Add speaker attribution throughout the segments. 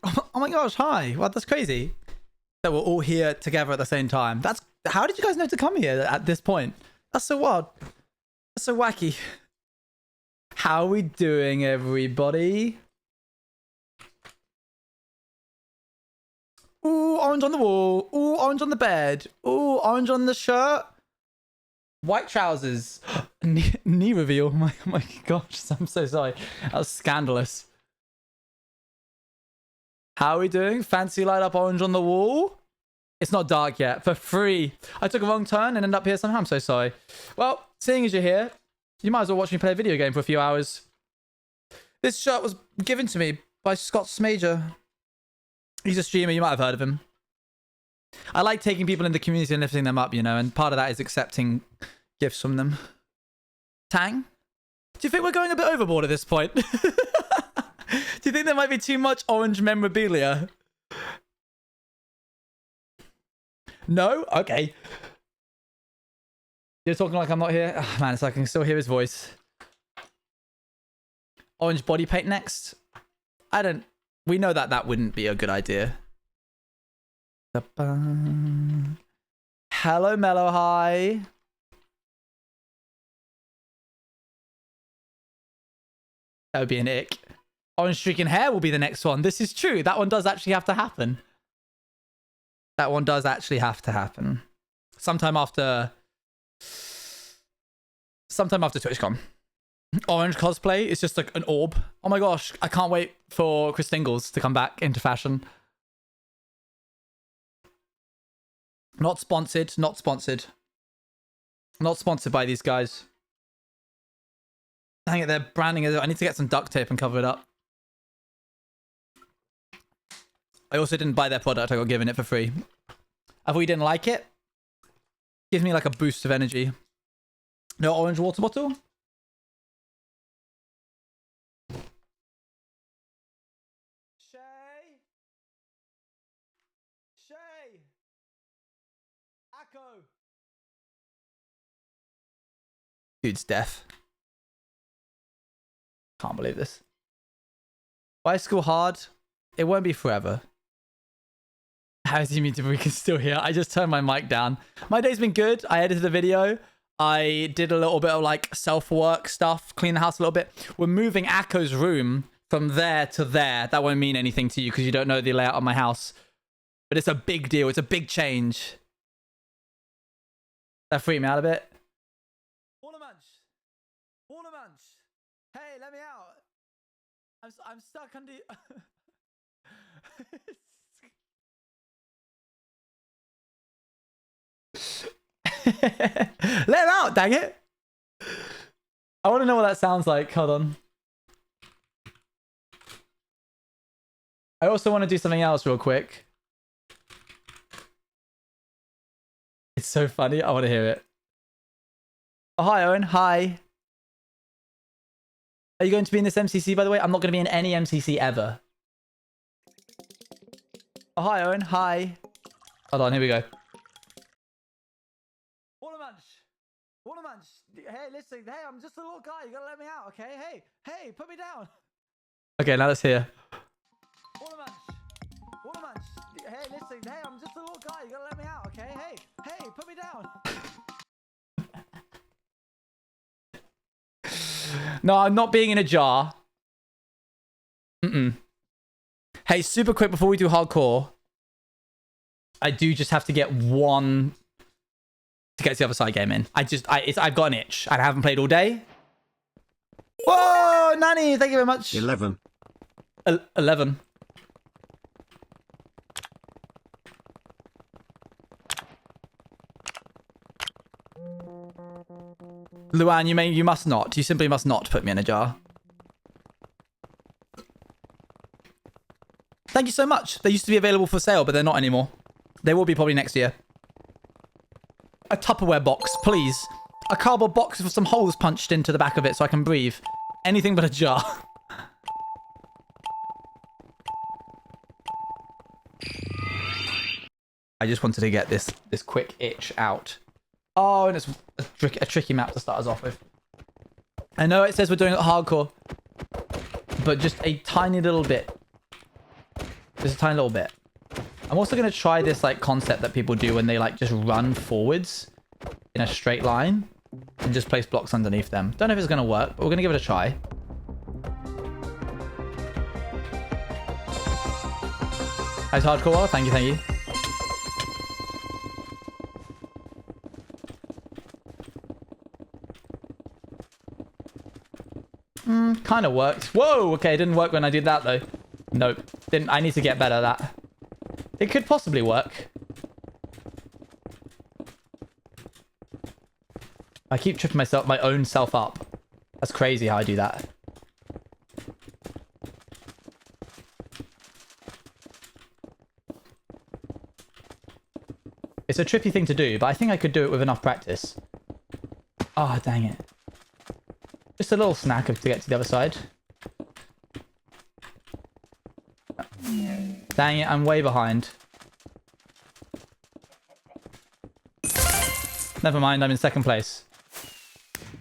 Speaker 1: Oh my gosh, hi. Wow, that's crazy. That we're all here together at the same time. How did you guys know to come here at this point? That's so wild. That's so wacky. How are we doing, everybody? Ooh, orange on the wall. Ooh, orange on the bed. Ooh, orange on the shirt. White trousers. knee reveal. My gosh, I'm so sorry. That was scandalous. How are we doing? Fancy light up orange on the wall? It's not dark yet. For free. I took a wrong turn and ended up here somehow. I'm so sorry. Well, seeing as you're here, you might as well watch me play a video game for a few hours. This shirt was given to me by Scott Smager. He's a streamer. You might have heard of him. I like taking people in the community and lifting them up, you know, and part of that is accepting gifts from them. Tang? Do you think we're going a bit overboard at this point? Do you think there might be too much orange memorabilia? No? Okay. You're talking like I'm not here? Oh, man, it's like I can still hear his voice. Orange body paint next? We know that wouldn't be a good idea. Hello, Mellow High. That would be an ick. Orange streaking hair will be the next one. This is true. That one does actually have to happen. That one does actually have to happen. Sometime after TwitchCon. Orange cosplay is just like an orb. Oh my gosh, I can't wait for Chris Dingles to come back into fashion. Not sponsored, not sponsored. Not sponsored by these guys. Dang it, they're branding it. I need to get some duct tape and cover it up. I also didn't buy their product, I got given it for free. I thought you didn't like it. Gives me like a boost of energy. No orange water bottle? Shay! Akko! Dude's deaf. Can't believe this. Why is school hard? It won't be forever. How does he mean to be still here? I just turned my mic down. My day's been good. I edited the video. I did a little bit of like self-work stuff, clean the house a little bit. We're moving Akko's room from there to there. That won't mean anything to you because you don't know the layout of my house. But it's a big deal. It's a big change. That freaked me out a bit. Watermunch! Watermunch! Hey, let me out! I'm stuck under... Let him out, dang it! I want to know what that sounds like. Hold on. I also want to do something else real quick. It's so funny. I want to hear it. Oh, hi, Owen. Hi. Are you going to be in this MCC, by the way? I'm not going to be in any MCC ever. Oh, hi, Owen. Hi. Hold on. Here we go. Watermunch. Watermunch. Hey, listen. Hey, I'm just a little guy. You got to let me out, okay? Hey. Hey, put me down. Okay, now let's hear. Watermunch. Watermunch. Hey, listen. Hey, I'm just a little guy. You got to let me out, okay? Hey. Hey, put me down. No, I'm not being in a jar. Hey, super quick before we do hardcore. I do just have to get one to get the other side game in. I've got an itch. I haven't played all day. Whoa, Nanny, thank you very much.
Speaker 2: 11.
Speaker 1: 11. Luan, you must not. You simply must not put me in a jar. Thank you so much. They used to be available for sale, but they're not anymore. They will be probably next year. A Tupperware box, please. A cardboard box with some holes punched into the back of it so I can breathe. Anything but a jar. I just wanted to get this quick itch out. Oh, and it's a tricky map to start us off with. I know it says we're doing it hardcore, but just a tiny little bit. Just a tiny little bit. I'm also going to try this like concept that people do when they like just run forwards in a straight line and just place blocks underneath them. Don't know if it's going to work, but we're going to give it a try. Nice hardcore wall. Thank you, thank you. Kind of worked. Whoa, okay, it didn't work when I did that though. Nope, didn't. I need to get better at that. It could possibly work. I keep tripping my own self up. That's crazy how I do that. It's a trippy thing to do, but I think I could do it with enough practice. Oh, dang it. Just a little snack to get to the other side. Dang it, I'm way behind. Never mind, I'm in second place.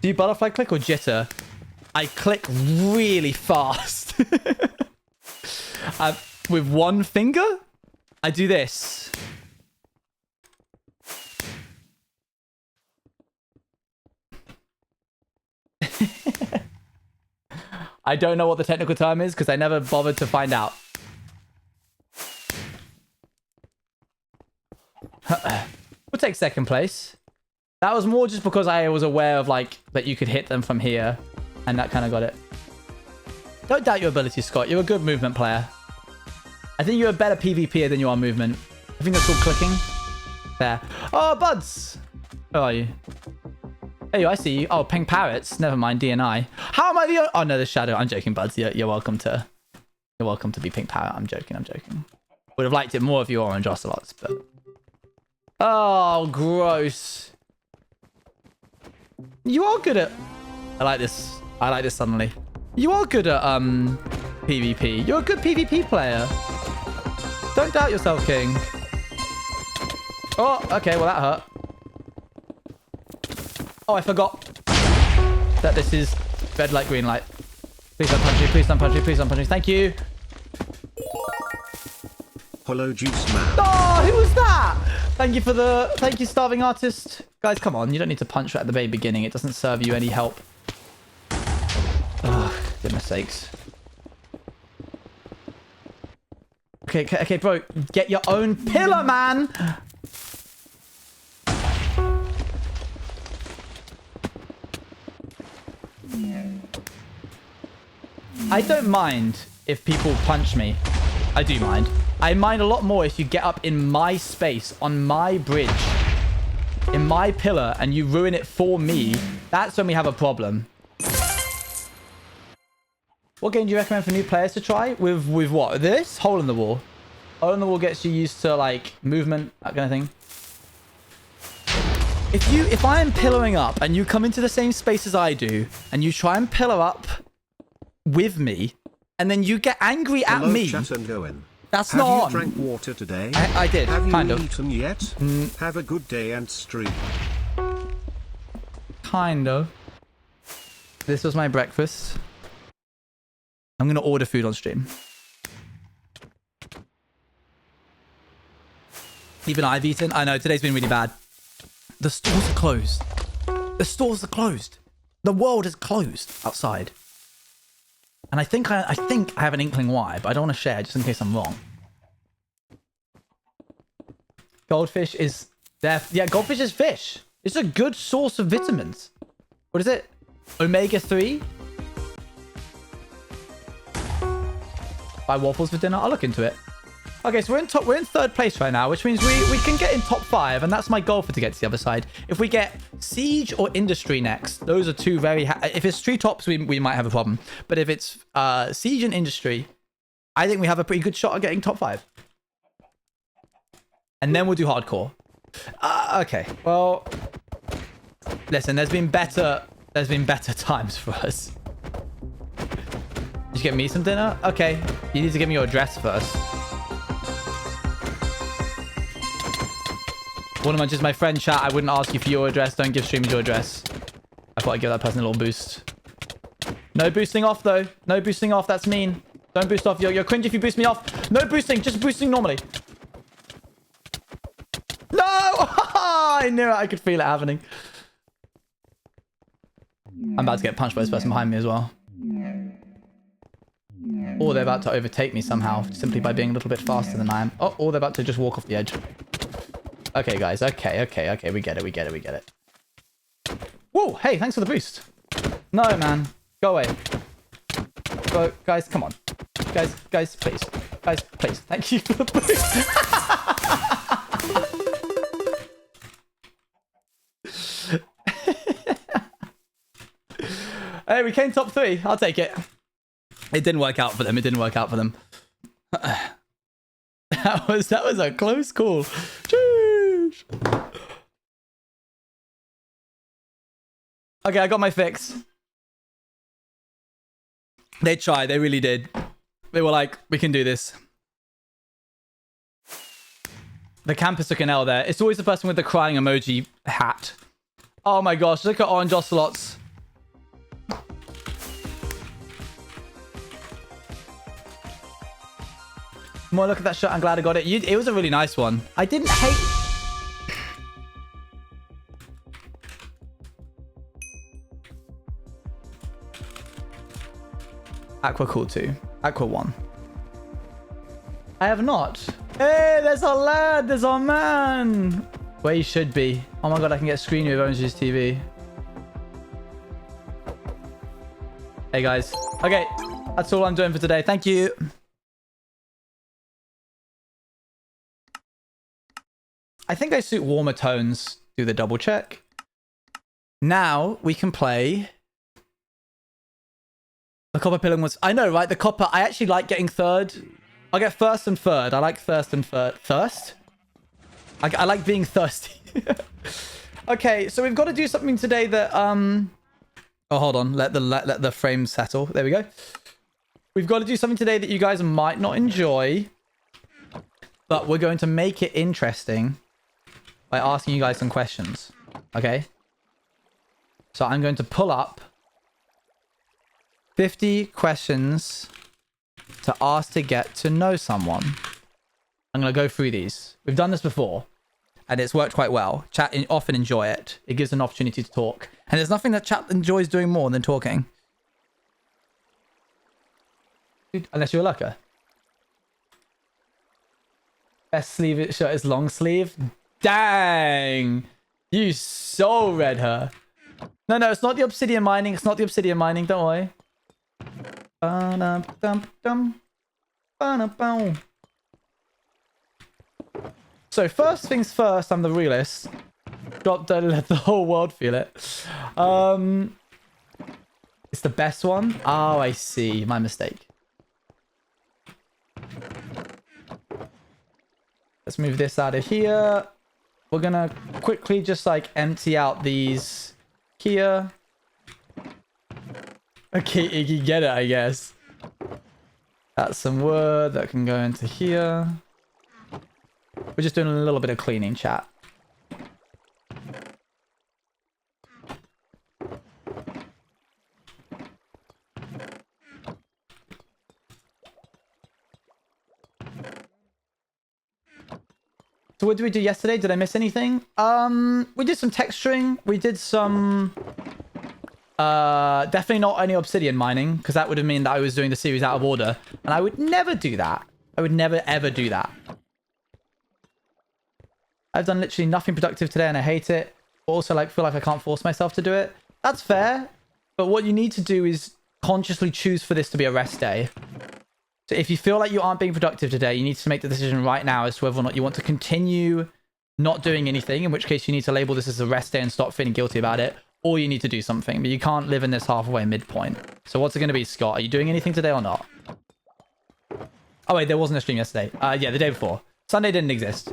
Speaker 1: Do you butterfly click or jitter? I click really fast. With one finger, I do this. I don't know what the technical term is because I never bothered to find out. We'll take second place. That was more just because I was aware of like that you could hit them from here, and that kind of got it. Don't doubt your ability, Scott. You're a good movement player. I think you're a better PvPer than you are movement. I think that's all clicking. There. Oh, Buds! Where are you? Hey, I see you. Oh, Pink Parrots. Never mind, DNI. How am I the... Oh, no, the Shadow. I'm joking, Buds. You're welcome to... You're welcome to be Pink Parrot. I'm joking, I'm joking. Would have liked it more if you were Orange Ocelots, but... Oh, gross. You are good at... I like this. I like this suddenly. You are good at, PvP. You're a good PvP player. Don't doubt yourself, King. Oh, okay. Well, that hurt. Oh, I forgot that this is red light, green light. Please don't punch me. Please don't punch me. Please don't punch me. Thank you.
Speaker 2: Hello, Juice Man.
Speaker 1: Oh, who was that? Thank you for the... Thank you, Starving Artist. Guys, come on. You don't need to punch right at the very beginning. It doesn't serve you any help. Ugh, goodness sakes. Okay, bro. Get your own pillar, man. I don't mind if people punch me. I do mind. I mind a lot more if you get up in my space, on my bridge, in my pillar, and you ruin it for me. That's when we have a problem. What game do you recommend for new players to try? With what? This? Hole in the Wall. Hole in the Wall gets you used to, like, movement, that kind of thing. If I am pillaring up and you come into the same space as I do, and you try and pillar up with me, and then you get angry at me.
Speaker 2: Chat and Owen.
Speaker 1: That's not on.
Speaker 2: Have you drank water today?
Speaker 1: I did,
Speaker 2: Have
Speaker 1: kind
Speaker 2: you
Speaker 1: of.
Speaker 2: eaten yet? Have a good day and stream.
Speaker 1: Kind of. This was my breakfast. I'm going to order food on stream. Even I've eaten. I know, today's been really bad. The stores are closed. The stores are closed. The world is closed outside. And I think I have an inkling why, but I don't want to share just in case I'm wrong. Goldfish is there. Yeah, goldfish is fish. It's a good source of vitamins. What is it? Omega-3? Buy waffles for dinner? I'll look into it. Okay, so we're in third place right now, which means we can get in top 5, and that's my goal for to get to the other side. If we get Siege or Industry next, those are two very... If it's Treetops, we might have a problem. But if it's Siege and Industry, I think we have a pretty good shot at getting top 5. And then we'll do Hardcore. Okay, well... Listen, there's been better times for us. Did you get me some dinner? Okay, you need to give me your address first. One of my, just my friend chat, I wouldn't ask you for your address. Don't give streamers your address. I thought I'd give that person a little boost. No boosting off, though. No boosting off. That's mean. Don't boost off. You're cringe if you boost me off. No boosting. Just boosting normally. No! I knew it. I could feel it happening. I'm about to get punched by this person behind me as well. Or they're about to overtake me somehow, simply by being a little bit faster than I am. Oh, or they're about to just walk off the edge. Okay, guys. Okay. We get it. Whoa, hey, thanks for the boost. No, man. Go away. Go, guys, come on. Guys, please. Guys, please. Thank you for the boost. Hey, we came top 3. I'll take it. It didn't work out for them. That was a close call. Jeez. Okay, I got my fix. They tried. They really did. They were like, we can do this. The campus took an L there. It's always the person with the crying emoji hat. Oh my gosh, look at Orange Ocelots. More look at that shot. I'm glad I got it. It was a really nice one. I didn't hate... Aqua cool too. Aqua 1. I have not. Hey, there's our lad. There's our man. Where he should be. Oh my god, I can get a screen with Orange's TV. Hey guys. Okay, that's all I'm doing for today. Thank you. I think I suit warmer tones. Do the double check. Now we can play. The copper pilling was... I know, right? The copper... I actually like getting third. I'll get first and third. I like first and third. Thirst? I like being thirsty. Okay, so we've got to do something today that... Oh, hold on. Let the frame settle. There we go. We've got to do something today that you guys might not enjoy. But we're going to make it interesting by asking you guys some questions. Okay? So I'm going to pull up 50 questions to ask to get to know someone. I'm going to go through these. We've done this before, and it's worked quite well. Chat often enjoy it. It gives an opportunity to talk. And there's nothing that chat enjoys doing more than talking. Unless you're a lurker. Best sleeve shirt is long sleeve. Dang! You so read her. No, it's not the obsidian mining. It's not the obsidian mining. Don't worry. So first things first, I'm the realist. Drop dead and let the whole world feel it. It's the best one. Oh, I see. My mistake. Let's move this out of here. We're gonna quickly just like empty out these here. Okay, Iggy, get it, I guess. That's some wood that can go into here. We're just doing a little bit of cleaning, chat. So what did we do yesterday? Did I miss anything? We did some texturing. We did some... definitely not any obsidian mining, because that would have meant that I was doing the series out of order. And I would never do that. I would never, ever do that. I've done literally nothing productive today and I hate it. Also, like, feel like I can't force myself to do it. That's fair. But what you need to do is consciously choose for this to be a rest day. So if you feel like you aren't being productive today, you need to make the decision right now as to whether or not you want to continue not doing anything, in which case you need to label this as a rest day and stop feeling guilty about it, or you need to do something. But you can't live in this halfway midpoint. So what's it going to be, Scott? Are you doing anything today or not? Oh, wait, there wasn't a stream yesterday. Yeah, the day before. Sunday didn't exist.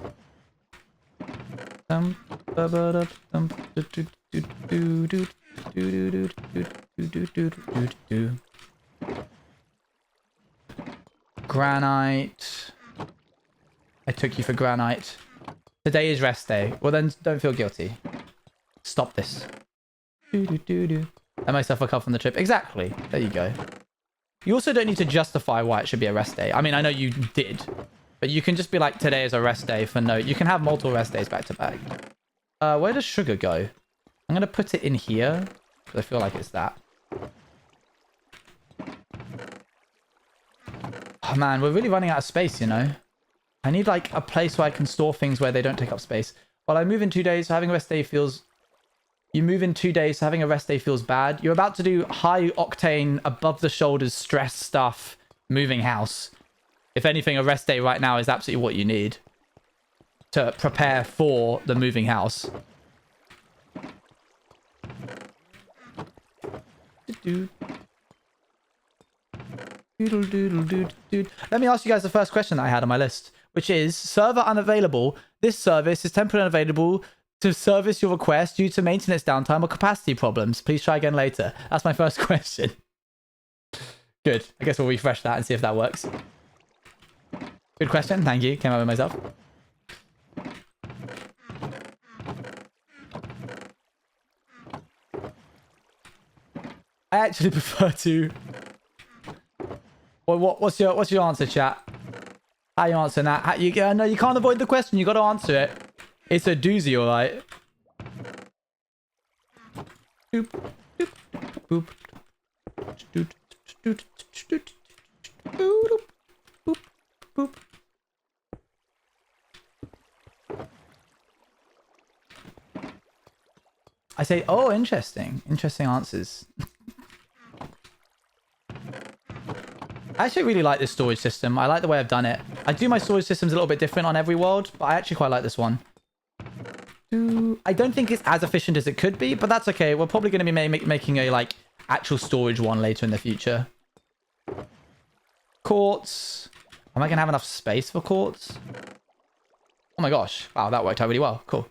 Speaker 1: Granite. I took you for granite. Today is rest day. Well, then don't feel guilty. Stop this. Let myself a cup from the trip. Exactly. There you go. You also don't need to justify why it should be a rest day. I mean, I know you did, but you can just be like, today is a rest day for no. You can have multiple rest days back to back. Where does sugar go? I'm going to put it in here because I feel like it's that. Oh man, we're really running out of space, you know? I need like a place where I can store things where they don't take up space. While I move in 2 days, so having a rest day feels... You move in 2 days, so having a rest day feels bad. You're about to do high octane, above the shoulders stress stuff, moving house. If anything, a rest day right now is absolutely what you need to prepare for the moving house. Let me ask you guys the first question that I had on my list, which is server unavailable. This service is temporarily unavailable to service your request due to maintenance downtime or capacity problems. Please try again later. That's my first question. Good. I guess we'll refresh that and see if that works. Good question. Thank you. Came up with myself. I actually prefer to... Well, what's your answer, chat? How you answering that? No, you can't avoid the question. You got to answer it. It's a doozy, all right. Boop, boop, boop, boop, boop, boop, boop. I say, oh, interesting. Interesting answers. I actually really like this storage system. I like the way I've done it. I do my storage systems a little bit different on every world, but I actually quite like this one. I don't think it's as efficient as it could be, but that's okay. We're probably going to be making a like actual storage one later in the future. Quartz. Am I going to have enough space for quartz? Oh my gosh. Wow, that worked out really well. Cool.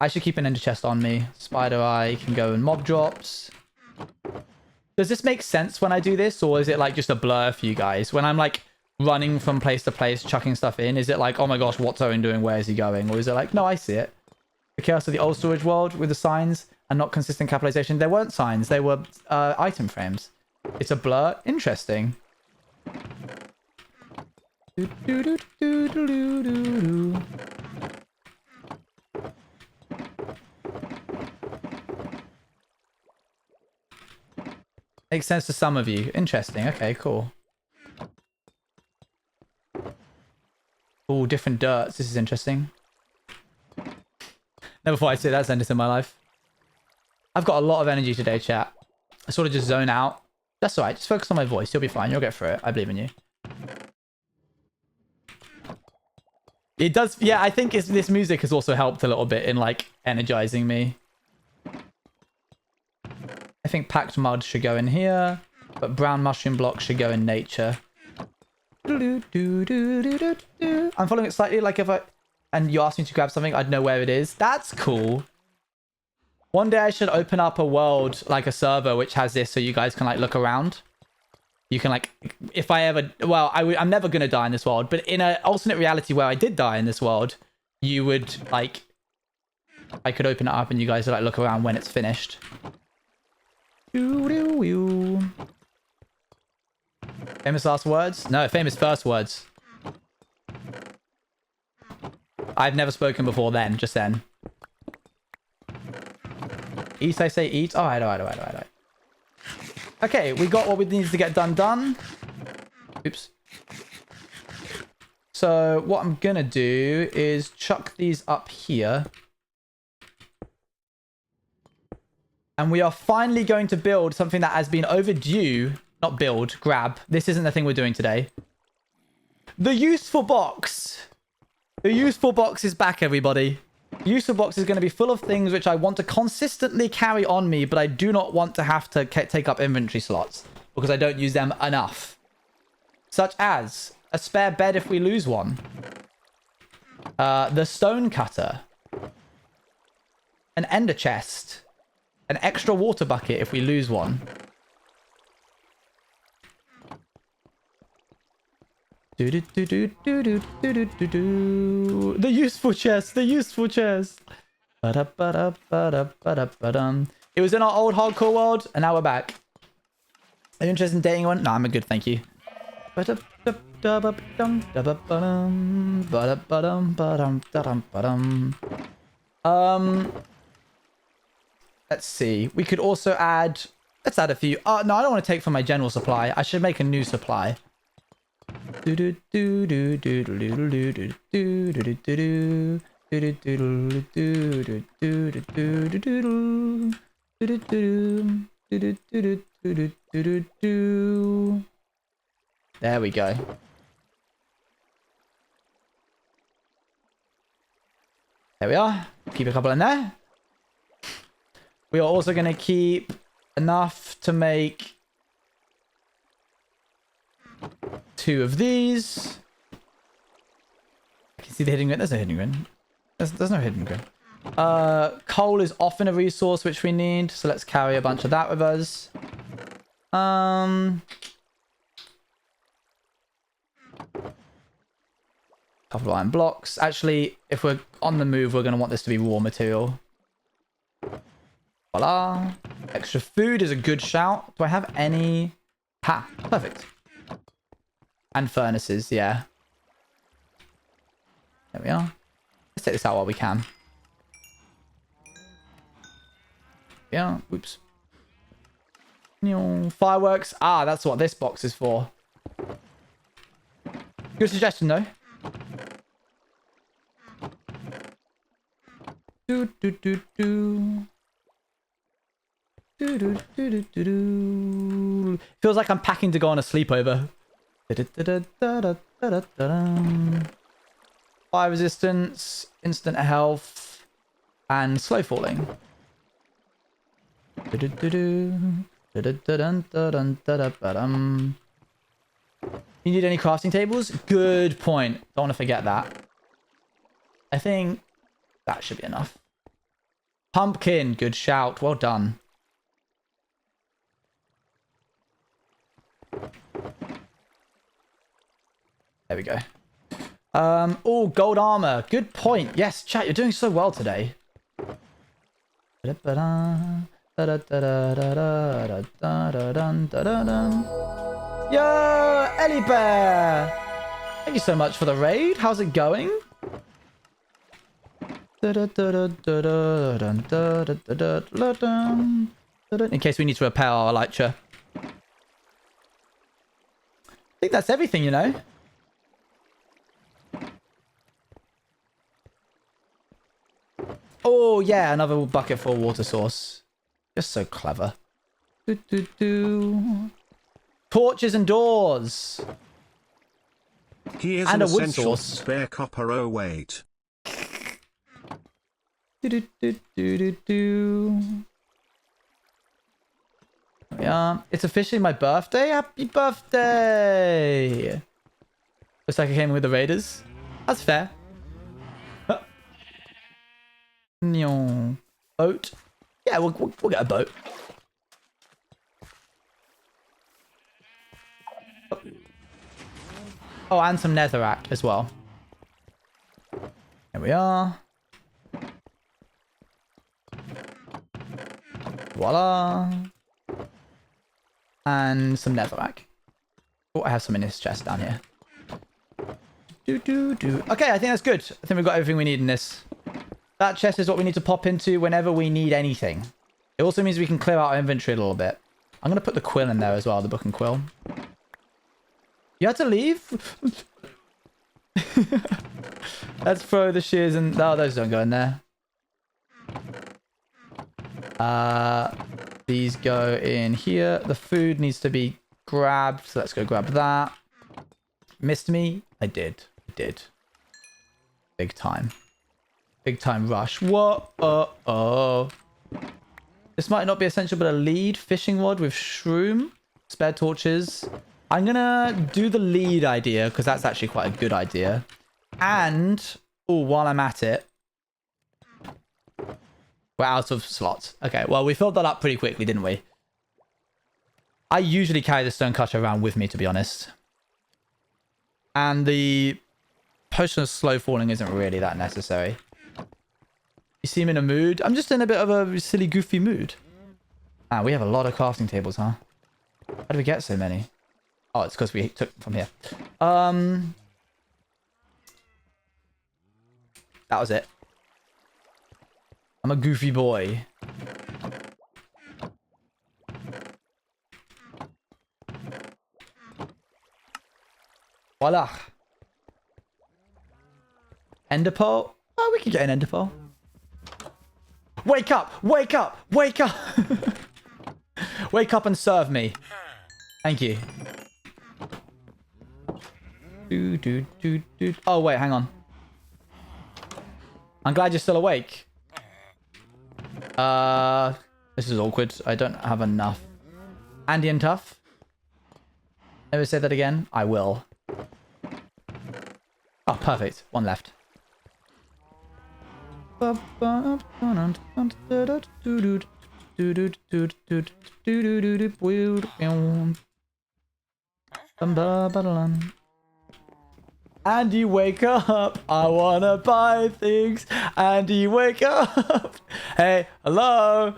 Speaker 1: I should keep an ender chest on me. Spider eye can go in mob drops. Does this make sense when I do this, or is it like just a blur for you guys? When I'm like running from place to place, chucking stuff in, is it like, oh my gosh, what's Owen doing? Where is he going? Or is it like, no, I see it. The chaos of the old storage world with the signs and not consistent capitalization. There weren't signs. They were item frames. It's a blur. Interesting. Makes sense to some of you. Interesting. Okay, cool. Oh, different dirts. This is interesting. Never thought I'd say that sentence in my life. I've got a lot of energy today, chat. I sort of just zone out. That's alright. Just focus on my voice. You'll be fine. You'll get through it. I believe in you. It does. Yeah, I think this music has also helped a little bit in like energizing me. I think packed mud should go in here, but brown mushroom blocks should go in nature. I'm following it slightly, like if and you asked me to grab something, I'd know where it is. That's cool. One day I should open up a world, like a server, which has this so you guys can like look around. You can like, if I ever, well, I'm never going to die in this world, but in an alternate reality where I did die in this world, you would like, I could open it up and you guys would like look around when it's finished. Famous last words? No, famous first words. I've never spoken before then, just then. Eat, I say eat. Alright. Okay, we got what we needed to get done. Oops. So what I'm gonna do is chuck these up here. And we are finally going to build something that has been overdue. Not build, grab. This isn't the thing we're doing today. The useful box. The useful box is back, everybody. The useful box is going to be full of things which I want to consistently carry on me, but I do not want to have to take up inventory slots because I don't use them enough. Such as a spare bed if we lose one. The stone cutter. An ender chest. An extra water bucket if we lose one. The useful chest. The useful chest. It was in our old hardcore world, and now we're back. Are you interested in dating one? No, I'm a good, thank you. Let's see. We could also add. Let's add a few. No, I don't want to take from my general supply. I should make a new supply. There we go. There we are. Keep a couple in there. We are also going to keep enough to make 2 of these. I can see the hidden grid. There's no hidden grid. There's no hidden grid. Coal is often a resource which we need, so let's carry a bunch of that with us. Couple of iron blocks. Actually, if we're on the move, we're going to want this to be raw material. Voila. Extra food is a good shout. Do I have any? Ha, perfect. And furnaces, yeah. There we are. Let's take this out while we can. Yeah, oops. Fireworks. Ah, that's what this box is for. Good suggestion, though. Do do do do. Do do do do do do. Feels like I'm packing to go on a sleepover. Fire resistance, instant health, and slow falling. You need any crafting tables? Good point. Don't want to forget that. I think that should be enough. Pumpkin, good shout. Well done. There we go. Oh, gold armor. Good point. Yes, chat, you're doing so well today. Yo, Ellie Bear! Thank you so much for the raid. How's it going? In case we need to repair our elytra. I think that's everything, you know? Oh, yeah, another bucket for a water source. You're so clever. Torches and doors.
Speaker 2: Here's
Speaker 1: and
Speaker 2: an
Speaker 1: a wood
Speaker 2: essential
Speaker 1: source.
Speaker 2: spare copper. Oh wait.
Speaker 1: Yeah, it's officially my birthday. Happy birthday! Looks like I came with the Raiders. That's fair. Boat. Yeah, we'll get a boat. Oh, and some netherrack as well. Here we are. Voila. And some netherrack. Oh, I have some in this chest down here. Okay, I think that's good. I think we've got everything we need in this. That chest is what we need to pop into whenever we need anything. It also means we can clear out our inventory a little bit. I'm going to put the quill in there as well, the book and quill. You had to leave? Let's throw the shears and... No, those don't go in there. These go in here. The food needs to be grabbed, so let's go grab that. Missed me? I did. Big time. Big time rush. What? Uh-oh. This might not be essential, but a lead fishing rod with shroom. Spare torches. I'm going to do the lead idea because that's actually quite a good idea. And, oh, while I'm at it, we're out of slots. Okay, well, we filled that up pretty quickly, didn't we? I usually carry the stone cutter around with me, to be honest. And the potion of slow falling isn't really that necessary. You seem in a mood. I'm just in a bit of a silly, goofy mood. Ah, we have a lot of crafting tables, huh? How did we get so many? Oh, it's because we took from here. That was it. I'm a goofy boy. Voila. Enderpearl? Oh, we could get an Enderpearl. Wake up! Wake up! Wake up! Wake up and serve me. Thank you. Oh, wait, hang on. I'm glad you're still awake. This is awkward. I don't have enough. Andy and Tough. Never say that again. I will. Oh, perfect. One left. Andy, wake up. I wanna buy things. Andy, wake up. Hey, hello.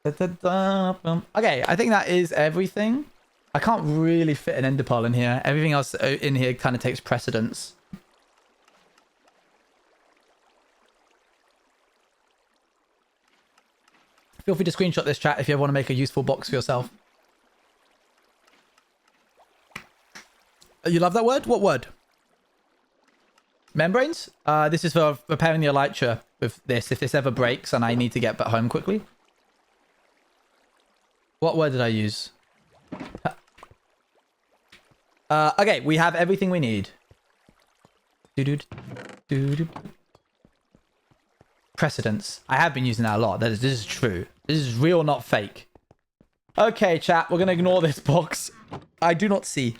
Speaker 1: Okay, I think that is everything. I can't really fit an Enderpearl in here. Everything else in here kind of takes precedence. Feel free to screenshot this chat if you ever want to make a useful box for yourself. You love that word? What word? Membranes? This is for repairing the elytra with this. If this ever breaks and I need to get back home quickly. What word did I use? Okay, we have everything we need. Precedence. I have been using that a lot. This is true. This is real, not fake. Okay, chat. We're gonna ignore this box. I do not see.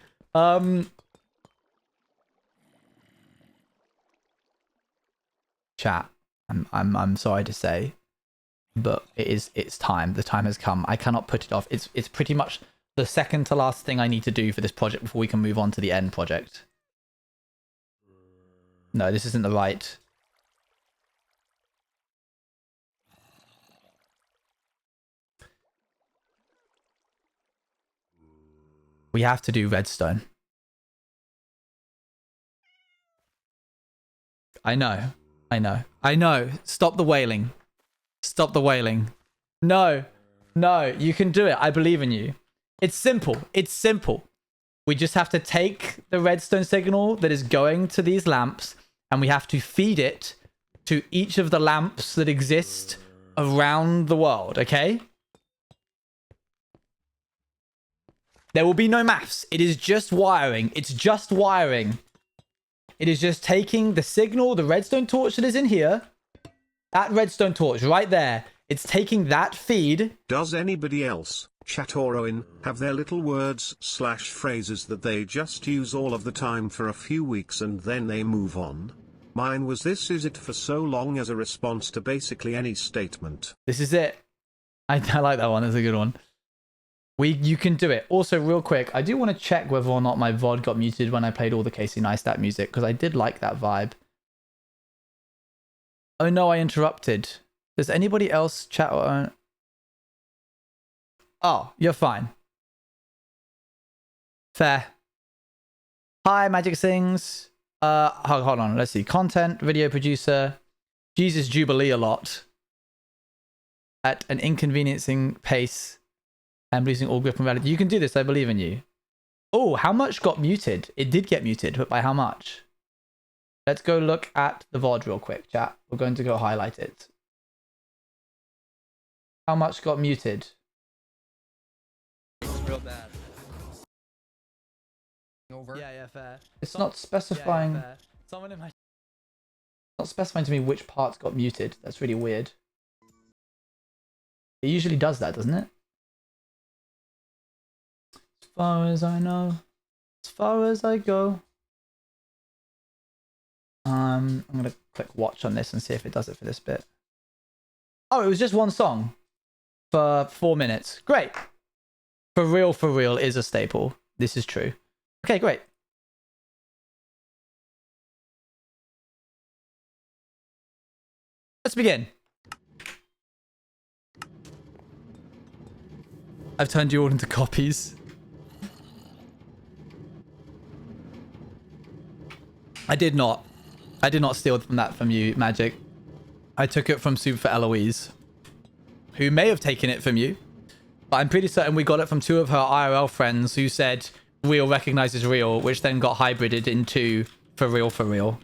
Speaker 1: Chat. I'm sorry to say, but it's time. The time has come. I cannot put it off. It's pretty much the second to last thing I need to do for this project before we can move on to the end project. No, this isn't the right. We have to do redstone. I know. I know. I know. Stop the wailing. Stop the wailing. No. No, you can do it. I believe in you. It's simple. It's simple. We just have to take the redstone signal that is going to these lamps and we have to feed it to each of the lamps that exist around the world, okay? There will be no maths. It is just wiring. It's just wiring. It is just taking the signal, the redstone torch that is in here, that redstone torch right there. It's taking that feed.
Speaker 2: Does anybody else, chat or Owen, have their little words/phrases that they just use all of the time for a few weeks and then they move on? Mine was "this is it" for so long as a response to basically any statement.
Speaker 1: This is it. I like that one. That's a good one. You can do it. Also, real quick, I do want to check whether or not my VOD got muted when I played all the Casey Neistat music, because I did like that vibe. Oh no, I interrupted. Does anybody else chat or... Oh, you're fine. Fair. Hi, Magic Sings. Hold on. Let's see. Content, video producer. Jesus Jubilee a lot. At an inconveniencing pace. I'm losing all grip and reality. You can do this. I believe in you. Oh, how much got muted? It did get muted, but by how much? Let's go look at the VOD real quick, chat. We're going to go highlight it. How much got muted?
Speaker 3: Real bad. Over.
Speaker 1: Yeah, fair. It's not specifying. Yeah, someone in my. Not specifying to me which parts got muted. That's really weird. It usually does that, doesn't it? As far as I know, as far as I go. I'm gonna click watch on this and see if it does it for this bit. Oh, it was just one song for 4 minutes. Great. For real is a staple. This is true. Okay, great. Let's begin. I've turned you all into copies. I did not steal from that from you, Magic. I took it from Super for Eloise, who may have taken it from you, but I'm pretty certain we got it from two of her IRL friends who said real recognizes real, which then got hybrided into for real for real.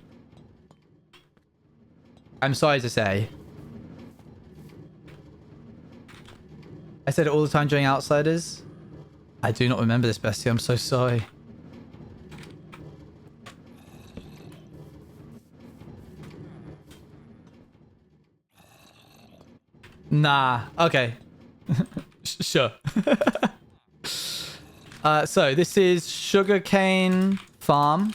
Speaker 1: I'm sorry to say. I said it all the time during Outsiders. I do not remember this, Bestie. I'm so sorry. Nah. Okay. Sure. So this is Sugarcane Farm.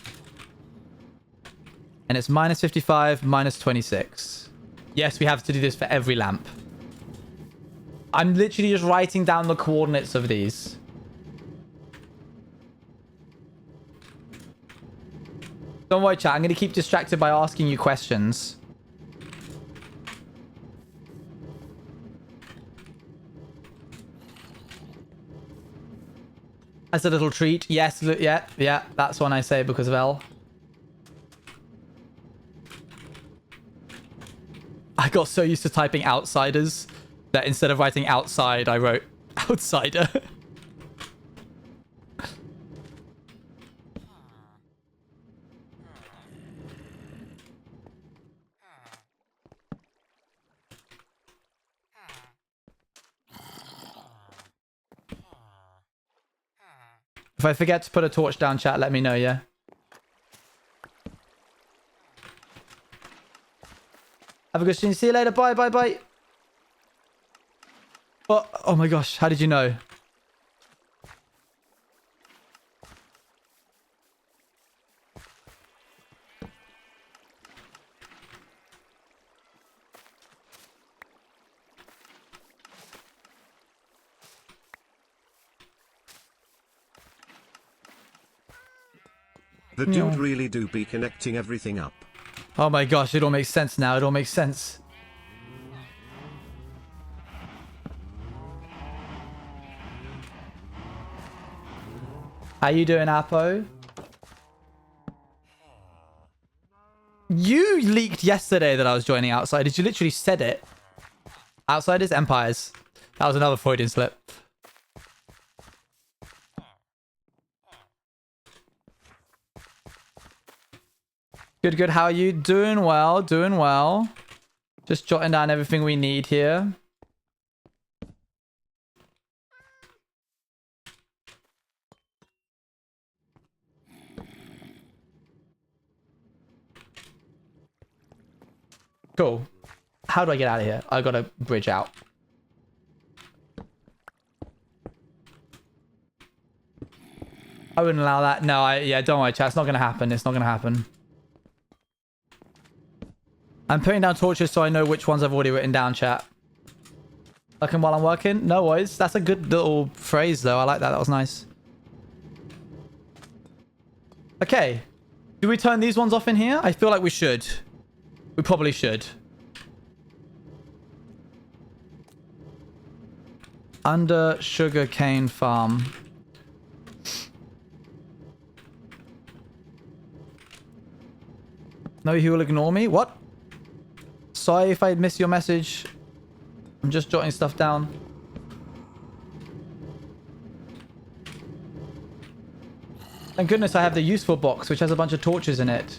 Speaker 1: And it's minus 55, minus 26. Yes, we have to do this for every lamp. I'm literally just writing down the coordinates of these. Don't worry, chat. I'm going to keep distracted by asking you questions. As a little treat. Yes, yeah. That's one I say because of L. I got so used to typing outsiders that instead of writing outside, I wrote outsider. If I forget to put a torch down, chat, let me know, yeah? Have a good stream. See you later. Bye, bye, bye. Oh my gosh. How did you know?
Speaker 2: The dude really do be connecting everything up.
Speaker 1: Oh my gosh, it all makes sense now. It all makes sense. How you doing, Apo? You leaked yesterday that I was joining Outsiders. You literally said it. Outsiders, Empires. That was another Freudian slip. Good, good. How are you? Doing well, doing well. Just jotting down everything we need here. Cool. How do I get out of here? I gotta bridge out. I wouldn't allow that. No, yeah, don't worry, chat. It's not gonna happen. It's not gonna happen. I'm putting down torches so I know which ones I've already written down, chat. Working while I'm working? No worries. That's a good little phrase, though. I like that. That was nice. Okay. Do we turn these ones off in here? I feel like we should. We probably should. Under Sugarcane Farm. No, he will ignore me? What? Sorry if I missed your message. I'm just jotting stuff down. Thank goodness I have the useful box, which has a bunch of torches in it.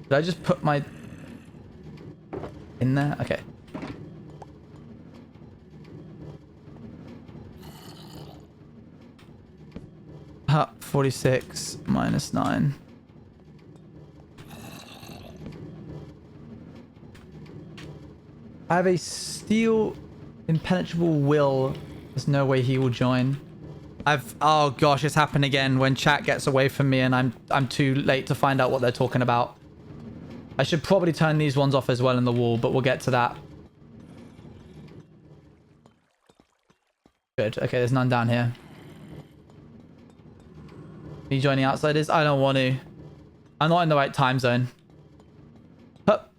Speaker 1: Did I just put my... in there? Okay. Ah, 46 minus 9. I have a steel impenetrable will. There's no way he will join. Oh gosh, it's happened again when chat gets away from me and I'm too late to find out what they're talking about. I should probably turn these ones off as well in the wall, but we'll get to that. Good. Okay, there's none down here. Are you joining Outsiders? I don't want to. I'm not in the right time zone. Hup.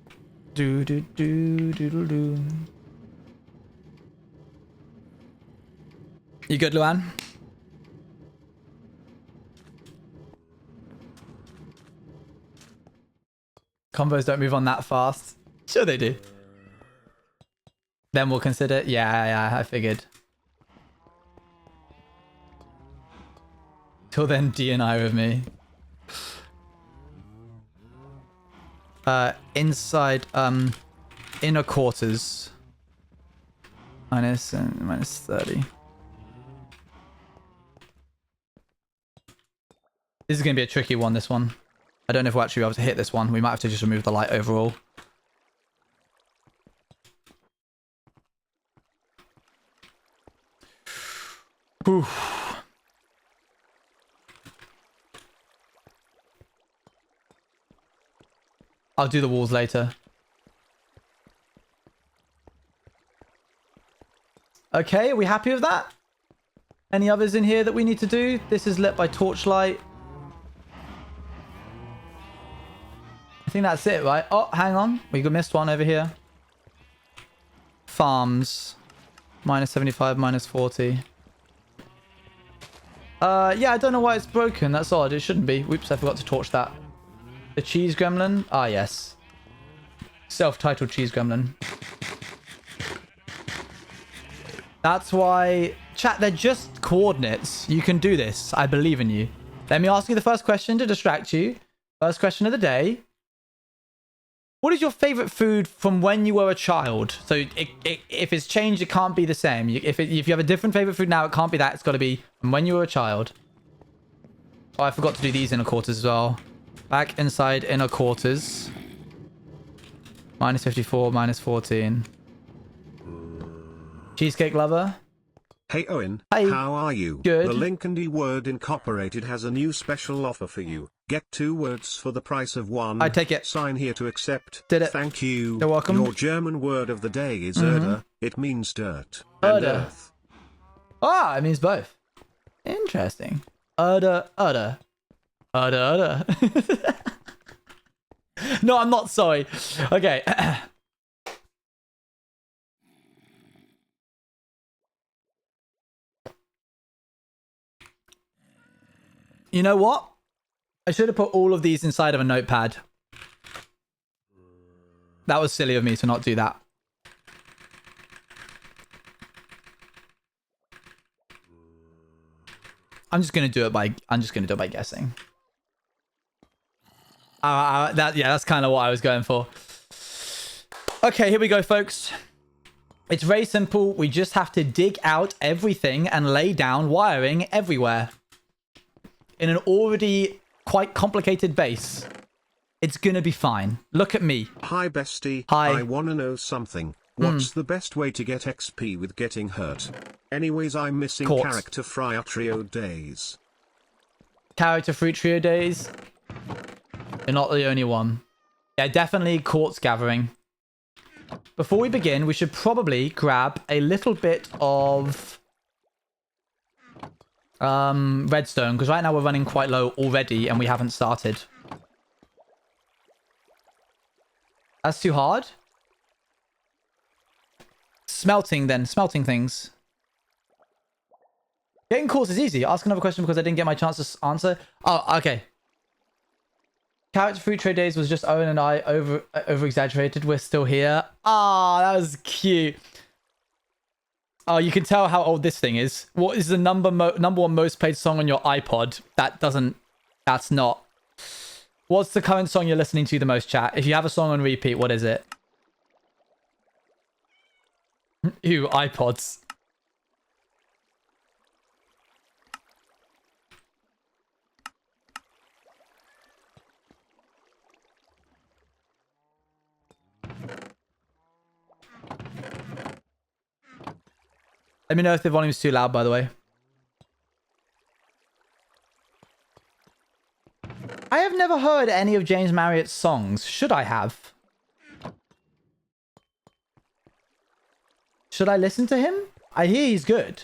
Speaker 1: Do do do do do do. You good, Luan? Combos don't move on that fast. Sure they do. Then we'll consider... Yeah, I figured. Till then, D and I with me. Inside, inner quarters. Minus and minus 30. This is going to be a tricky one, this one. I don't know if we'll actually be able to hit this one. We might have to just remove the light overall. Whew. I'll do the walls later. Okay, are we happy with that? Any others in here that we need to do? This is lit by torchlight. I think that's it, right? Oh, hang on. We missed one over here. Farms. Minus 75, minus 40. Yeah, I don't know why it's broken. That's odd. It shouldn't be. Whoops, I forgot to torch that. The cheese gremlin? Ah, yes. Self-titled cheese gremlin. That's why... Chat, they're just coordinates. You can do this. I believe in you. Let me ask you the first question to distract you. First question of the day. What is your favorite food from when you were a child? So if it's changed, it can't be the same. If you have a different favorite food now, it can't be that. It's got to be from when you were a child. Oh, I forgot to do these inner quarters as well. Back inside inner quarters. Minus 54, minus 14. Cheesecake lover.
Speaker 2: Hey Owen,
Speaker 1: Hi.
Speaker 2: how are you?
Speaker 1: Good.
Speaker 2: The Lincoln Word Incorporated has a new special offer for you. Get 2 words for the price of 1.
Speaker 1: I take it.
Speaker 2: Sign here to accept.
Speaker 1: Did it.
Speaker 2: Thank you.
Speaker 1: You're welcome.
Speaker 2: Your German word of the day is Erde. It means dirt and
Speaker 1: Erde.
Speaker 2: earth.
Speaker 1: Ah, it means both. Interesting. Udder. No, I'm not sorry. Okay. You know what? I should have put all of these inside of a notepad. That was silly of me to not do that. I'm just gonna do it by guessing. That's kind of what I was going for. Okay, here we go, folks. It's very simple. We just have to dig out everything and lay down wiring everywhere. In an already quite complicated base. It's gonna be fine. Look at me.
Speaker 2: Hi bestie.
Speaker 1: Hi.
Speaker 2: I wanna know something. What's the best way to get XP with getting hurt? Anyways, I'm missing
Speaker 1: Quartz.
Speaker 2: character Fryer Trio days.
Speaker 1: Character fruit trio days. You're not the only one. Yeah, definitely quartz gathering. Before we begin, we should probably grab a little bit of redstone, because right now we're running quite low already and we haven't started. That's too hard. Smelting then. Smelting things. Getting quartz is easy. Ask another question because I didn't get my chance to answer. Oh, okay. Character fruit trade days was just Owen and I over exaggerated. We're still here. Ah, that was cute. Oh, you can tell how old this thing is. What is the number one most played song on your iPod? That's not. What's the current song you're listening to the most, chat? If you have a song on repeat, what is it? Ew, iPods. Let me know if the volume's too loud, by the way. I have never heard any of James Marriott's songs. Should I have? Should I listen to him? I hear he's good.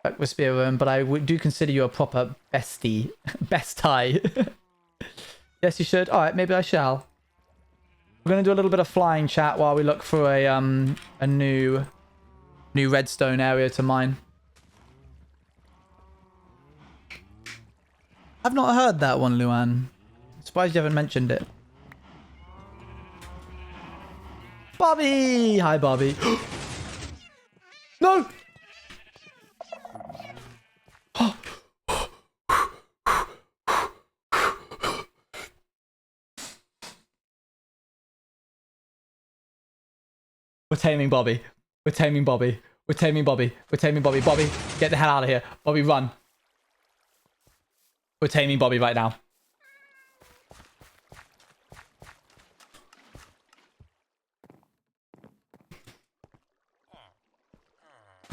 Speaker 1: Fuck with Spearworm, but I do consider you a proper bestie. Bestie. Yes, you should. Alright, maybe I shall. We're going to do a little bit of flying chat while we look for a new New redstone area to mine. I've not heard that one, Luan. Surprised you haven't mentioned it. Bobby! Hi, Bobby. No! We're taming Bobby. We're taming Bobby. We're taming Bobby. We're taming Bobby. Bobby, get the hell out of here. Bobby, run. We're taming Bobby right now.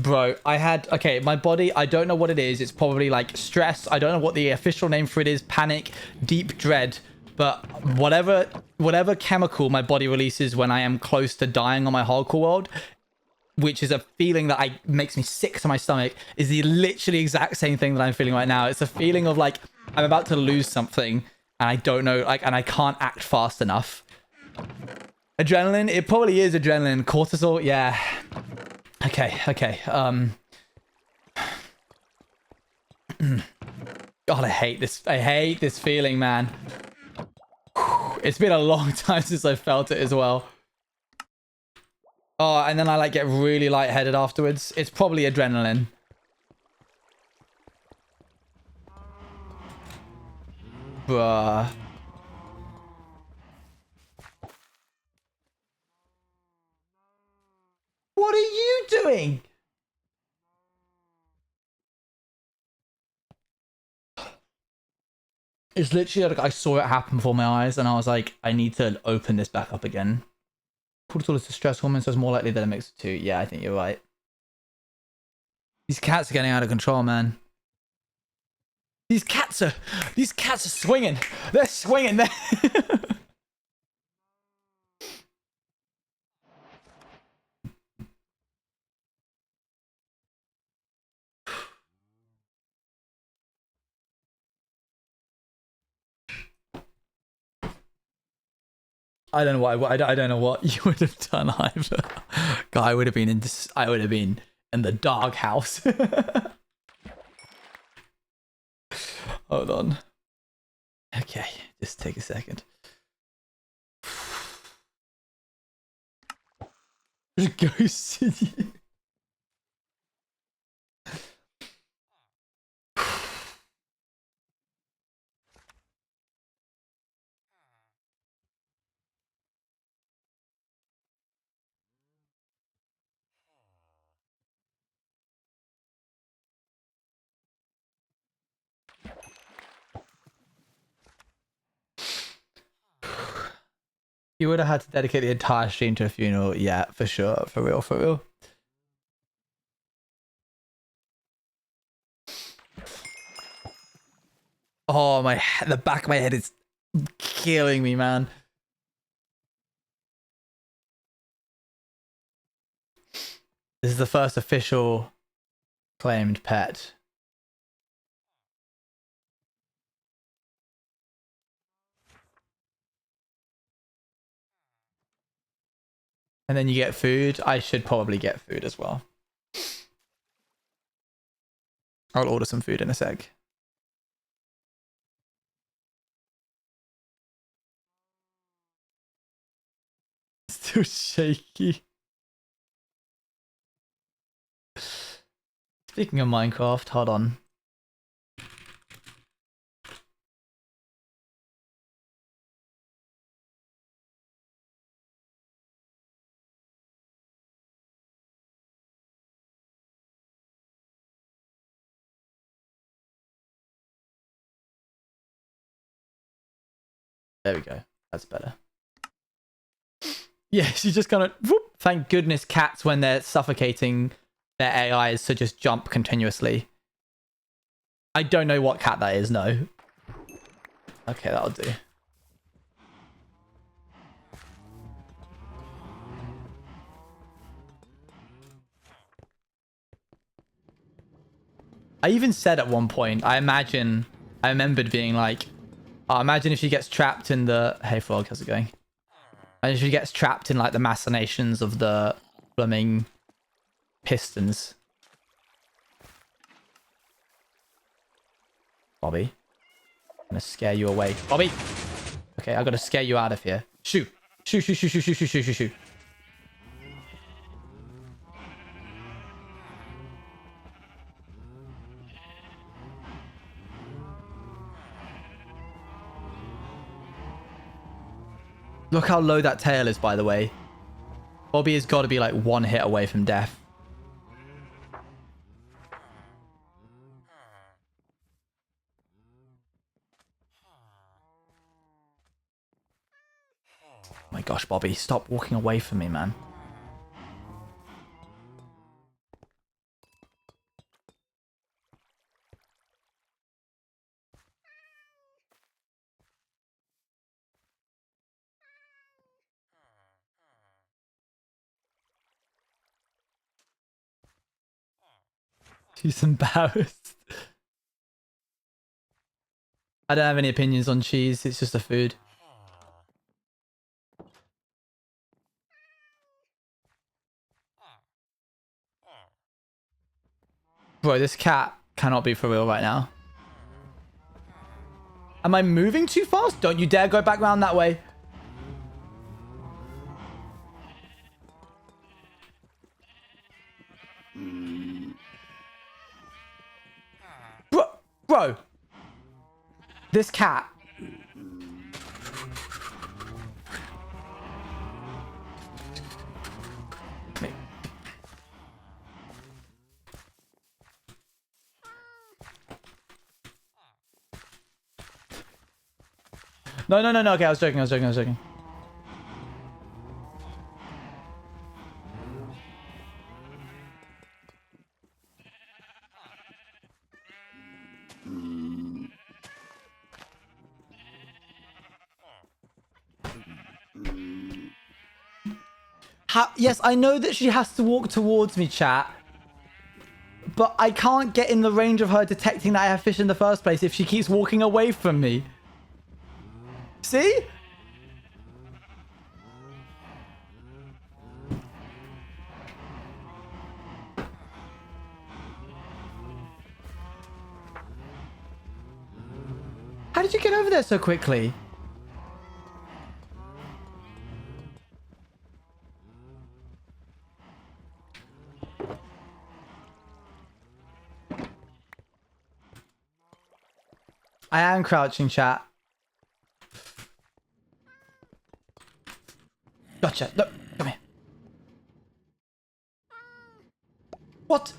Speaker 1: Bro, okay, my body, I don't know what it is. It's probably like stress. I don't know what the official name for it is. Panic, deep dread. But whatever chemical my body releases when I am close to dying on my hardcore world, which is a feeling that makes me sick to my stomach, is the literally exact same thing that I'm feeling right now. It's a feeling of like I'm about to lose something and I don't know, like, and I can't act fast enough. Adrenaline, it probably is adrenaline. Cortisol, yeah. Okay. God, I hate this feeling, man. It's been a long time since I felt it as well. Oh, and then I like get really lightheaded afterwards. It's probably adrenaline. Bruh. What are you doing? It's literally like I saw it happen before my eyes and I was like, I need to open this back up again. Cortisol is a stress hormone, so it's more likely that it makes it too. Yeah, I think you're right. These cats are getting out of control, man. These cats are swinging. They're swinging. I don't know what I don't know what you would have done either. God, I would have been in the doghouse. Hold on. Okay, just take a second. There's ghosts in you. You would have had to dedicate the entire stream to a funeral. Yeah, for sure. For real, for real. Oh, the back of my head is killing me, man. This is the first official claimed pet. And then you get food. I should probably get food as well. I'll order some food in a sec. Still shaky. Speaking of Minecraft, hold on. There we go. That's better. Yeah, she just kind of... Whoop. Thank goodness cats, when they're suffocating their AIs, to just jump continuously. I don't know what cat that is, no. Okay, that'll do. I even said at one point, I remembered being like, oh, imagine if she gets trapped in the... Hey, Frog, how's it going? And if she gets trapped in like the machinations of the blooming pistons. Bobby. I'm gonna scare you away. Bobby! Okay, I gotta scare you out of here. Shoo! Shoo, shoo, shoo, shoo, shoo, shoo, shoo, shoo, shoo. Look how low that tail is, by the way. Bobby has got to be like one hit away from death. Oh my gosh, Bobby, stop walking away from me, man. She's embarrassed. I don't have any opinions on cheese. It's just a food. Bro, this cat cannot be for real right now. Am I moving too fast? Don't you dare go back round that way. Bro. This cat. No. Okay, I was joking. Yes, I know that she has to walk towards me, chat. But I can't get in the range of her detecting that I have fish in the first place if she keeps walking away from me. See? How did you get over there so quickly? I am crouching, chat. Gotcha. Look, come here. What?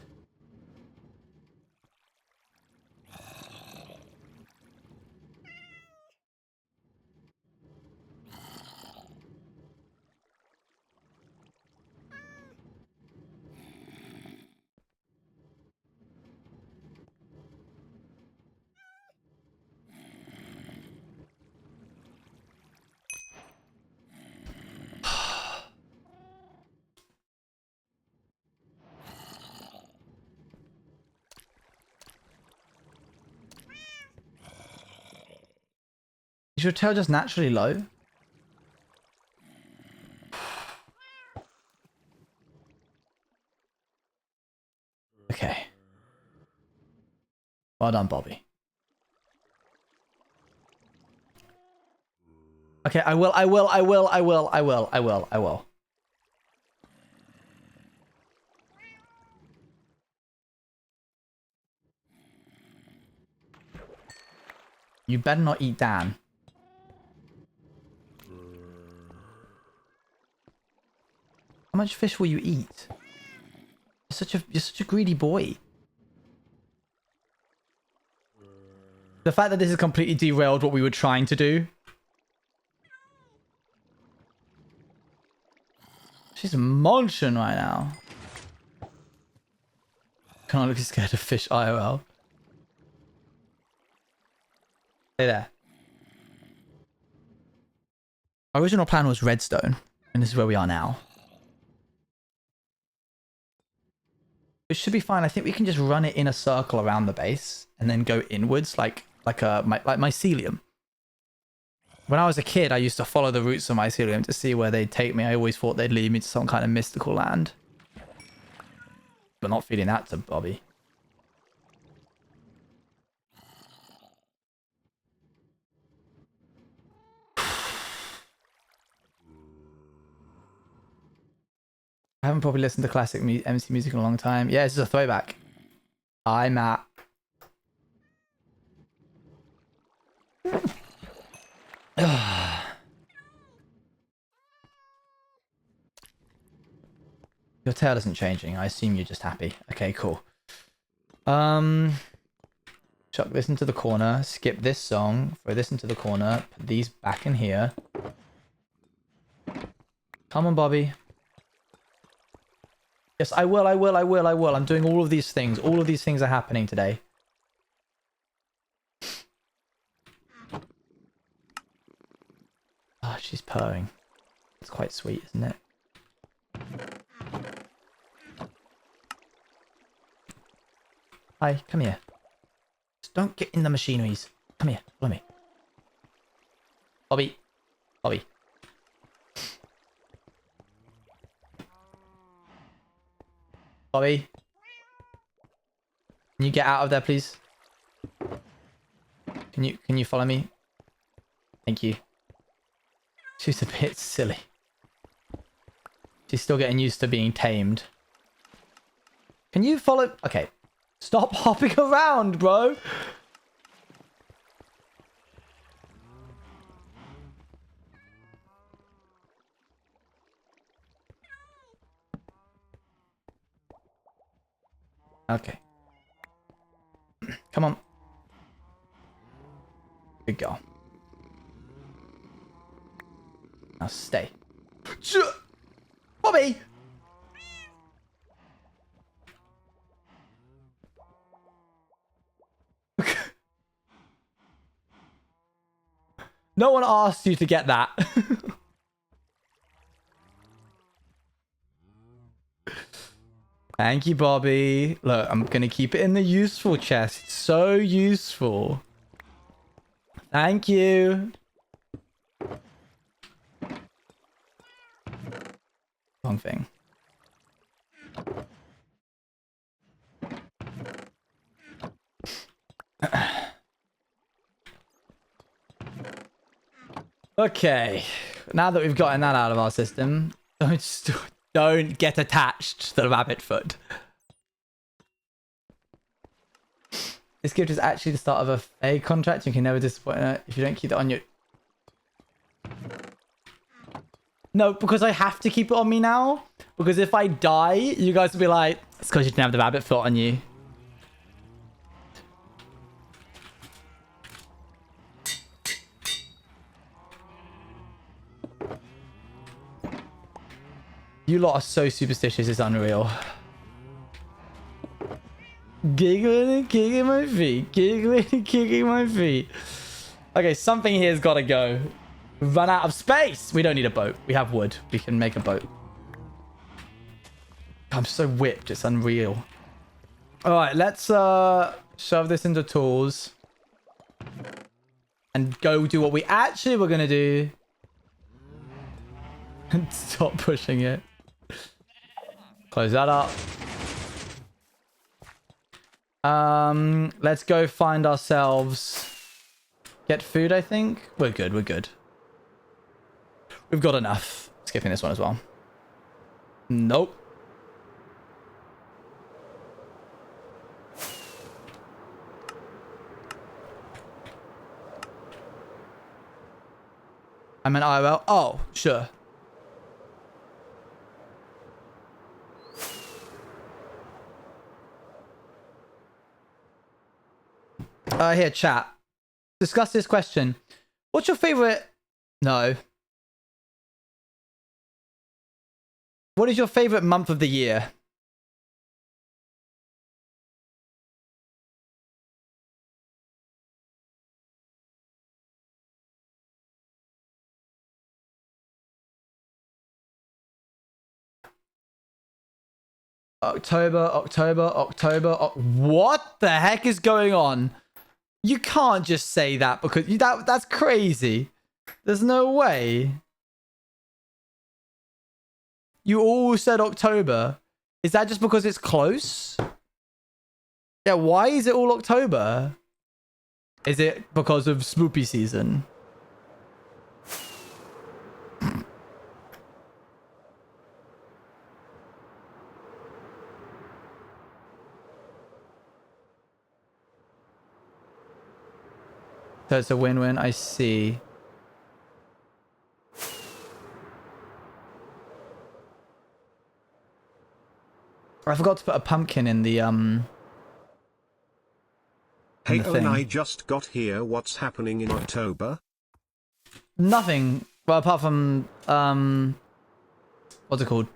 Speaker 1: Is your tail just naturally low? Okay. Well done, Bobby. Okay, I will. You better not eat Dan. How much fish will you eat? You're such a greedy boy. The fact that this has completely derailed what we were trying to do. She's munching right now. Can't look scared of fish IRL. Stay there. Our original plan was redstone, and this is where we are now. It should be fine. I think we can just run it in a circle around the base and then go inwards like mycelium. When I was a kid, I used to follow the roots of mycelium to see where they'd take me. I always thought they'd lead me to some kind of mystical land. But not feeding that to Bobby. I haven't probably listened to classic MC music in a long time. Yeah, this is a throwback. Hi, Matt. Your tail isn't changing. I assume you're just happy. Okay, cool. Chuck this into the corner. Skip this song. Throw this into the corner. Put these back in here. Come on, Bobby. Yes, I will. I'm doing all of these things. All of these things are happening today. Ah, oh, she's purring. It's quite sweet, isn't it? Hi, come here. Just don't get in the machineries. Come here, follow me. Bobby. Bobby. Bobby. Can you get out of there, please? Can you follow me? Thank you. She's a bit silly. She's still getting used to being tamed. Can you follow? Okay. Stop hopping around, bro. Okay. Come on. Good girl. Now stay. Bobby! No one asked you to get that. Thank you, Bobby. Look, I'm going to keep it in the useful chest. It's so useful. Thank you. Wrong thing. Okay. Now that we've gotten that out of our system, don't get attached to the rabbit foot. This gift is actually the start of a fake contract. You can never disappoint her if you don't keep it on your... No, because I have to keep it on me now. Because if I die, you guys will be like, it's because you didn't have the rabbit foot on you. You lot are so superstitious, it's unreal. Giggling and kicking my feet. Giggling and kicking my feet. Okay, something here's got to go. Run out of space. We don't need a boat. We have wood. We can make a boat. I'm so whipped. It's unreal. All right, let's shove this into tools. And go do what we actually were going to do. And stop pushing it. Close that up. Let's go find ourselves... Get food, I think. We're good, we're good. We've got enough. Skipping this one as well. Nope. I'm an IRL. Oh, sure. Here, chat. Discuss this question. What's your favorite... No. What is your favorite month of the year? October. What the heck is going on? You can't just say that because that's crazy. There's no way. You all said October. Is that just because it's close? Yeah, why is it all October? Is it because of spoopy season? So it's a win-win, I see. I forgot to put a pumpkin in the
Speaker 2: Hey,
Speaker 1: the
Speaker 2: Owen,
Speaker 1: thing.
Speaker 2: I just got here. What's happening in October?
Speaker 1: Nothing. Well, apart from what's it called?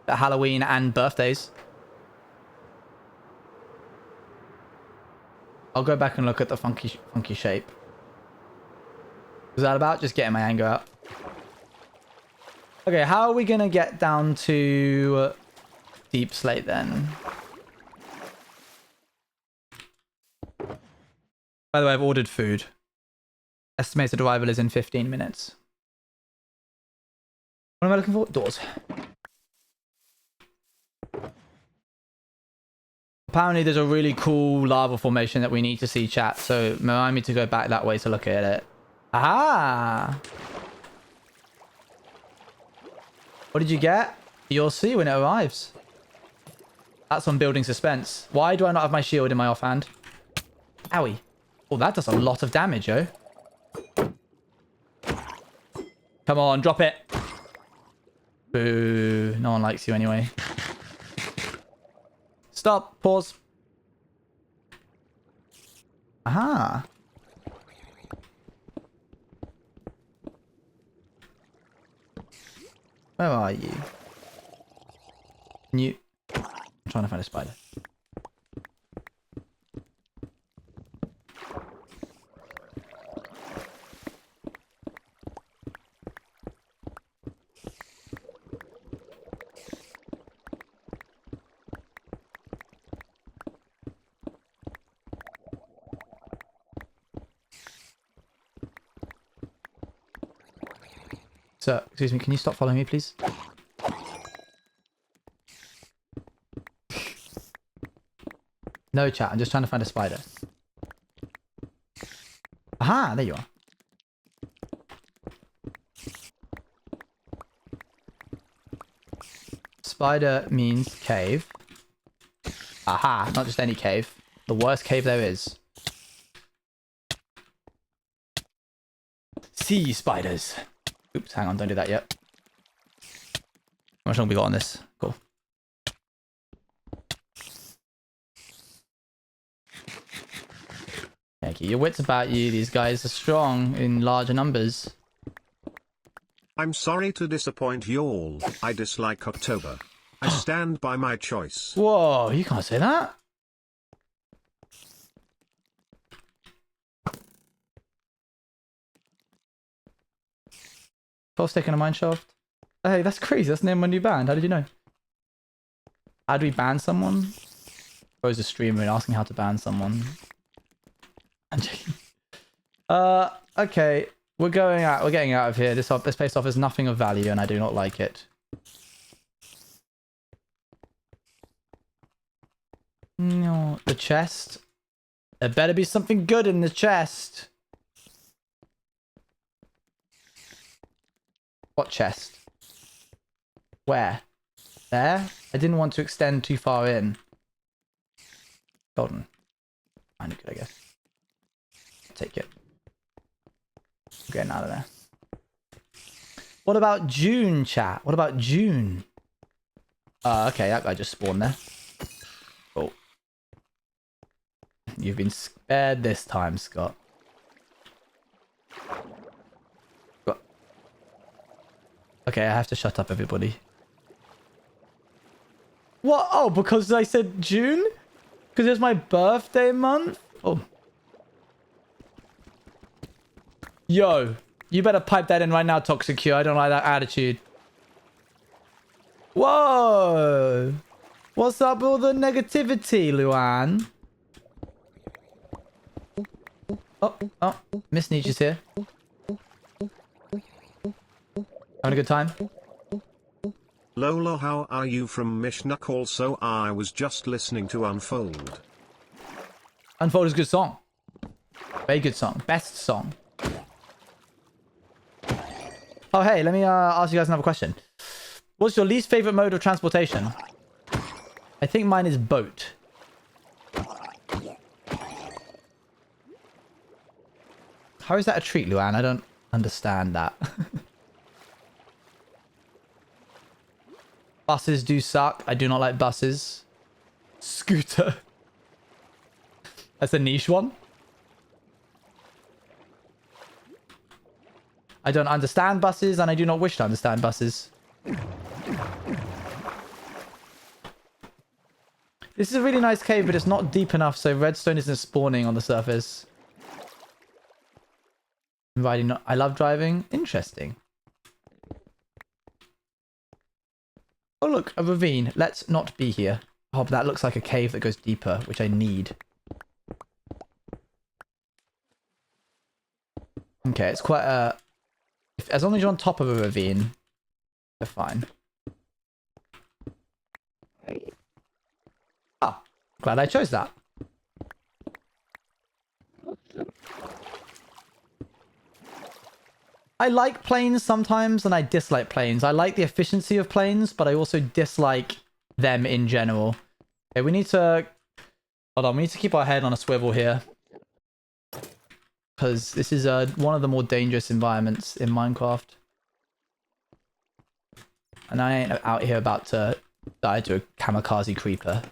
Speaker 1: Halloween and birthdays. I'll go back and look at the funky shape. Was that about just getting my anger out? Okay, how are we gonna get down to Deep Slate then? By the way, I've ordered food. Estimated arrival is in 15 minutes. What am I looking for? Doors. Apparently there's a really cool lava formation that we need to see, chat. So remind me to go back that way to look at it. Ah! What did you get? You'll see when it arrives. That's on building suspense. Why do I not have my shield in my offhand? Owie. Oh, that does a lot of damage, yo. Come on, drop it. Boo. No one likes you anyway. Stop. Pause. Aha. Where are you? Can you... I'm trying to find a spider. Sir, excuse me, can you stop following me, please? No chat, I'm just trying to find a spider. Aha, there you are. Spider means cave. Aha, not just any cave. The worst cave there is. Sea spiders. Oops, hang on, don't do that yet. How much longer we got on this? Cool. Yeah, keep your wits about you. These guys are strong in larger numbers.
Speaker 2: I'm sorry to disappoint you all. I dislike October. I stand by my choice.
Speaker 1: Whoa, you can't say that. Stick in a mine shaft. Hey, that's crazy. That's the name of my new band. How did you know? How do we ban someone? Or is a streamer asking how to ban someone? I'm joking. Okay. We're going out. We're getting out of here. This place offers nothing of value, and I do not like it. No, the chest. There better be something good in the chest. What chest? Where? There? I didn't want to extend too far in. Golden. Kinda good, I guess. Take it. I'm getting out of there. What about June, chat? What about June? Okay, that guy just spawned there. Cool. You've been spared this time, Scott. Okay, I have to shut up, everybody. What? Oh, because I said June? Because it's my birthday month? Oh. Yo, you better pipe that in right now, Toxic Q. I don't like that attitude. Whoa. What's up with all the negativity, Luan? Oh, Miss Nietzsche's here. Having a good time?
Speaker 2: Lola, how are you from Mishnak? Also, I was just listening to Unfold.
Speaker 1: Unfold is a good song. Very good song. Best song. Oh, hey, let me ask you guys another question. What's your least favorite mode of transportation? I think mine is boat. How is that a treat, Luan? I don't understand that. Buses do suck. I do not like buses. Scooter. That's a niche one. I don't understand buses, and I do not wish to understand buses. This is a really nice cave, but it's not deep enough, so redstone isn't spawning on the surface. Riding, I love driving. Interesting. Oh, look, a ravine. Let's not be here. Oh, but that looks like a cave that goes deeper, which I need. Okay, it's quite a... As long as you're on top of a ravine, you're fine. Ah, glad I chose that. I like planes sometimes, and I dislike planes. I like the efficiency of planes, but I also dislike them in general. Okay, we need to... Hold on, we need to keep our head on a swivel here. Because this is one of the more dangerous environments in Minecraft. And I ain't out here about to die to a kamikaze creeper.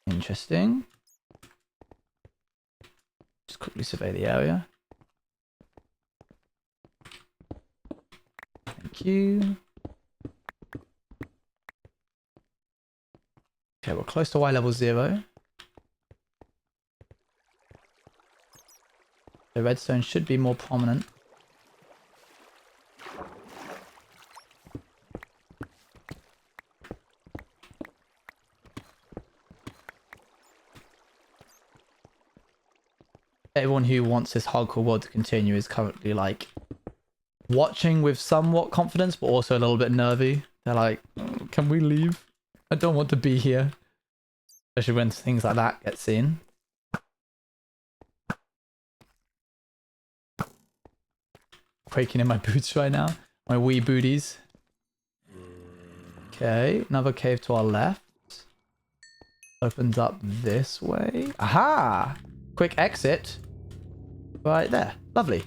Speaker 1: Interesting. Just quickly survey the area. Thank you. Okay, we're close to Y level 0. The redstone should be more prominent. Everyone who wants this hardcore world to continue is currently like watching with somewhat confidence, but also a little bit nervy. They're like, oh, can we leave? I don't want to be here. Especially when things like that get seen. Quaking in my boots right now. My wee booties. Okay, another cave to our left. Opens up this way. Aha! Quick exit. Right there. Lovely.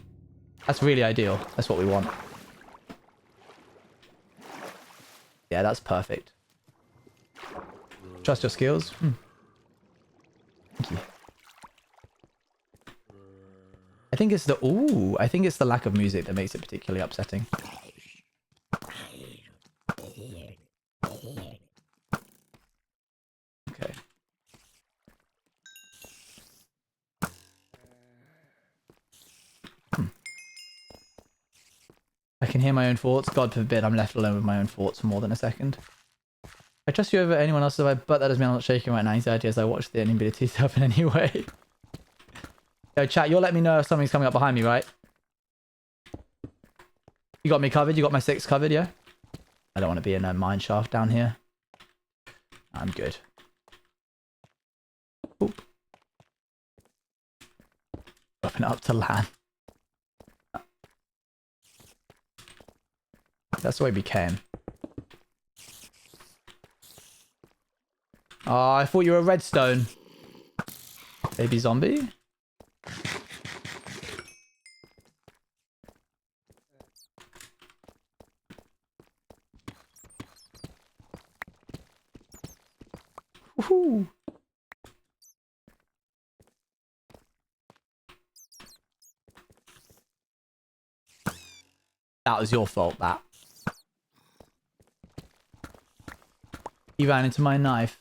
Speaker 1: That's really ideal. That's what we want. Yeah, that's perfect. Trust your skills. Thank you. I think it's the... Ooh, I think it's the lack of music that makes it particularly upsetting. Okay. I can hear my own thoughts. God forbid I'm left alone with my own thoughts for more than a second. I trust you over anyone else, but that doesn't mean I'm not shaking right now. Anxiety as I watch the inability to help in any way. Yo, chat, you'll let me know if something's coming up behind me, right? You got me covered? You got my 6 covered, yeah? I don't want to be in a mine shaft down here. I'm good. Oop. Open it up to land. That's the way we came. Oh, I thought you were redstone. Baby zombie? Woohoo! That was your fault, that. He ran into my knife.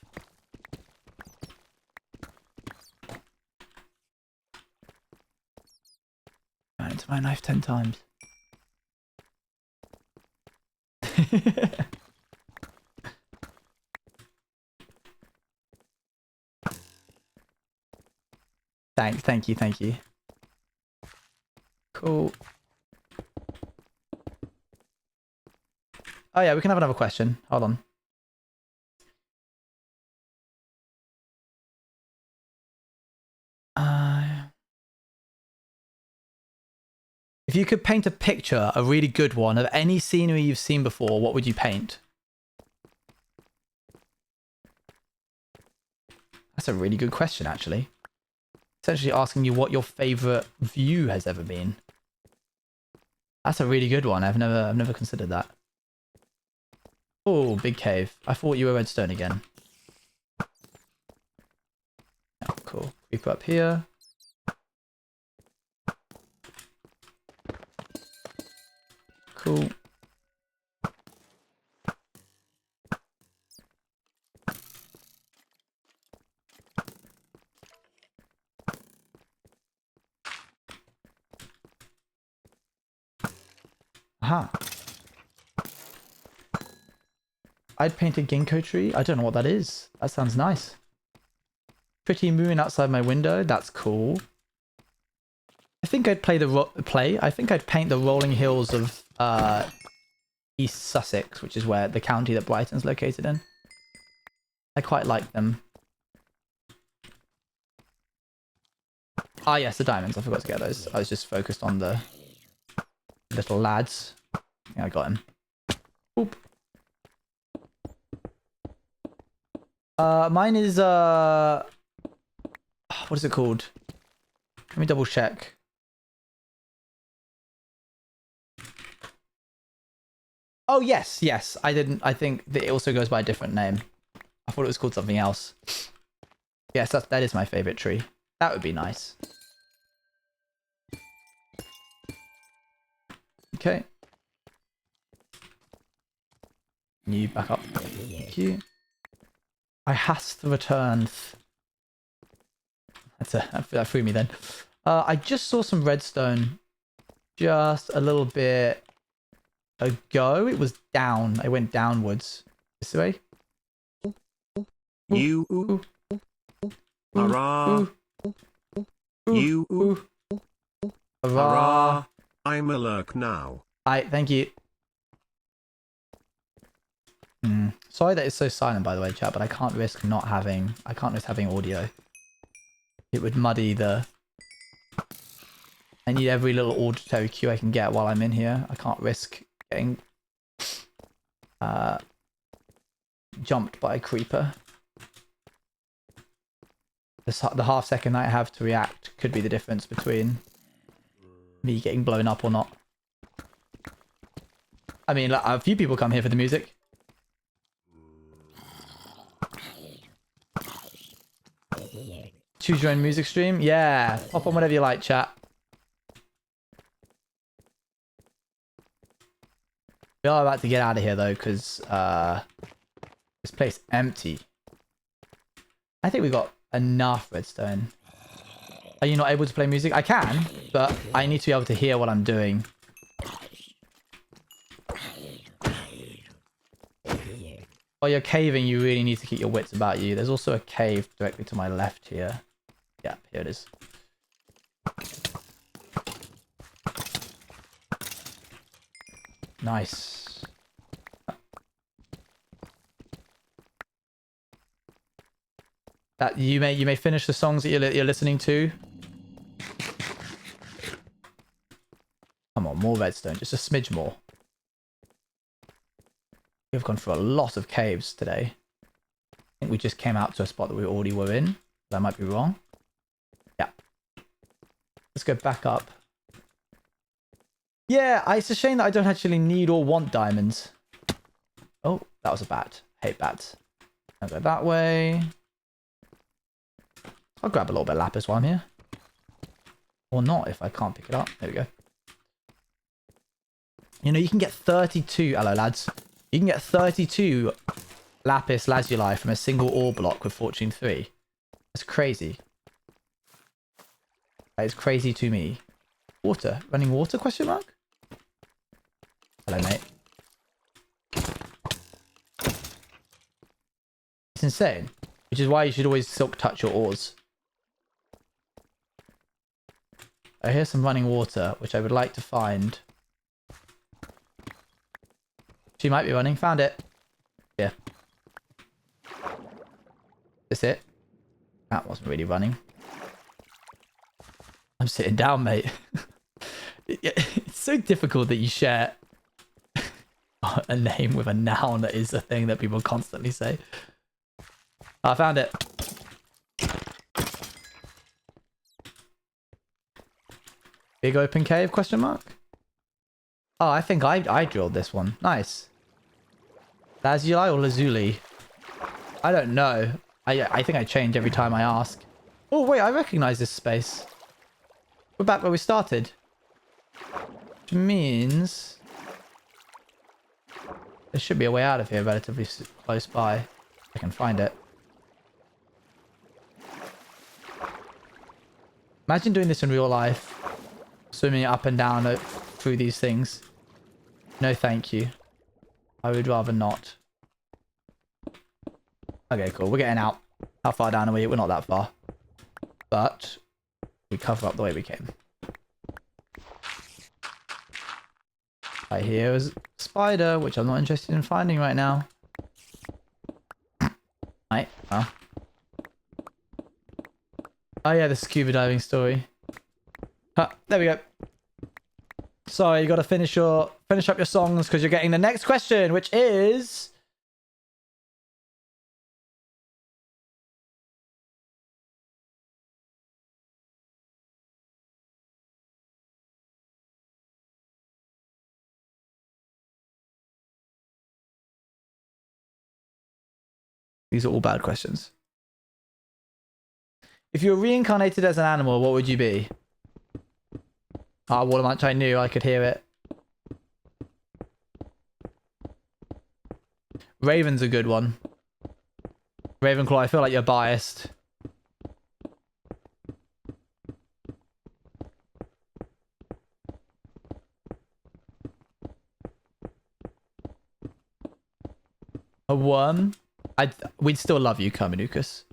Speaker 1: Ran into my knife 10 times. Thank you, thank you. Cool. Oh yeah, we can have another question. Hold on. If you could paint a picture, a really good one, of any scenery you've seen before, what would you paint? That's a really good question, actually. Essentially asking you what your favorite view has ever been. That's a really good one. I've never considered that. Oh, big cave. I thought you were redstone again. Oh, cool. Creep up here. Cool. Aha. I'd paint a ginkgo tree. I don't know what that is. That sounds nice. Pretty moon outside my window. That's cool. I think I'd I think I'd paint the rolling hills of East Sussex, which is where the county that Brighton's located in. I quite like them. Ah, yes, the diamonds. I forgot to get those. I was just focused on the little lads. Yeah, I got him. Oop. Mine is what is it called? Let me double check. Oh yes, yes. I think that it also goes by a different name. I thought it was called something else. Yes, that is my favorite tree. That would be nice. Okay. You back up. Thank you. I has to return. That threw me then. I just saw some redstone just a little bit ago. It was down. I went downwards. This way.
Speaker 2: You. Hurrah. You. Hurrah. I'm a lurk now.
Speaker 1: Thank you. Sorry that it's so silent, by the way, chat, but I can't risk having audio. It would muddy the... I need every little auditory cue I can get while I'm in here. I can't risk getting jumped by a creeper. The half second I have to react could be the difference between me getting blown up or not. I mean, a few people come here for the music. Choose your own music stream? Yeah, pop on whatever you like, chat. We are about to get out of here, though, because this place empty. I think we got enough redstone. Are you not able to play music? I can, but I need to be able to hear what I'm doing. While you're caving, you really need to keep your wits about you. There's also a cave directly to my left here. Yeah, here it is. Nice. That you may finish the songs that you're listening to. Come on, more redstone, just a smidge more. We've gone through a lot of caves today. I think we just came out to a spot that we already were in. I might be wrong. Yeah. Let's go back up. Yeah, it's a shame that I don't actually need or want diamonds. Oh, that was a bat. Hate bats. I'll go that way. I'll grab a little bit of lapis while I'm here. Or not if I can't pick it up. There we go. You know, you can get 32... Hello, lads. You can get 32 lapis lazuli from a single ore block with Fortune 3. That's crazy. That is crazy to me. Water. Running water, question mark? Hello, mate. It's insane. Which is why you should always silk touch your ores. I hear some running water, which I would like to find. She might be running. Found it. Yeah. Is it? That wasn't really running. I'm sitting down, mate. It's so difficult that you share a name with a noun that is a thing that people constantly say. I found it. Big open cave, question mark? Oh, I think I drilled this one. Nice. Lazuli or Lazuli? I don't know. I think I change every time I ask. Oh, wait, I recognize this space. We're back where we started. Which means there should be a way out of here relatively close by. If I can find it. Imagine doing this in real life. Swimming up and down through these things. No, thank you. I would rather not. Okay, cool. We're getting out. How far down are we? We're not that far. But we cover up the way we came. Right here is a spider, which I'm not interested in finding right now. Right. Oh. Oh yeah, the scuba diving story. There we go. Sorry, you got to finish up your songs because you're getting the next question, which is... These are all bad questions. If you were reincarnated as an animal, what would you be? Ah, Watermunch, I knew I could hear it. Raven's a good one. Ravenclaw, I feel like you're biased. A worm? We'd still love you, Kermanukas.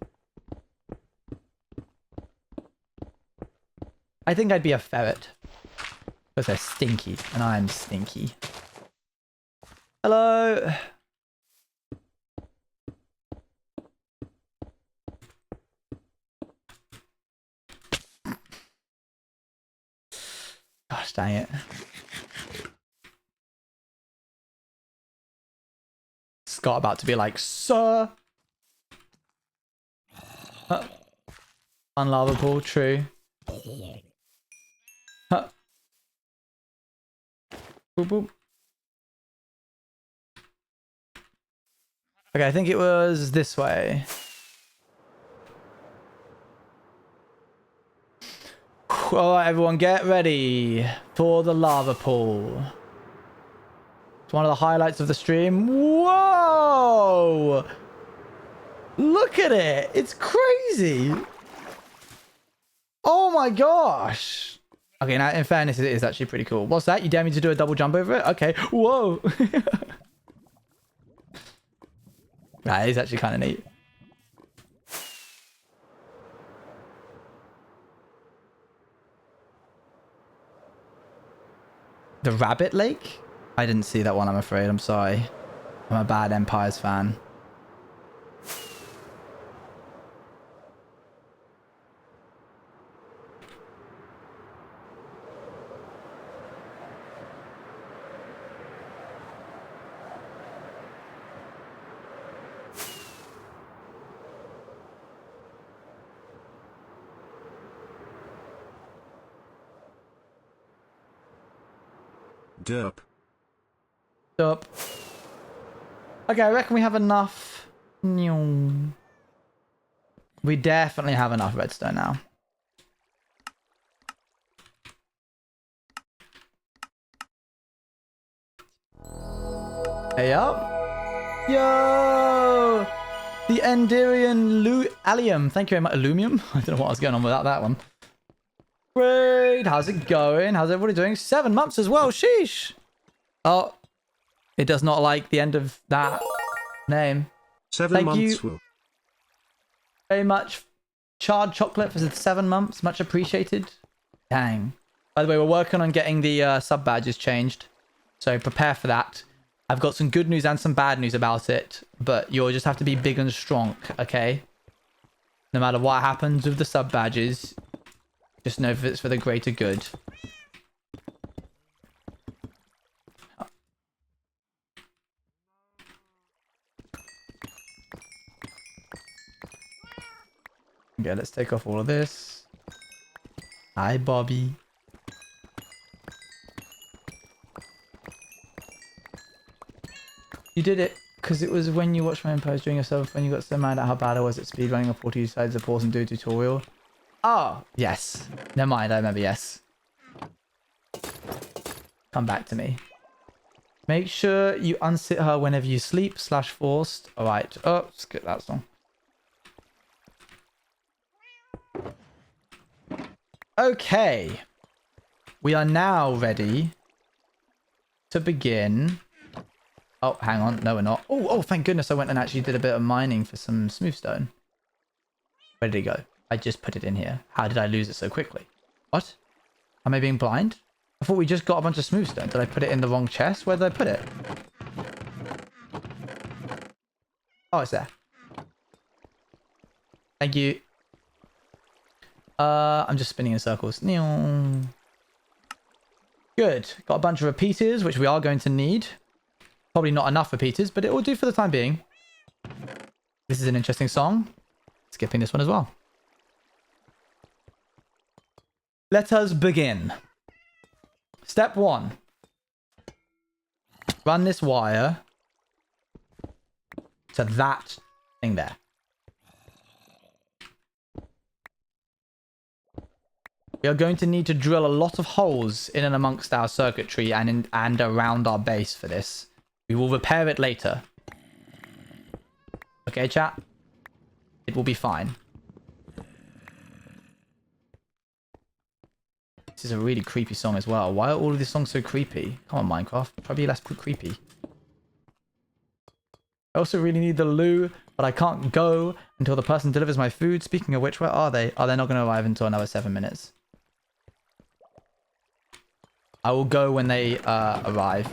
Speaker 1: I think I'd be a ferret. Because they're stinky, and I'm stinky. Hello! Gosh dang it. Scott about to be like, sir! Unlovable, true. Huh. Boop, boop. Okay, I think it was this way. Alright, everyone, get ready for the lava pool. It's one of the highlights of the stream. Whoa! Look at it! It's crazy! Oh my gosh! Okay, now in fairness, it is actually pretty cool. What's that? You dare me to do a double jump over it? Okay. Whoa! That is actually kind of neat. The Rabbit Lake? I didn't see that one, I'm afraid. I'm sorry. I'm a bad Empires fan.
Speaker 2: Derp.
Speaker 1: Up. Okay, I reckon we have enough. We definitely have enough redstone now. Hey up. Yo! The Enderian Allium. Thank you very much. Illumium? I don't know what was going on without that one. Great. How's it going? How's everybody doing? 7 months as well. Sheesh. Oh. It does not like the end of that name.
Speaker 2: 7 months. Will.
Speaker 1: Very much. Charred chocolate for the 7 months. Much appreciated. Dang. By the way, we're working on getting the sub badges changed. So prepare for that. I've got some good news and some bad news about it. But you'll just have to be big and strong, okay? No matter what happens with the sub badges, just know if it's for the greater good. Okay, let's take off all of this. Hi, Bobby. You did it because it was when you watched my post during yourself when you got so mad at how bad I was at speedrunning a 40 sides of pause and do a tutorial. Oh, yes. Never mind, I remember, yes. Come back to me. Make sure you unsit her whenever you sleep / forced. Alright. Oh, skip that song. Okay. We are now ready to begin. Oh, hang on. No, we're not. Oh, thank goodness I went and actually did a bit of mining for some smooth stone. Where did it go? I just put it in here. How did I lose it so quickly? What? Am I being blind? I thought we just got a bunch of smooth stone. Did I put it in the wrong chest? Where did I put it? Oh, it's there. Thank you. I'm just spinning in circles. Good. Got a bunch of repeaters, which we are going to need. Probably not enough repeaters, but it will do for the time being. This is an interesting song. Skipping this one as well. Let us begin. Step 1. Run this wire to that thing there. We are going to need to drill a lot of holes in and amongst our circuitry and around our base for this. We will repair it later. Okay, chat? It will be fine. This is a really creepy song as well. Why are all of these songs so creepy? Come on, Minecraft. Try to be less creepy. I also really need the loo, but I can't go until the person delivers my food. Speaking of which, where are they? Oh, they're not going to arrive until another 7 minutes. I will go when they arrive.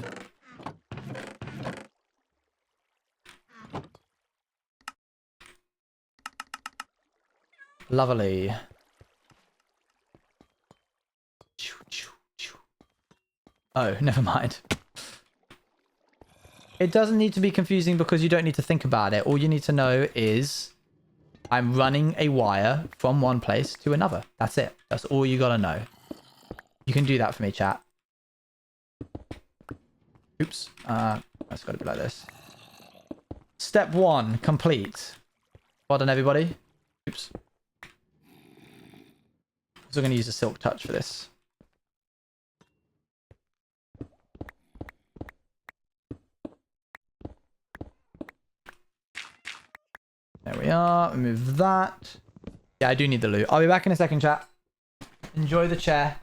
Speaker 1: Lovely. Oh, never mind. It doesn't need to be confusing because you don't need to think about it. All you need to know is I'm running a wire from one place to another. That's it. That's all you gotta know. You can do that for me, chat. Oops. That's gotta be like this. Step 1, complete. Well done, everybody. Oops. So I'm gonna use a silk touch for this. There we are. Remove that. Yeah, I do need the loot. I'll be back in a second, chat. Enjoy the chair.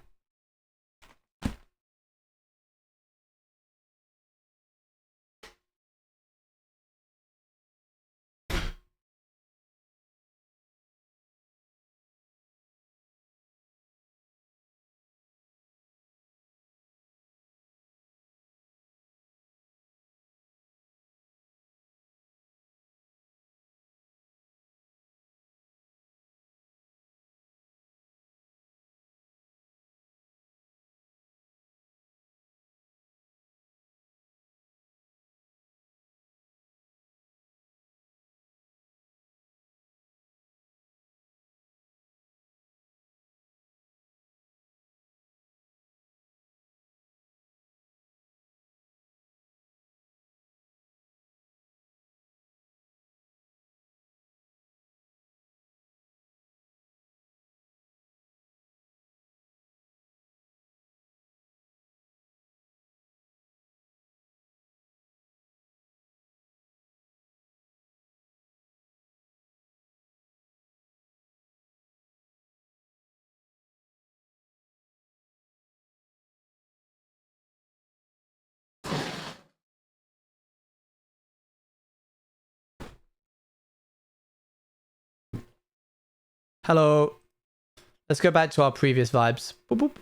Speaker 1: Hello. Let's go back to our previous vibes. Boop, boop.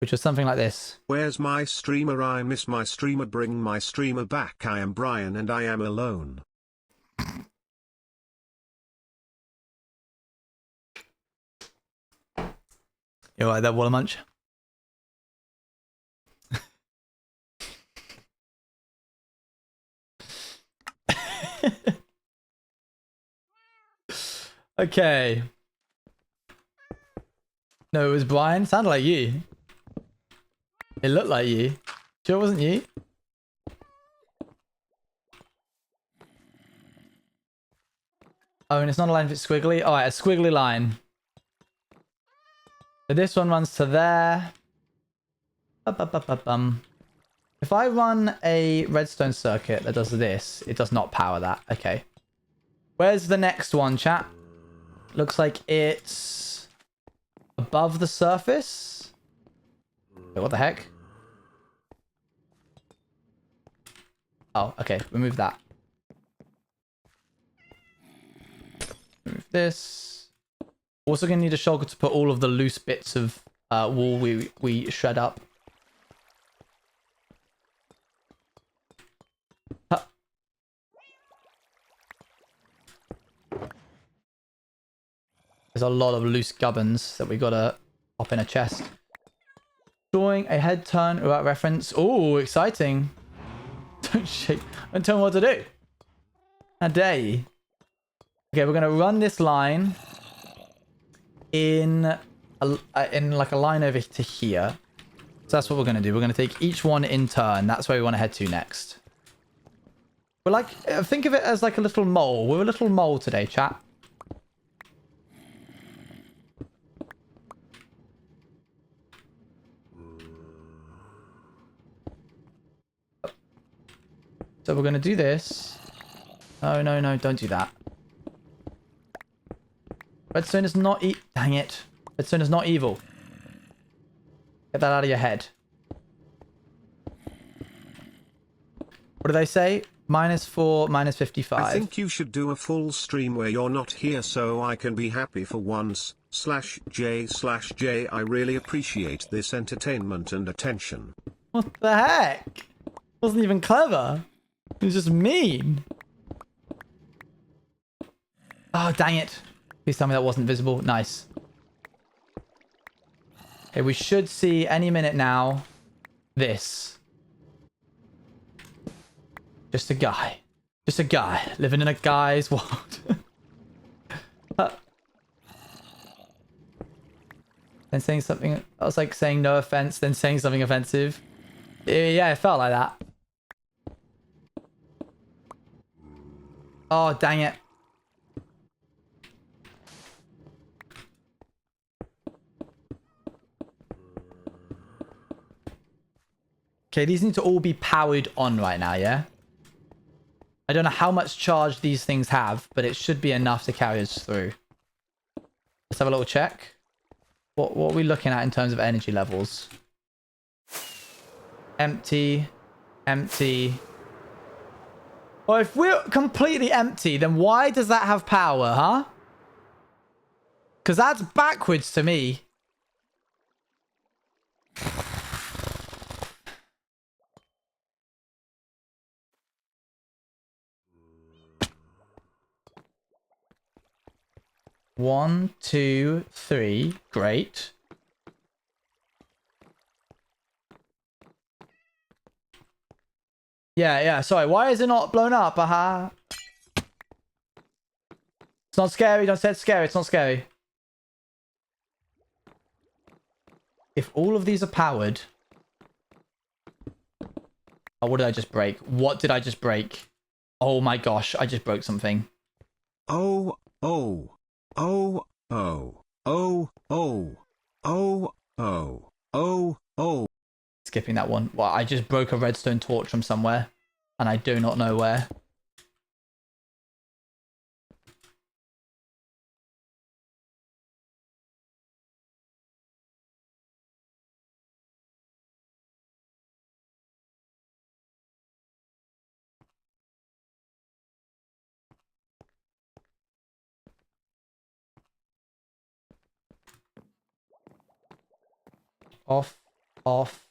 Speaker 1: Which was something like this.
Speaker 2: Where's my streamer? I miss my streamer. Bring my streamer back. I am Brian and I am alone.
Speaker 1: You like that, Waller Munch? Okay. No, it was Brian. Sounded like you. It looked like you. Sure it wasn't you? Oh, and it's not a line if it's squiggly? Alright, a squiggly line. So this one runs to there. If I run a redstone circuit that does this, it does not power that. Okay. Where's the next one, chat? Looks like it's above the surface. Wait, what the heck? Oh, okay. Remove that. Remove this. Also gonna need a shulker to put all of the loose bits of wall we shred up. Huh. There's a lot of loose gubbins that we gotta pop in a chest. Drawing a head turn without reference. Oh, exciting. Don't shake. Don't tell me what to do. How dare you? Okay, we're gonna run this line in like a line over to here. So that's what we're gonna do. We're gonna take each one in turn. That's where we want to head to next. We're like, think of it as like a little mole. We're a little mole today, chat. So we're gonna do this. Oh no, no, don't do that. Redstone is not dang it. Redstone is not evil. Get that out of your head. What do they say? -4, -55.
Speaker 2: I think you should do a full stream where you're not here so I can be happy for once. /J/J. I really appreciate this entertainment and attention.
Speaker 1: What the heck? Wasn't even clever. It was just mean. Oh, dang it. Please tell me that wasn't visible. Nice. Okay, we should see any minute now this. Just a guy. Just a guy living in a guy's world. Then saying something. I was like saying no offense, then saying something offensive. Yeah, it felt like that. Oh, dang it. Okay, these need to all be powered on right now, yeah? I don't know how much charge these things have, but it should be enough to carry us through. Let's have a little check. What are we looking at in terms of energy levels? Empty. Empty. Well, if we're completely empty, then why does that have power, huh? Because that's backwards to me. One, two, three. Great. Yeah. Sorry. Why is it not blown up? Aha. It's not scary. Don't say it's scary. It's not scary. If all of these are powered... Oh, what did I just break? What did I just break? Oh my gosh. I just broke something.
Speaker 2: Oh.
Speaker 1: Skipping that one. Well, I just broke a redstone torch from somewhere. And I do not know where. Off. Off.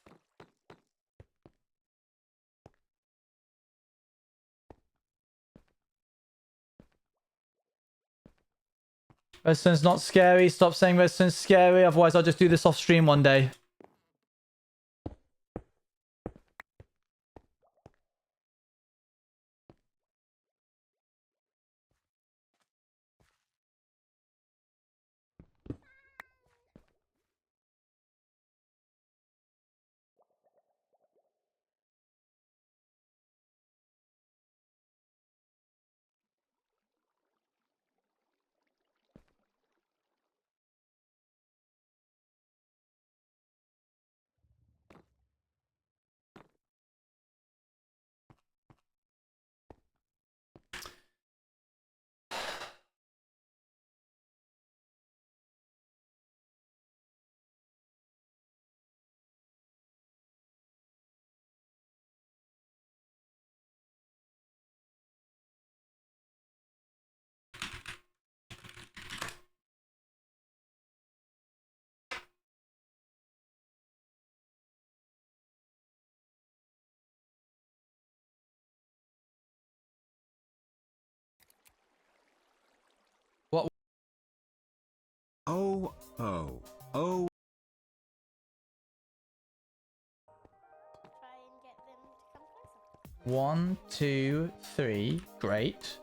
Speaker 1: Redstone's not scary. Stop saying Redstone's scary. Otherwise, I'll just do this off stream one day. What?
Speaker 2: Oh.
Speaker 3: Try and get them to come closer.
Speaker 1: 1, 2, 3. Great.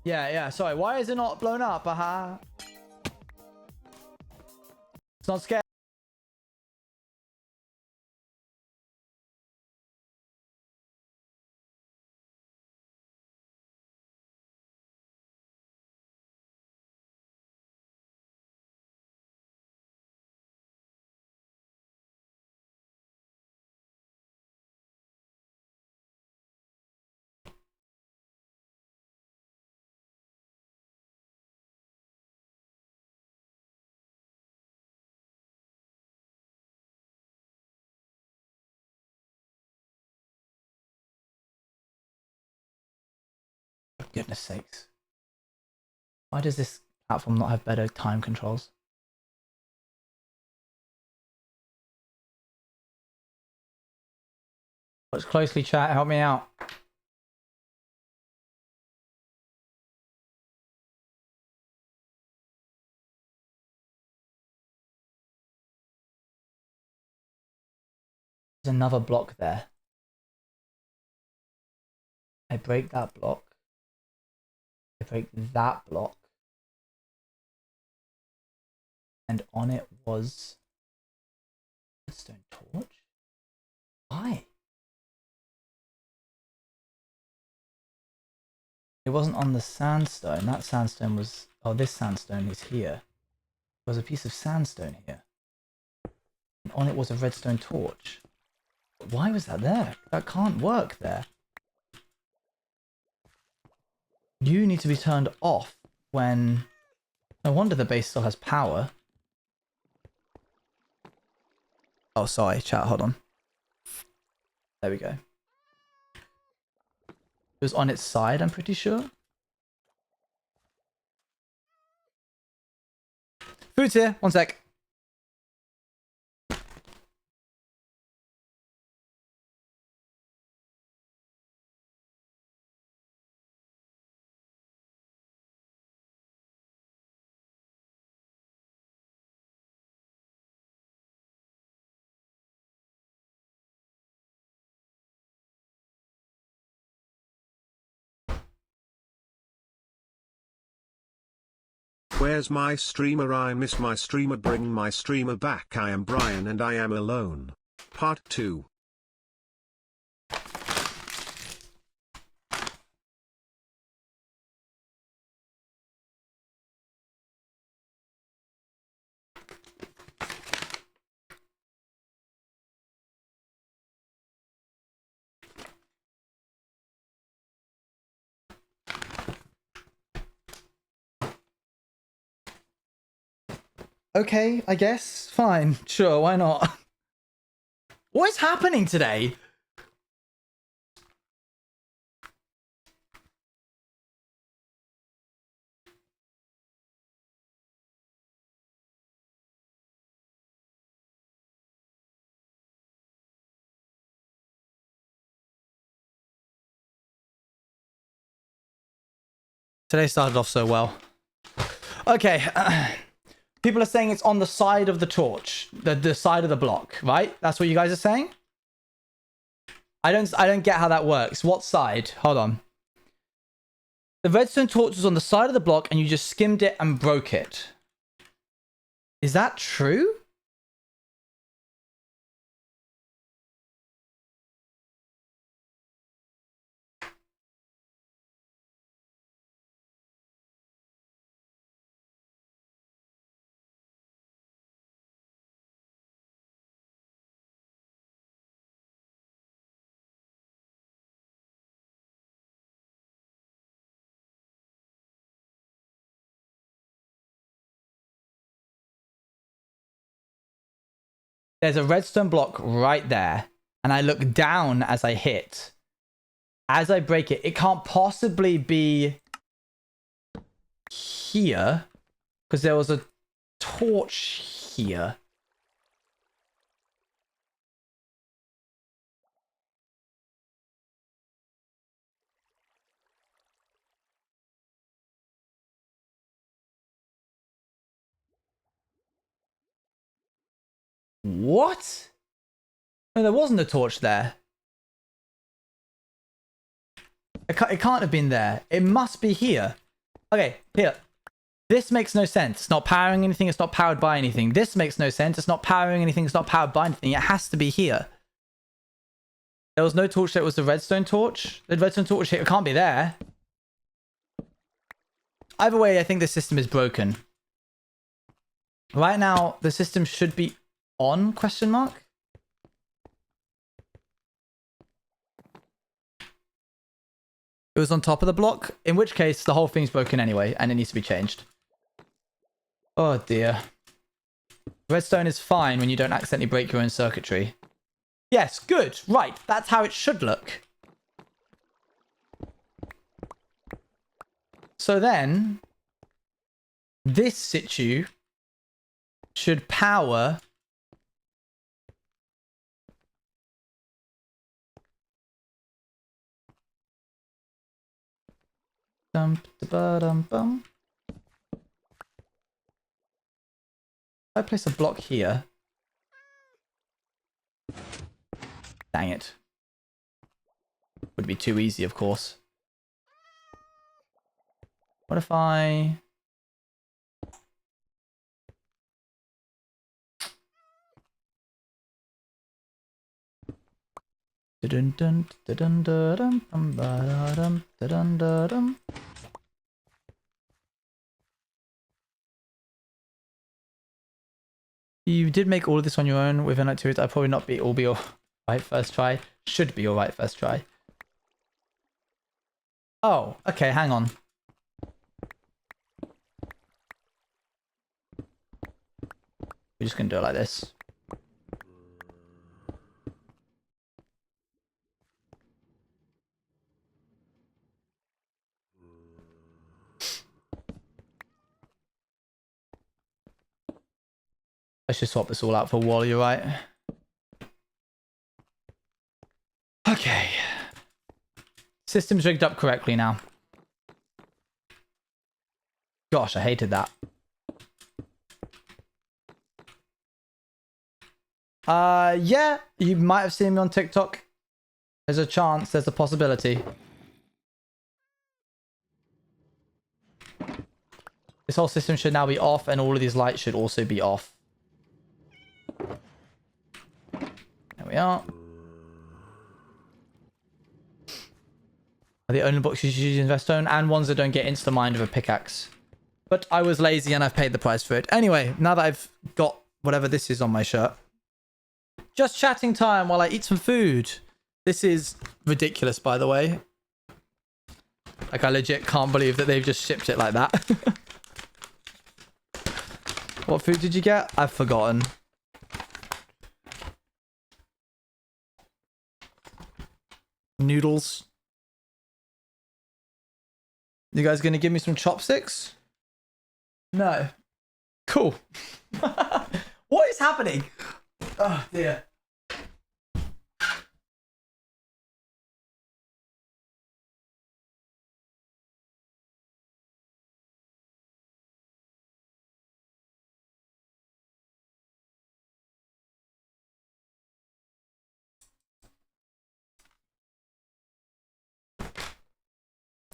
Speaker 1: Yeah. Sorry. Why is it not blown up? Aha. It's not scary. For goodness sakes. Why does this platform not have better time controls? Watch closely, chat. Help me out. There's another block there. I break that block. I break that block. And on it was a stone torch? Why? It wasn't on the sandstone. That sandstone was... Oh, this sandstone is here. There was a piece of sandstone here. And on it was a redstone torch. But why was that there? That can't work there. You need to be turned off when... No wonder the base still has power. Oh, sorry, chat, hold on. There we go. It was on its side, I'm pretty sure. Food's here, 1 sec.
Speaker 2: Where's my streamer? I miss my streamer. Bring my streamer back. I am Brian and I am alone. Part 2.
Speaker 1: Okay, I guess. Fine. Sure, why not? What is happening today? Today started off so well. Okay. People are saying it's on the side of the torch. The side of the block, right? That's what you guys are saying? I don't get how that works. What side? Hold on. The redstone torch was on the side of the block and you just skimmed it and broke it. Is that true? There's a redstone block right there. And I look down as I hit. As I break it, it can't possibly be here. Because there was a torch here. What? No, there wasn't a torch there. It can't have been there. It must be here. Okay, here. This makes no sense. It's not powering anything. It's not powered by anything. This makes no sense. It's not powering anything. It's not powered by anything. It has to be here. There was no torch. That was the redstone torch. The redstone torch here. It can't be there. Either way, I think the system is broken. Right now, the system should be on, question mark? It was on top of the block, in which case the whole thing's broken anyway, and it needs to be changed. Oh dear. Redstone is fine when you don't accidentally break your own circuitry. Yes, good, right, that's how it should look. So then, this situ should power I place a block here. Dang it. Would be too easy, of course. What if I... You did make all of this on your own within like 2 weeks. I'd probably not be all be all right first try. Should be all right first try. Oh, okay, hang on. We're just gonna do it like this. I should swap this all out for wall, you're right. Okay. System's rigged up correctly now. Gosh, I hated that. Yeah, you might have seen me on TikTok. There's a chance, there's a possibility. This whole system should now be off, and all of these lights should also be off. There we are. Are the only books you should use in Redstone, and ones that don't get insta-mined with a pickaxe. But I was lazy and I've paid the price for it. Anyway, now that I've got whatever this is on my shirt. Just chatting time while I eat some food. This is ridiculous, by the way. Like, I legit can't believe that they've just shipped it like that. What food did you get? I've forgotten. Noodles. You guys gonna give me some chopsticks? No. Cool. What is happening? Oh dear.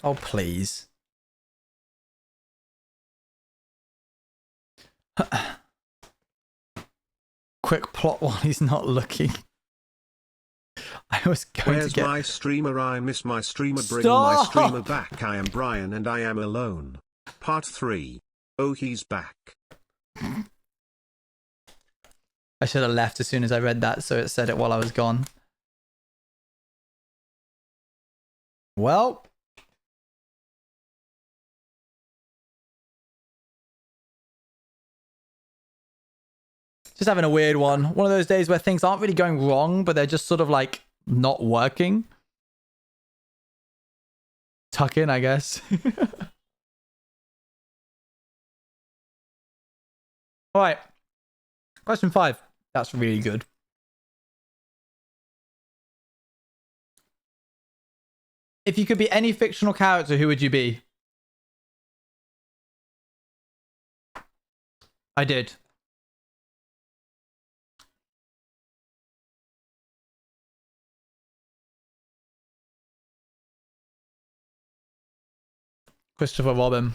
Speaker 1: Oh, please. Quick plot while he's not looking. I was going
Speaker 2: Where's
Speaker 1: to get...
Speaker 2: my streamer? I miss my streamer. Bring my
Speaker 1: Stop!
Speaker 2: streamer back. I am Brian and I am alone. Part 3. Oh, he's back.
Speaker 1: I should have left as soon as I read that, so it said it while I was gone. Well... just having a weird one. One of those days where things aren't really going wrong, but they're just sort of like not working. Tuck in, I guess. All right. Question 5. That's really good. If you could be any fictional character, who would you be? I did. Christopher Robin.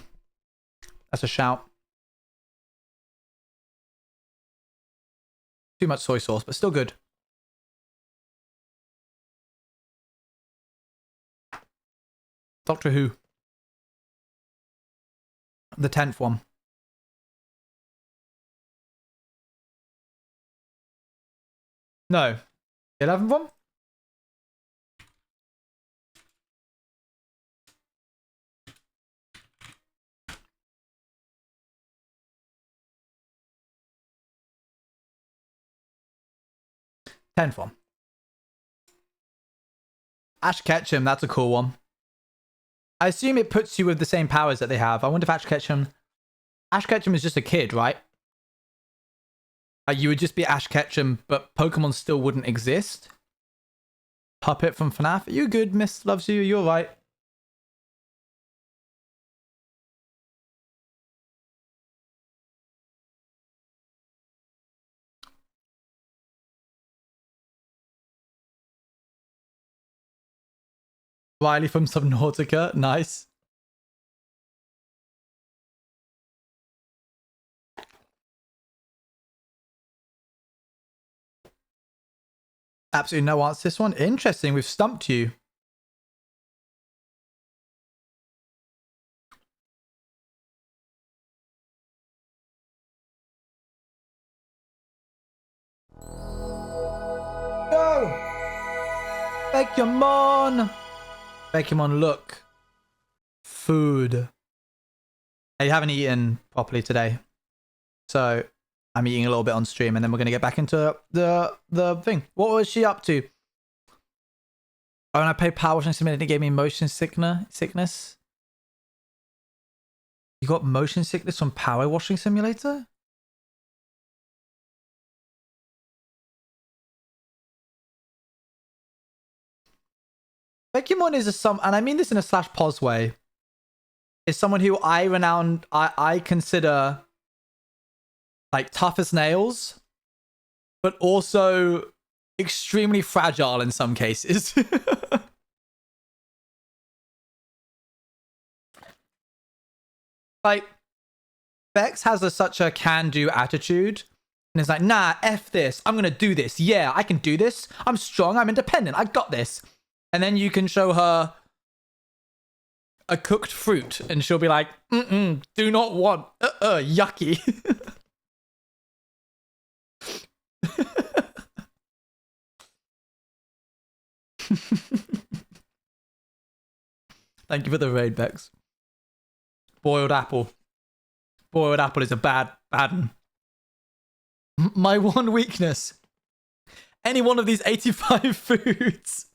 Speaker 1: That's a shout. Too much soy sauce, but still good. Doctor Who. The 10th one. No. The 11th one? Tenth one. Ash Ketchum, that's a cool one. I assume it puts you with the same powers that they have. I wonder if Ash Ketchum is just a kid, right? You would just be Ash Ketchum, but Pokemon still wouldn't exist. Puppet from FNAF. Are you good, Miss Loves You? You're right. Riley from Subnautica. Nice. Absolutely no answer to this one. Interesting. We've stumped you. Go! Pokemon! Pokemon, look. Food. I haven't eaten properly today. So I'm eating a little bit on stream and then we're going to get back into the thing. What was she up to? Oh, and I played Power Washing Simulator, it gave me motion sickness. You got motion sickness from Power Washing Simulator? Pokemon is and I mean this in a slash pos way, is someone who I consider like tough as nails, but also extremely fragile in some cases. Like, Bex has such a can-do attitude. And it's like, nah, F this. I'm going to do this. Yeah, I can do this. I'm strong. I'm independent. I got this. And then you can show her a cooked fruit and she'll be like, do not want. Yucky. Thank you for the raid, Bex. Boiled apple. Boiled apple is a bad one. My one weakness. Any one of these 85 foods.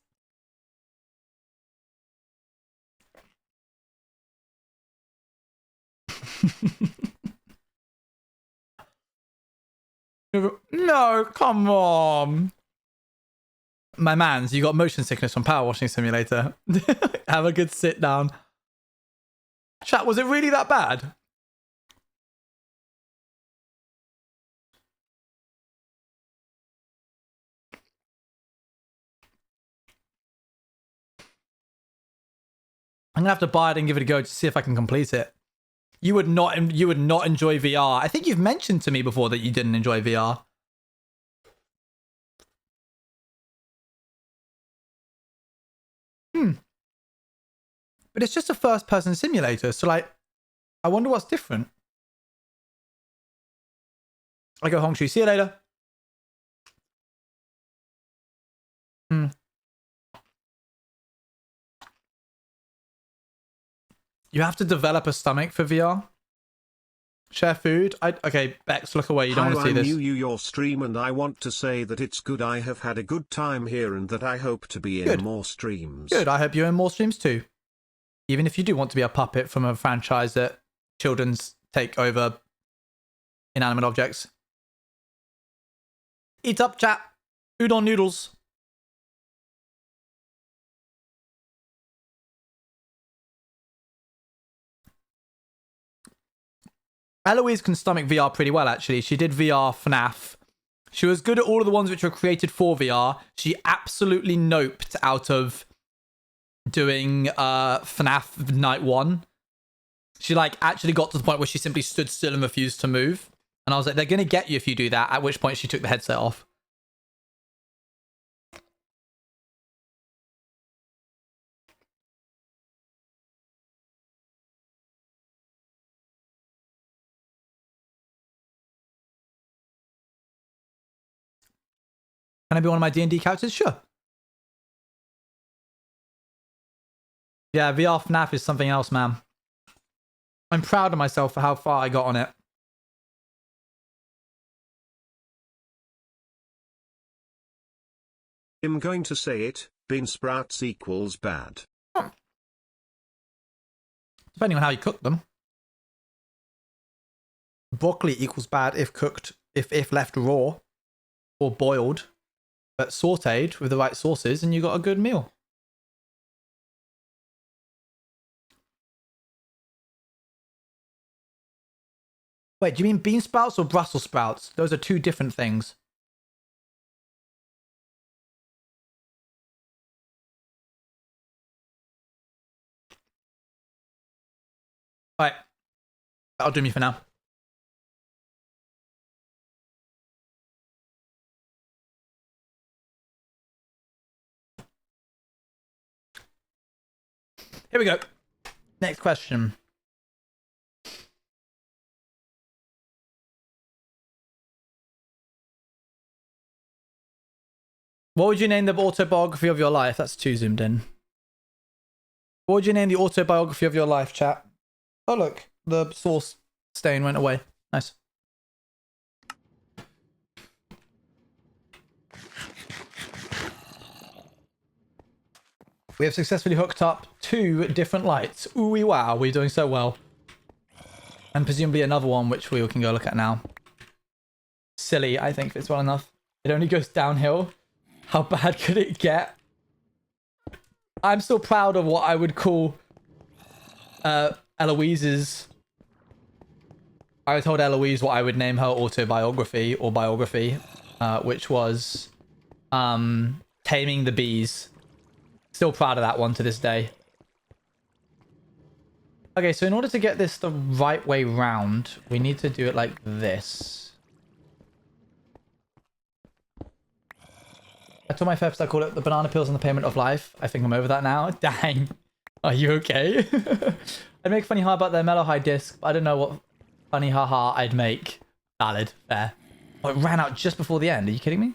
Speaker 1: No, come on. My mans, you got motion sickness from Power Washing Simulator. Have a good sit down. Chat, was it really that bad? I'm gonna have to buy it and give it a go to see if I can complete it. You would not enjoy VR. I think you've mentioned to me before that you didn't enjoy VR. But it's just a first-person simulator, so like, I wonder what's different. I go Hongshu. See you later. You have to develop a stomach for VR. Share food. Okay, Bex, look away. You don't want to see this.
Speaker 2: I knew your stream and I want to say that it's good. I have had a good time here and that I hope to be in more streams.
Speaker 1: Good. I hope you're in more streams too. Even if you do want to be a puppet from a franchise that children's take over inanimate objects. Eat up, chat. Udon noodles. Eloise can stomach VR pretty well, actually. She did VR FNAF. She was good at all of the ones which were created for VR. She absolutely noped out of doing FNAF Night 1. She like actually got to the point where she simply stood still and refused to move. And I was like, they're going to get you if you do that, at which point she took the headset off. Can I be one of my D&D characters? Sure. Yeah, VR FNAF is something else, man. I'm proud of myself for how far I got on it.
Speaker 2: I'm going to say it, bean sprouts equals bad.
Speaker 1: Depending on how you cook them. Broccoli equals bad if cooked, if left raw or boiled. But sauteed with the right sauces and you got a good meal. Wait, do you mean bean sprouts or Brussels sprouts? Those are two different things. Alright. That'll do me for now. Here we go. Next question. What would you name the autobiography of your life? That's too zoomed in. What would you name the autobiography of your life, chat? Oh, look. The sauce stain went away. Nice. We have successfully hooked up 2 different lights. Ooh, wow, we're doing so well. And presumably another one, which we can go look at now. Silly, I think it's well enough. It only goes downhill. How bad could it get? I'm still proud of what I would call Eloise's... I told Eloise what I would name her autobiography or biography, which was Taming the Bees. Still proud of that one to this day. Okay, so in order to get this the right way round, we need to do it like this. I told my therapist I call it the banana pills and the payment of life. I think I'm over that now. Dang. Are you okay? I'd make funny ha about their mellow high disc, but I don't know what funny haha I'd make. Valid. Fair. Oh, it ran out just before the end. Are you kidding me?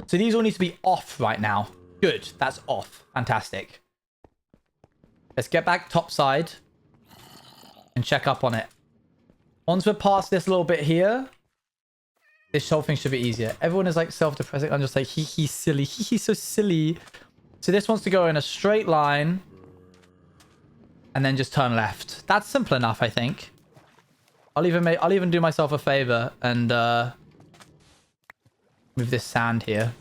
Speaker 1: So these all need to be off right now. Good. That's off. Fantastic. Let's get back topside and check up on it. Once we're past this little bit here, this whole thing should be easier. Everyone is like self-depressing. I'm just like, hee silly. Hee so silly. So this wants to go in a straight line and then just turn left. That's simple enough, I think. I'll even do myself a favor and move this sand here.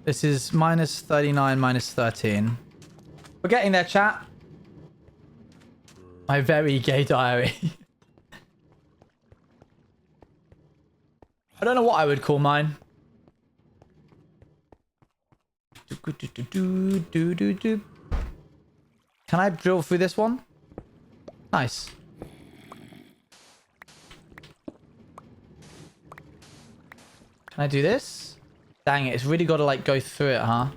Speaker 1: This is minus 39, minus 13. We're getting there, chat. My very gay diary. I don't know what I would call mine. Can I drill through this one? Nice. Can I do this? Dang it, it's really got to like go through it, huh?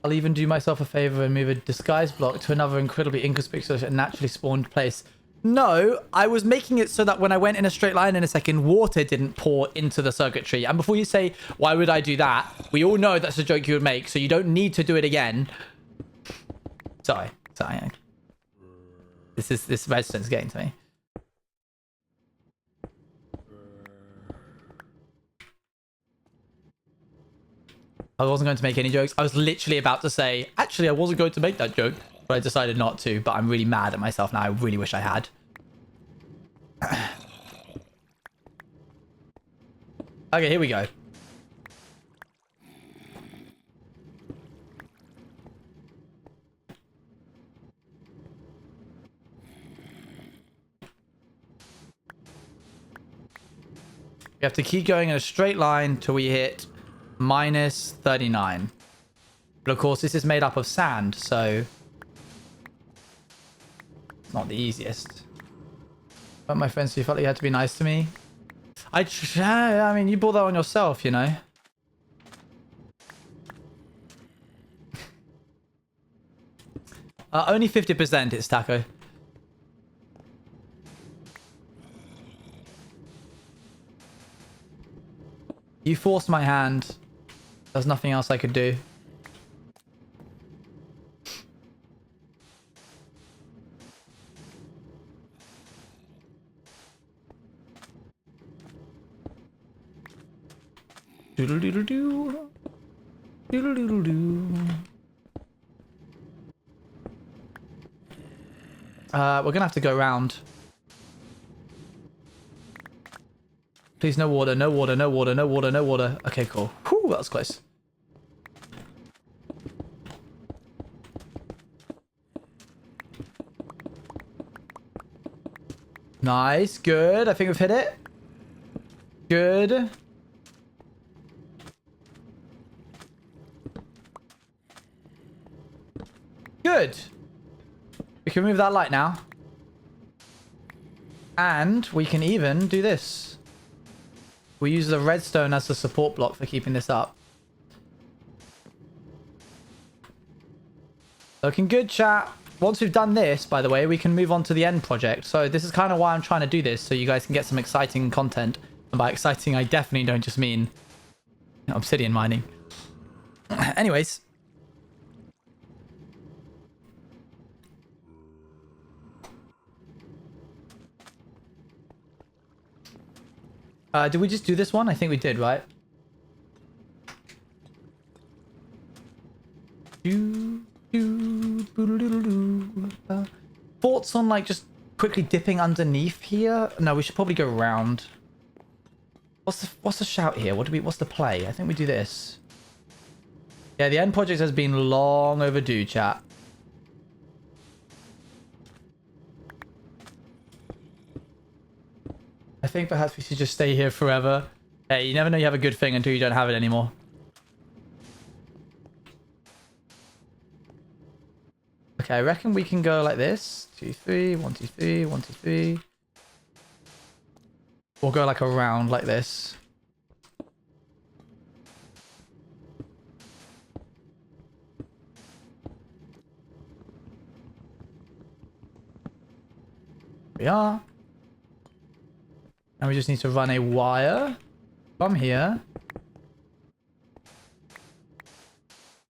Speaker 1: I'll even do myself a favor and move a disguise block to another incredibly inconspicuous and naturally spawned place. No, I was making it so that when I went in a straight line in a second, water didn't pour into the circuitry. And before you say, why would I do that? We all know that's a joke you would make, so you don't need to do it again. Sorry. This redstone's getting to me. I wasn't going to make any jokes. I was literally about to say, actually, I wasn't going to make that joke, but I decided not to. But I'm really mad at myself now. I really wish I had. Okay, here we go. We have to keep going in a straight line till we hit minus 39. But of course, this is made up of sand, so it's not the easiest. But my friends, you felt like you had to be nice to me. I mean, you brought that on yourself, you know. Only 50% it's Taco. You forced my hand. There's nothing else I could do. Doodle doodle doo. Doodle doodle doo. We're gonna have to go around. Please, no water, no water, no water, no water, no water. Okay, cool. Whew, that was close. Nice, good. I think we've hit it. Good. Good. We can move that light now. And we can even do this. We use the redstone as the support block for keeping this up. Looking good, chat. Once we've done this, by the way, we can move on to the end project. So this is kind of why I'm trying to do this, so you guys can get some exciting content. And by exciting, I definitely don't just mean obsidian mining. Anyways. Did we just do this one? I think we did, right? Thoughts on like just quickly dipping underneath here? No, we should probably go around. What's the shout here? What's the play? I think we do this. Yeah, the end project has been long overdue, chat. I think perhaps we should just stay here forever. Hey, you never know you have a good thing until you don't have it anymore. Okay, I reckon we can go like this. 2, 3, 1, 2, 3, 1, 2, 3. Or go like around like this. We are. And we just need to run a wire from here.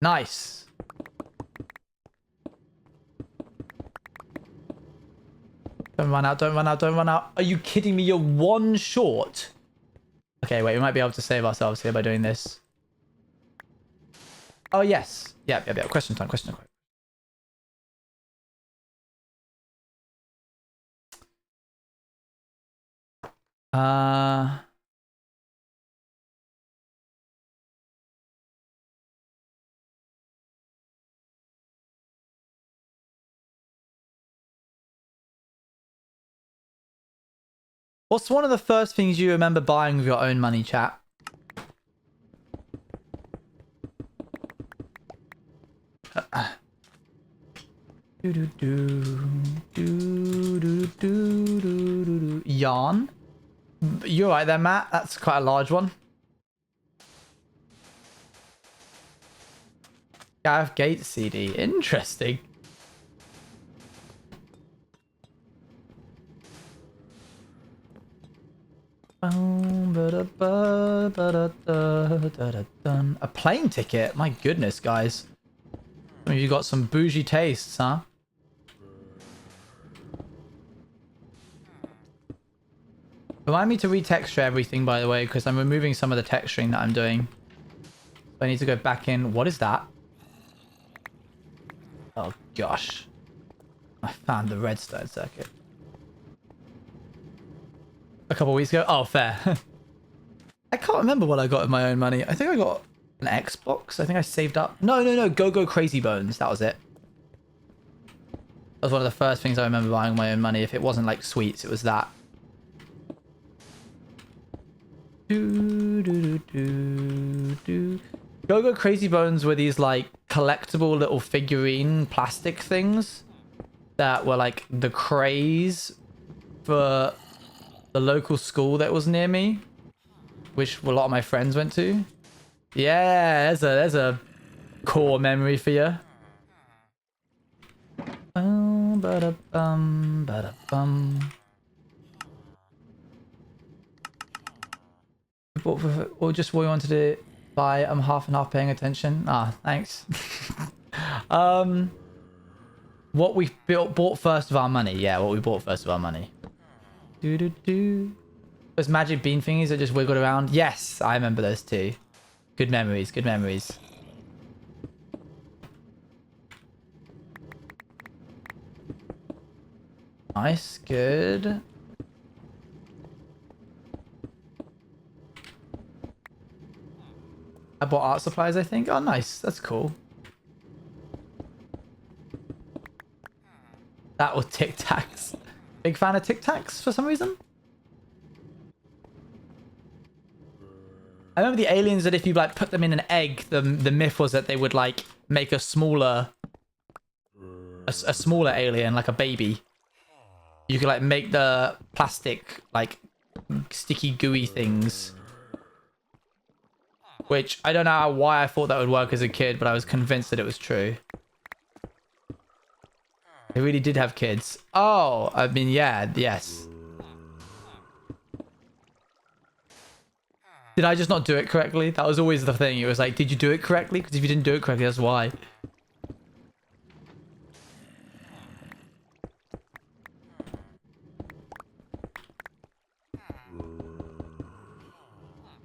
Speaker 1: Nice. Don't run out, don't run out, don't run out. Are you kidding me? You're one short. Okay, wait, we might be able to save ourselves here by doing this. Oh, yes. Yep. Question time, question time. What's one of the first things you remember buying with your own money, chat? Yarn? You're right there, Matt. That's quite a large one. Gareth Gates CD. Interesting. A plane ticket? My goodness, guys. You got some bougie tastes, huh? Remind me to retexture everything, by the way, because I'm removing some of the texturing that I'm doing. So I need to go back in. What is that? Oh, gosh. I found the redstone circuit. A couple weeks ago? Oh, fair. I can't remember what I got with my own money. I think I got an Xbox. I think I saved up. No. Go Crazy Bones. That was it. That was one of the first things I remember buying with my own money. If it wasn't like sweets, it was that. Go Crazy Bones were these like collectible little figurine plastic things that were like the craze for the local school that was near me, which a lot of my friends went to. Yeah, there's a core memory for you. Or just what we wanted to buy. I'm half and half paying attention. Ah, thanks. What we bought first of our money. Yeah, what we bought first of our money. Those magic bean thingies that just wiggled around. Yes, I remember those too. Good memories, good memories. Nice, good. I bought art supplies, I think. Oh, nice. That's cool. That was Tic Tacs. Big fan of Tic Tacs for some reason. I remember the aliens that if you like put them in an egg, the myth was that they would like make a smaller alien, like a baby. You could like make the plastic like sticky gooey things. Which I don't know why I thought that would work as a kid, but I was convinced that it was true. They really did have kids. Oh, I mean, yeah, yes. Did I just not do it correctly? That was always the thing. It was like, did you do it correctly? Because if you didn't do it correctly, that's why.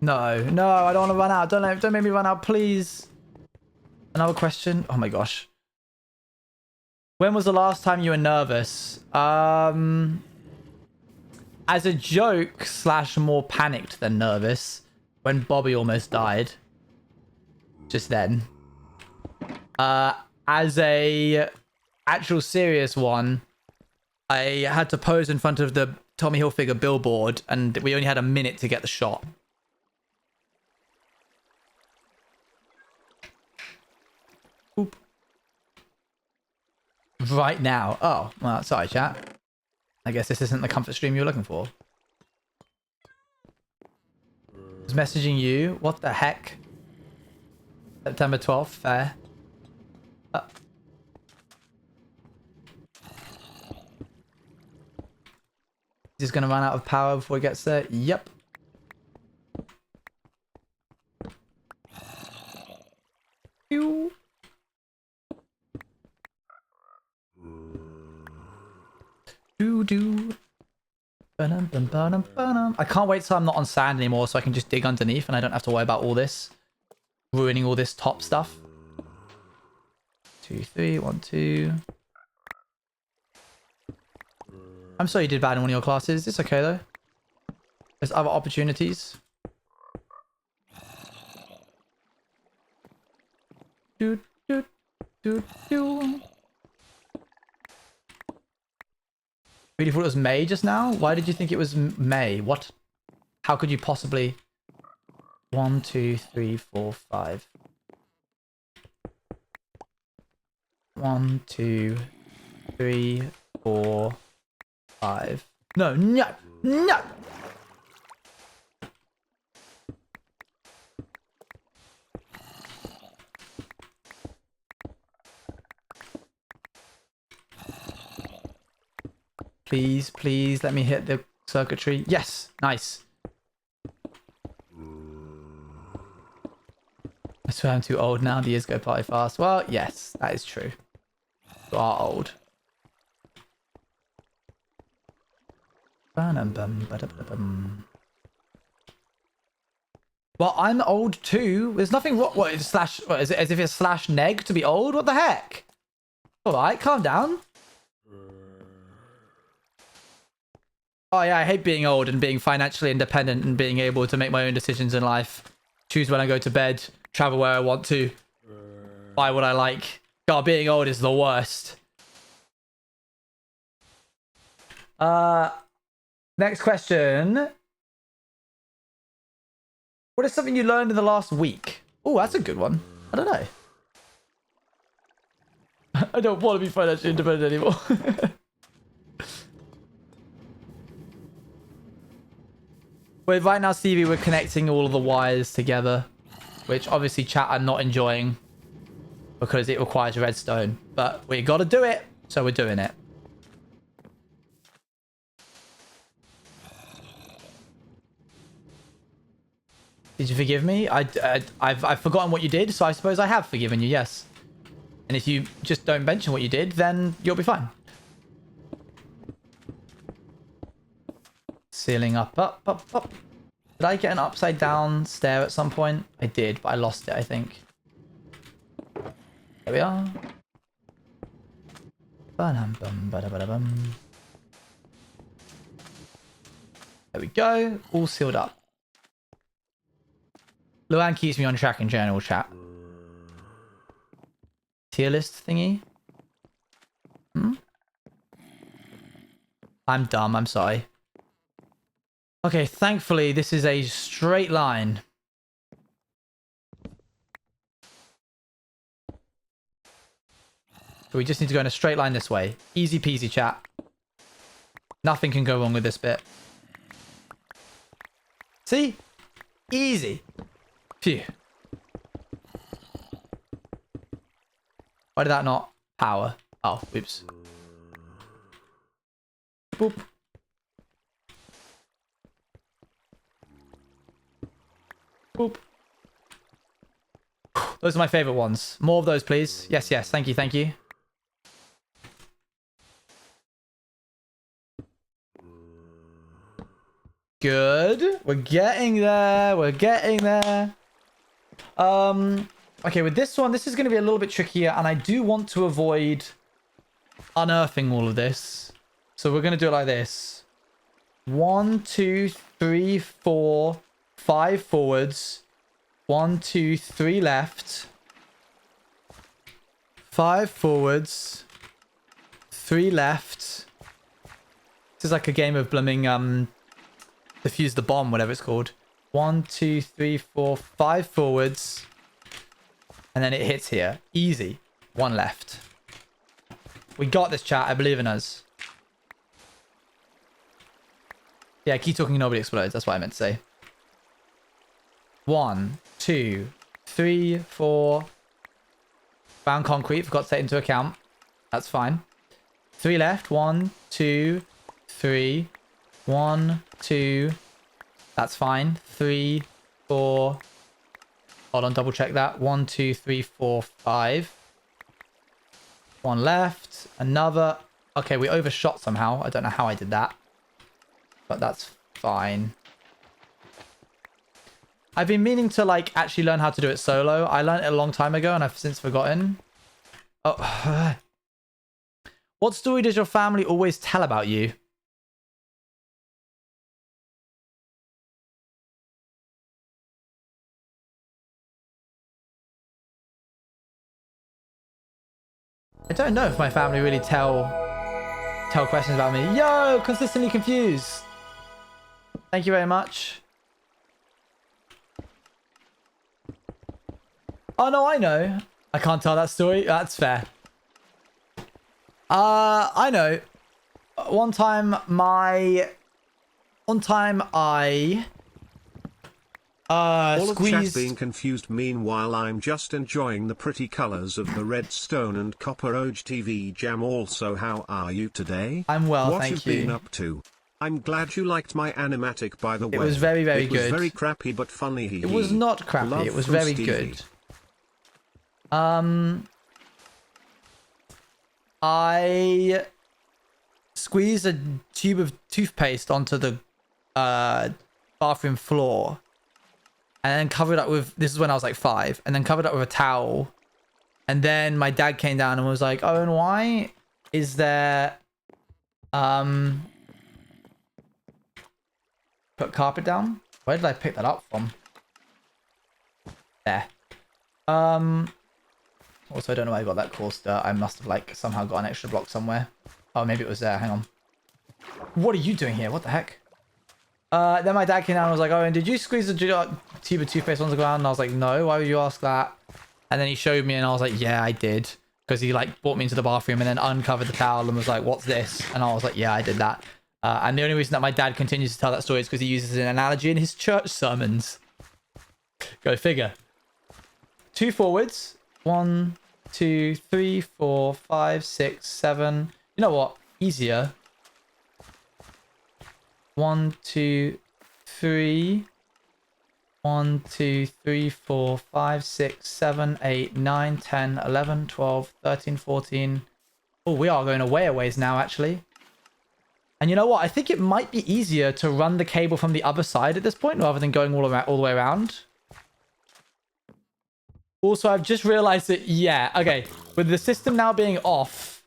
Speaker 1: No, I don't want to run out. Don't make me run out, please. Another question. Oh my gosh. When was the last time you were nervous? As a joke / more panicked than nervous. When Bobby almost died. Just then. As a actual serious one, I had to pose in front of the Tommy Hilfiger billboard and we only had a minute to get the shot. Oop. Right now. Oh, well, sorry, chat. I guess this isn't the comfort stream you're looking for. I was messaging you. What the heck? September 12th. Fair. He's gonna run out of power before he gets there. Yep. Pew. Do. I can't wait till I'm not on sand anymore so I can just dig underneath and I don't have to worry about all this. Ruining all this top stuff. 2, 3, 1, 2. I'm sorry you did bad in one of your classes. It's okay though. There's other opportunities. Do. Really thought it was May just now? Why did you think it was May? What? How could you possibly... 1, 2, 3, 4, 5. 1, 2, 3, 4, 5. No, no, no! Please, please let me hit the circuitry. Yes, nice. I swear I'm too old now. The years go by fast. Well, yes, that is true. You are old. Well, I'm old too. There's nothing. What is slash? What is it? As if it's slash neg to be old? What the heck? All right, calm down. Oh yeah, I hate being old and being financially independent and being able to make my own decisions in life. Choose when I go to bed, travel where I want to, buy what I like. God, being old is the worst. Next question. What is something you learned in the last week? Oh, that's a good one. I don't know. I don't want to be financially independent anymore. Wait, right now, Stevie, we're connecting all of the wires together, which obviously chat are not enjoying because it requires redstone. But we got to do it, so we're doing it. Did you forgive me? I've forgotten what you did, so I suppose I have forgiven you, yes. And if you just don't mention what you did, then you'll be fine. Ceiling up, up, up, up. Did I get an upside down stair at some point? I did, but I lost it, I think. There we are. There we go. All sealed up. Luan keeps me on track in general chat. Tier list thingy? Hmm? I'm dumb, I'm sorry. Okay, thankfully this is a straight line. So we just need to go in a straight line this way. Easy peasy, chat. Nothing can go wrong with this bit. See? Easy. Phew. Why did that not power? Oh, oops. Boop. Boop. Those are my favorite ones. More of those, please. Yes, yes. Thank you, thank you. Good. We're getting there. We're getting there. Okay, with this one, this is going to be a little bit trickier, and I do want to avoid unearthing all of this. So we're going to do it like this. 1, 2, 3, 4, 5 forwards. 1, 2, 3 left. 5 forwards. 3 left. This is like a game of blooming defuse the bomb, whatever it's called. 1, 2, 3, 4, 5 forwards. And then it hits here. Easy. 1 left. We got this, chat. I believe in us. Yeah, keep talking, nobody explodes. That's what I meant to say. 1, 2, 3, 4. Found concrete. Forgot to take into account. That's fine. 3 left. 1, 2, 3. 1, 2. That's fine. 3, 4. Hold on, double check that. 1, 2, 3, 4, 5. 1 left. Another. Okay, we overshot somehow. I don't know how I did that. But that's fine. I've been meaning to like actually learn how to do it solo. I learned it a long time ago and I've since forgotten. Oh. What story does your family always tell about you? I don't know if my family really tell tell questions about me. Yo, consistently confused. Thank you very much. Oh no, I know. I can't tell that story. That's fair. I know. One time I
Speaker 2: All of chat
Speaker 1: squeezed.
Speaker 2: being confused. Meanwhile, I'm just enjoying the pretty colors of the Redstone and Copper Oj TV jam. Also, how are you today?
Speaker 1: I'm well,
Speaker 2: What
Speaker 1: thank
Speaker 2: you
Speaker 1: you.
Speaker 2: been up to? I'm glad you liked my animatic, by the way.
Speaker 1: It was very, very
Speaker 2: It was
Speaker 1: good.
Speaker 2: very crappy but funny.
Speaker 1: It was not crappy.
Speaker 2: Love
Speaker 1: It was
Speaker 2: from
Speaker 1: very
Speaker 2: Stevie.
Speaker 1: good. I squeezed a tube of toothpaste onto the bathroom floor and then covered up with, this is when I was like 5, and then covered up with a towel. And then my dad came down and was like, Owen, why is there put carpet down? Where did I pick that up from? There. Also, I don't know where I got that coarse dirt. I must have like somehow got an extra block somewhere. Oh, maybe it was there. Hang on. What are you doing here? What the heck? Then my dad came down and was like, oh, and did you squeeze the tube of toothpaste on the ground? And I was like, no, why would you ask that? And then he showed me and I was like, yeah, I did. Because he like brought me into the bathroom and then uncovered the towel and was like, what's this? And I was like, yeah, I did that. And the only reason that my dad continues to tell that story is because he uses an analogy in his church sermons. Go figure. 2 forwards. 1, 2, 3, 4, 5, 6, 7. You know what? Easier. 1, 2, 3. 1, 2, 3, 4, 5, 6, 7, 8, 9, 10, 11, 12, 13, 14. Oh, we are going away a ways now, actually. And you know what? I think it might be easier to run the cable from the other side at this point rather than going all the way around. Also, I've just realized that, yeah, okay. With the system now being off,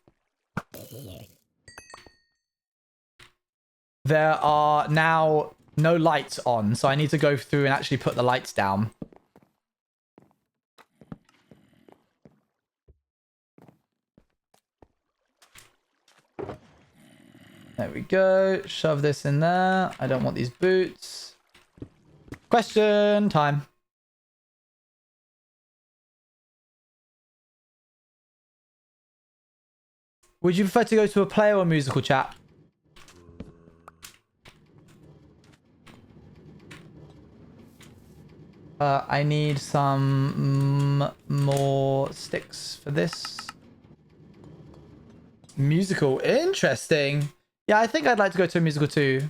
Speaker 1: there are now no lights on. So I need to go through and actually put the lights down. There we go. Shove this in there. I don't want these boots. Question time. Would you prefer to go to a player or musical chat? I need some more sticks for this. Musical. Interesting. Yeah, I think I'd like to go to a musical too.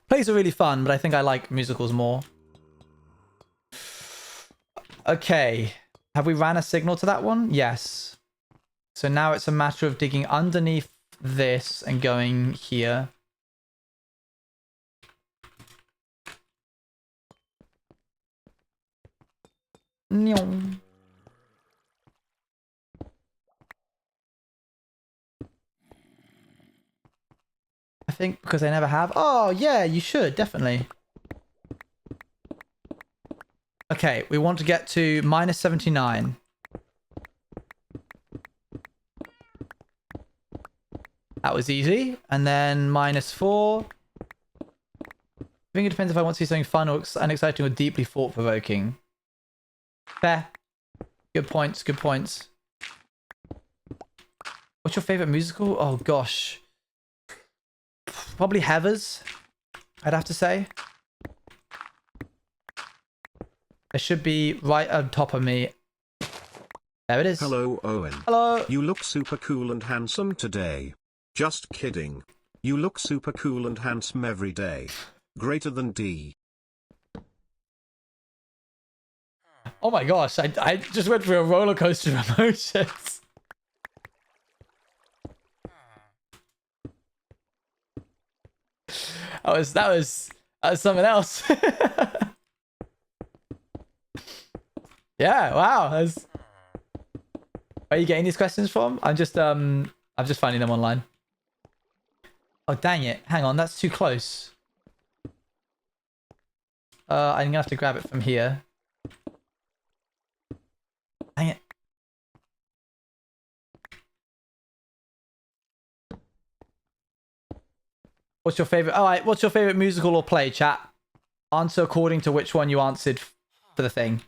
Speaker 1: Plays are really fun, but I think I like musicals more. Okay. Have we ran a signal to that one? Yes. So now it's a matter of digging underneath this and going here. Nyong. I think because I never have. Oh, yeah, you should, definitely. Okay, we want to get to minus 79. That was easy. And then minus 4. I think it depends if I want to see something fun or unexciting or deeply thought-provoking. Fair. Good points, good points. What's your favorite musical? Oh, gosh. Probably Heathers, I'd have to say. It should be right on top of me. There it is.
Speaker 2: Hello, Owen.
Speaker 1: Hello.
Speaker 2: You look super cool and handsome today. Just kidding. You look super cool and handsome every day. Greater than D.
Speaker 1: Oh my gosh, I just went through a roller coaster of emotions. That was something else. Yeah, wow. Where are you getting these questions from? I'm just finding them online. Oh dang it. Hang on, that's too close. I'm gonna have to grab it from here. Dang it. What's your favorite? All right, what's your favorite musical or play, chat? Answer according to which one you answered for the thing.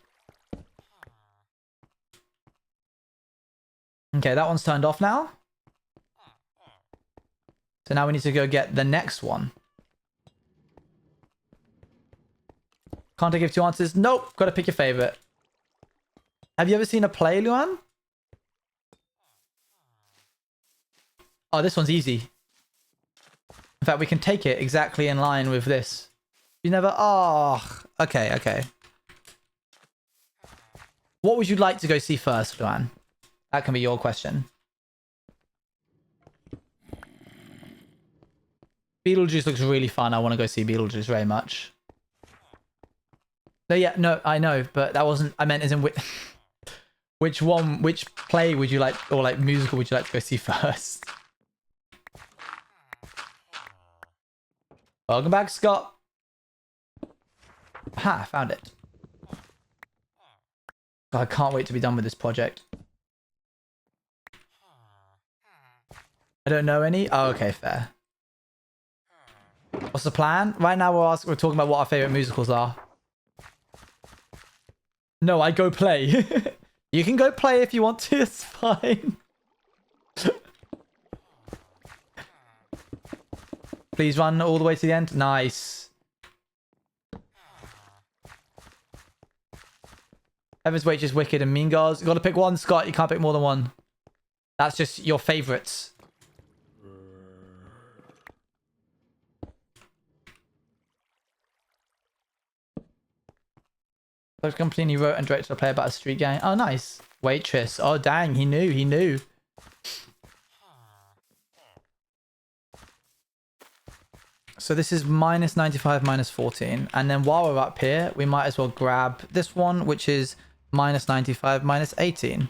Speaker 1: Okay, that one's turned off now. So now we need to go get the next one. Can't I give two answers? Nope, gotta pick your favorite. Have you ever seen a play, Luan? Oh, this one's easy. In fact, we can take it exactly in line with this. You never... Oh, okay, okay. What would you like to go see first, Luan? That can be your question. Beetlejuice looks really fun. I want to go see Beetlejuice very much. No, yeah, no, I know, but that wasn't... I meant as in... Which one, which play would you like, or like musical would you like to go see first? Welcome back, Scott. Ha, I found it. God, I can't wait to be done with this project. I don't know any. Oh, okay, fair. What's the plan? Right now we're talking about what our favorite musicals are. No, I go play. You can go play if you want to, it's fine. Please run all the way to the end. Nice. Heaven's Waitress, Wicked, and Mean Girls. You gotta pick one, Scott. You can't pick more than one. That's just your favorites. Those company wrote and directed a play about a street gang. Oh, nice. Waitress. Oh, dang. He knew. He knew. So this is minus 95, minus 14. And then while we're up here, we might as well grab this one, which is minus 95, minus 18.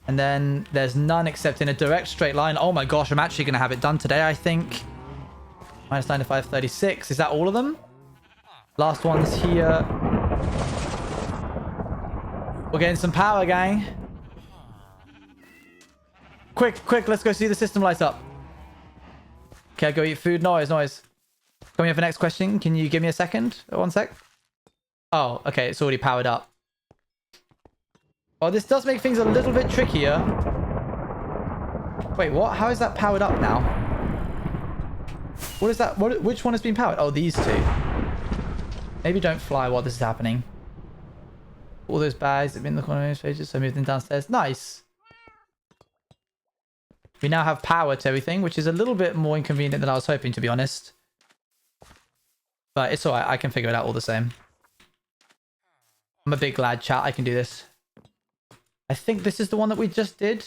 Speaker 1: And then there's none except in a direct straight line. Oh my gosh, I'm actually going to have it done today, I think. Minus 95, 36. Is that all of them? Last one's here. We're getting some power, gang. Quick, quick, let's go see the system lights up. Okay, go eat food. Noise. Coming up for next question. Can you give me a second? 1 sec. Oh, okay, it's already powered up. Oh, this does make things a little bit trickier. Wait, what? How is that powered up now? What is that? Which one has been powered? Oh, these two. Maybe don't fly while this is happening. All those bags have been in the corner of those pages, so I moved them downstairs. Nice. We now have power to everything, which is a little bit more inconvenient than I was hoping, to be honest. But it's alright, I can figure it out all the same. I'm a big lad, chat. I can do this. I think this is the one that we just did.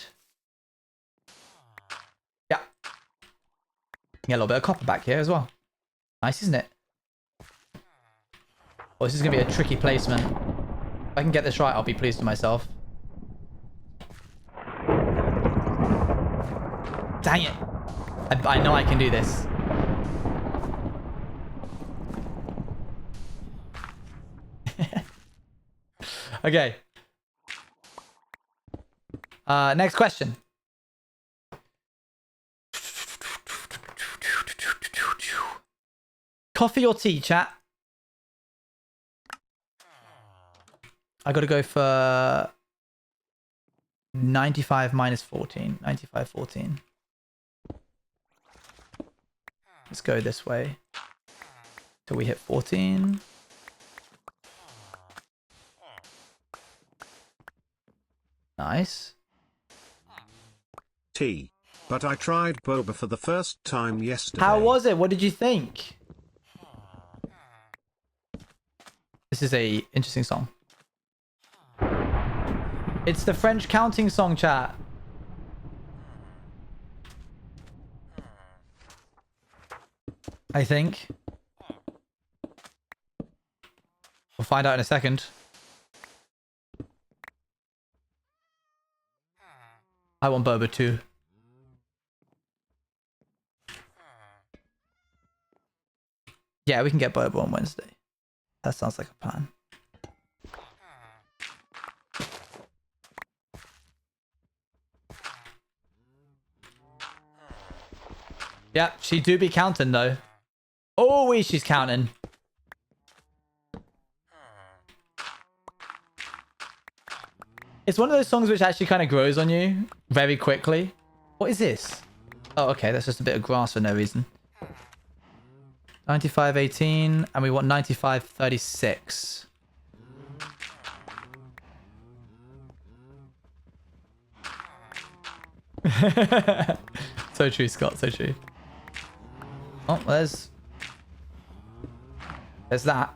Speaker 1: Yeah. Yeah, a little bit of copper back here as well. Nice, isn't it? Oh, this is going to be a tricky placement. If I can get this right, I'll be pleased with myself. Dang it. I know I can do this. Okay. Next question. Coffee or tea, chat? I gotta go for 95 minus 14. 95, 14. Let's go this way till we hit 14. Nice.
Speaker 2: Tea. But I tried boba for the first time yesterday.
Speaker 1: How was it? What did you think? This is a interesting song. It's the French counting song, chat. I think. We'll find out in a second. I want boba too. Yeah, we can get boba on Wednesday. That sounds like a plan. Yep, she do be counting though. Oh, she's counting. It's one of those songs which actually kind of grows on you very quickly. What is this? Oh, okay. That's just a bit of grass for no reason. 95.18, and we want 95.36. So true, Scott. So true. Oh, there's that.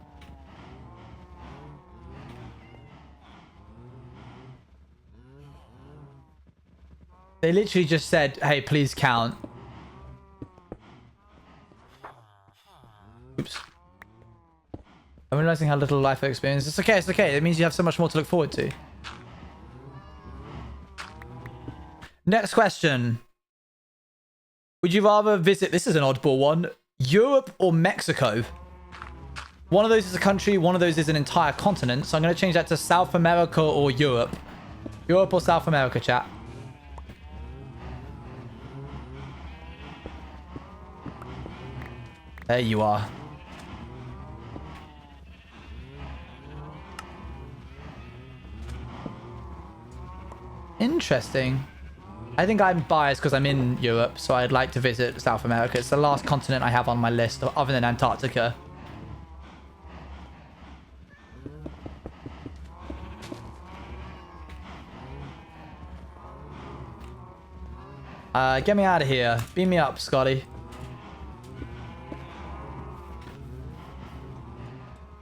Speaker 1: They literally just said, hey, please count. Oops. I'm realizing how little life experience. It's okay, it's okay. It means you have so much more to look forward to. Next question. Would you rather visit, this is an oddball one, Europe or Mexico? One of those is a country, one of those is an entire continent. So I'm going to change that to South America or Europe. Europe or South America, chat. There you are. Interesting. I think I'm biased because I'm in Europe, so I'd like to visit South America. It's the last continent I have on my list, other than Antarctica. Get me out of here. Beam me up, Scotty.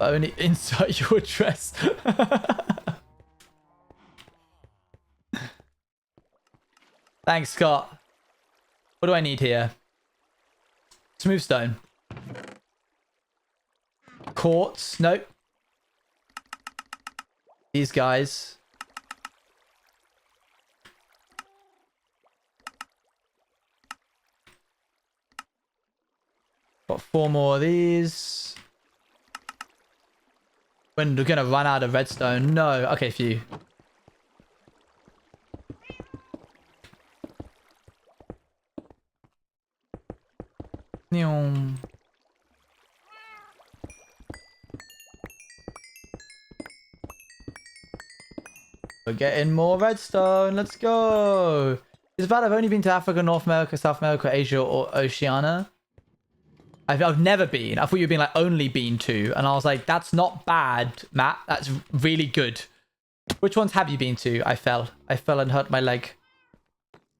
Speaker 1: Only insert your address. Thanks, Scott. What do I need here? Smooth stone. Quartz. Nope. These guys. Got 4 more of these. When we're gonna run out of redstone. No. Okay, few. We're getting more redstone. Let's go. It's bad. I've only been to Africa, North America, South America, Asia, or Oceania. I've never been. I thought you'd been like only been to, and I was like, that's not bad, Matt. That's really good. Which ones have you been to? I fell and hurt my leg,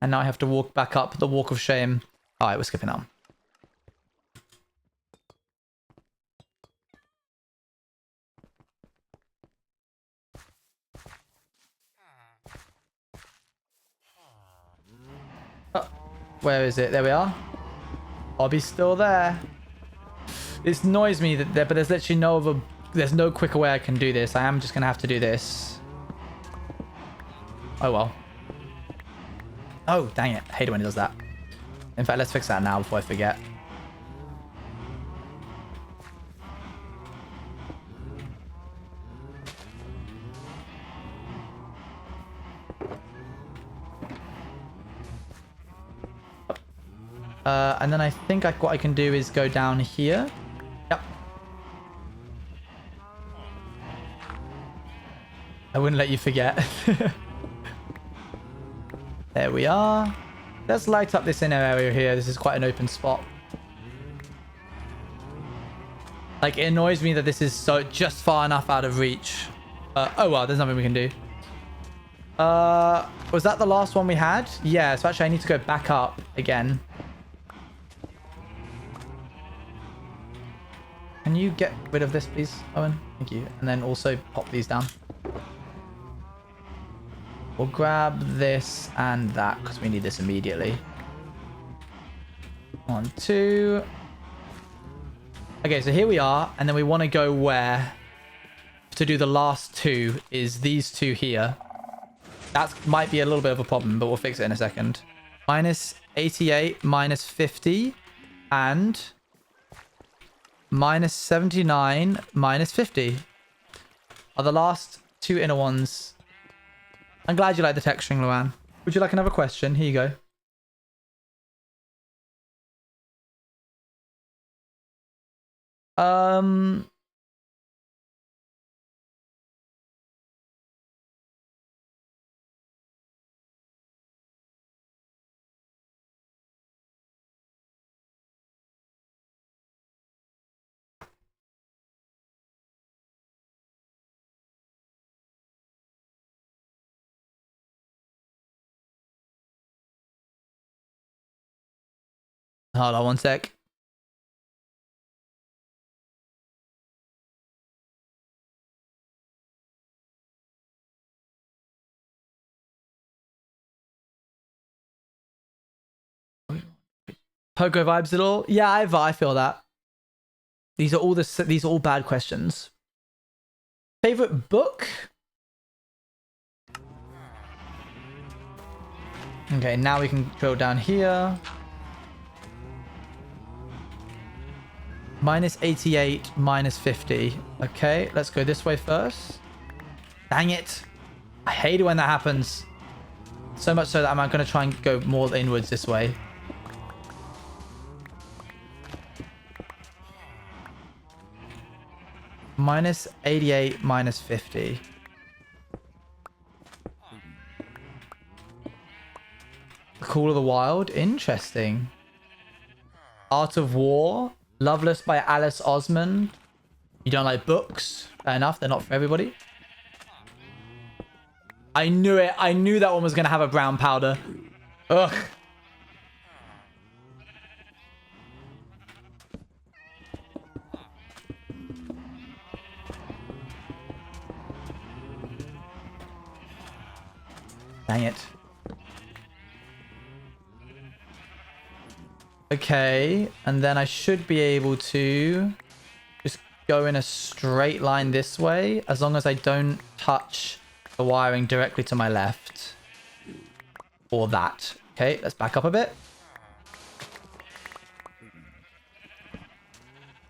Speaker 1: and now I have to walk back up the walk of shame. All right, we're skipping on. Oh, where is it? There we are. Bobby's still there. It annoys me that but there's literally no other, there's no quicker way I can do this. I am just gonna have to do this. Oh well. Oh dang it! I hate it when it does that. In fact, let's fix that now before I forget. And then I think what I can do is go down here. Yep. I wouldn't let you forget. There we are. Let's light up this inner area here. This is quite an open spot. Like, it annoys me that this is so just far enough out of reach. Oh well, there's nothing we can do. Was that the last one we had? Yeah, so actually I need to go back up again. Can you get rid of this, please, Owen? Thank you. And then also pop these down. We'll grab this and that because we need this immediately. 1, 2. Okay, so here we are. And then we want to go where? To do the last 2 is these 2 here. That might be a little bit of a problem, but we'll fix it in a second. Minus 88, minus 50, and minus 79, minus 50 are the last 2 inner ones. I'm glad you like the texturing, Luan. Would you like another question? Here you go. Um, hold on one sec. Pogo vibes at all? Yeah, I feel that. These are all bad questions. Favorite book? Okay, now we can drill down here. Minus 88, minus 50. Okay, let's go this way first. Dang it. I hate it when that happens. So much so that I'm going to try and go more inwards this way. Minus 88, minus 50. Call of the Wild. Interesting. Art of War. Loveless by Alice Osmond. You don't like books? Fair enough. They're not for everybody. I knew it. I knew that one was going to have a brown powder. Ugh. Dang it. Okay, and then I should be able to just go in a straight line this way, as long as I don't touch the wiring directly to my left. Or that. Okay, let's back up a bit.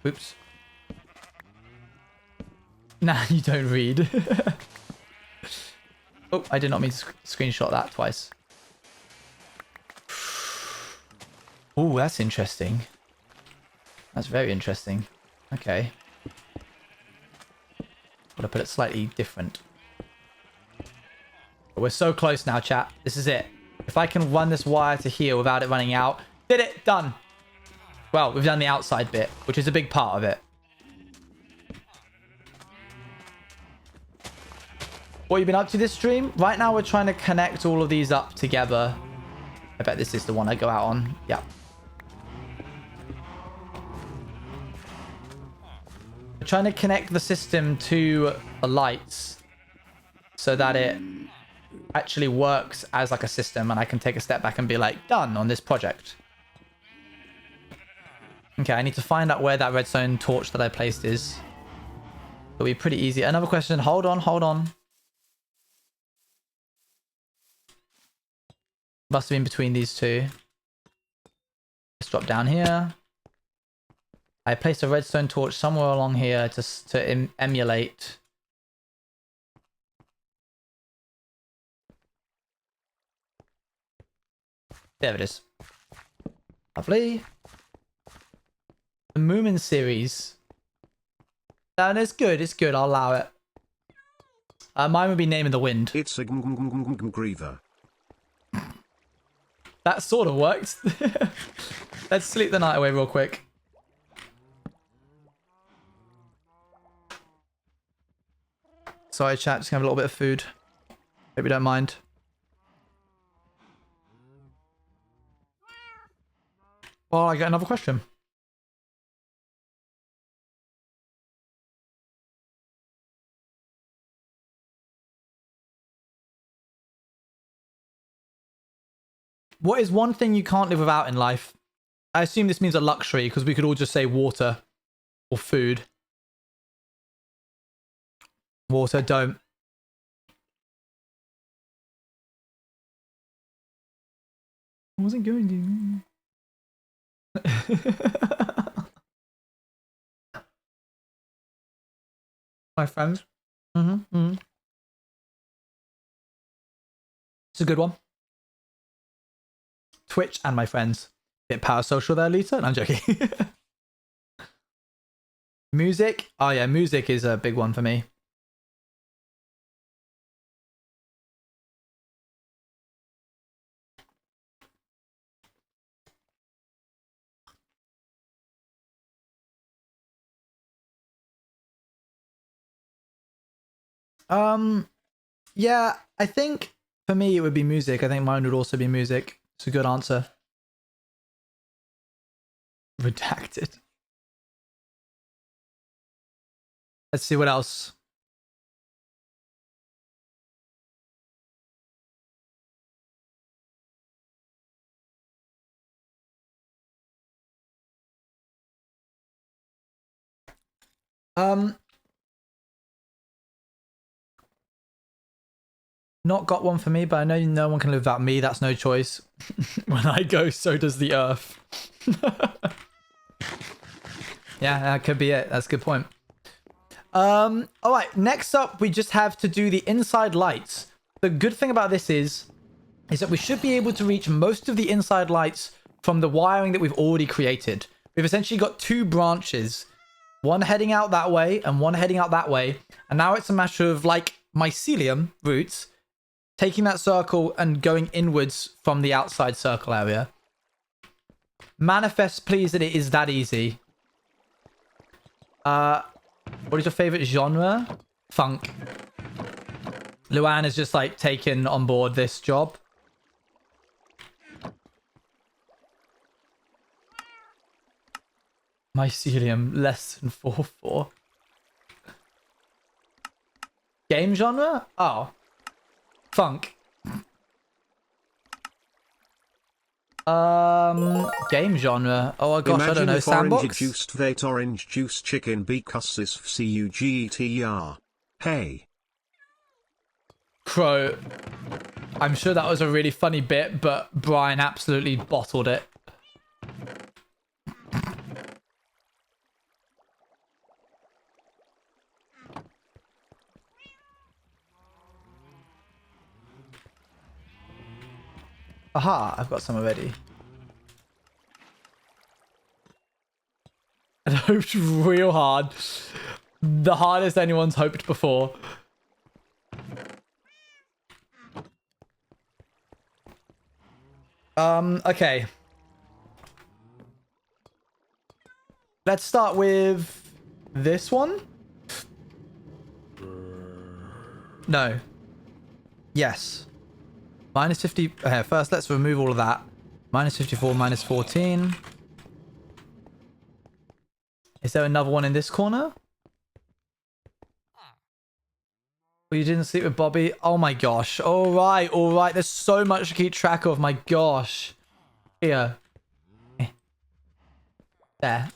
Speaker 1: Oops. Nah, you don't read. Oh, I did not mean to screenshot that twice. Oh, that's interesting. That's very interesting. Okay. Gotta put it slightly different. But we're so close now, chat. This is it. If I can run this wire to here without it running out. Did it! Done! Well, we've done the outside bit, which is a big part of it. What you been up to this stream? Right now we're trying to connect all of these up together. I bet this is the one I go out on. Yeah. We're trying to connect the system to the lights so that it actually works as like a system and I can take a step back and be like, done on this project. Okay, I need to find out where that redstone torch that I placed is. It'll be pretty easy. Another question. Hold on, hold on. Must have been between these two. Let's drop down here. I placed a redstone torch somewhere along here to emulate. There it is. Lovely. The Moomin series. And it's good. It's good. I'll allow it. Mine would be Name in the Wind.
Speaker 2: It's a griever.
Speaker 1: That sort of worked. Let's sleep the night away real quick. Sorry, chat. Just gonna have a little bit of food. Hope you don't mind. Well, I get another question. What is one thing you can't live without in life? I assume this means a luxury because we could all just say water or food. Water, don't. I wasn't going to. My friends. It's a good one. Twitch and my friends. Bit parasocial there, Lita? No, I'm joking. Music? Oh yeah, music is a big one for me. Yeah, I think for me it would be music. I think mine would also be music. It's a good answer. Redacted. Let's see what else. Not got one for me, but I know no one can live without me. That's no choice. When I go, so does the earth. Yeah, that could be it. That's a good point. All right. Next up, we just have to do the inside lights. The good thing about this is that we should be able to reach most of the inside lights from the wiring that we've already created. We've essentially got two branches, one heading out that way and one heading out that way. And now it's a matter of like mycelium roots taking that circle and going inwards from the outside circle area. Manifest, please, that it is that easy. What is your favorite genre? Funk. Luan has just like taken on board this job. Mycelium, less than 4-4. Game genre? Oh. Funk. Game genre. Oh gosh, I don't know. Sandbox?
Speaker 2: Orange juiced vate orange juice chicken because this CUGETR. Hey.
Speaker 1: Crow. I'm sure that was a really funny bit, but Brian absolutely bottled it. Aha, I've got some already. I hoped real hard. The hardest anyone's hoped before. Okay. Let's start with this one. No. Yes. Minus 50. Okay, first let's remove all of that. Minus 54, minus 14. Is there another one in this corner? Oh, you didn't sleep with Bobby? Oh my gosh. All right, all right. There's so much to keep track of. My gosh. Here. There.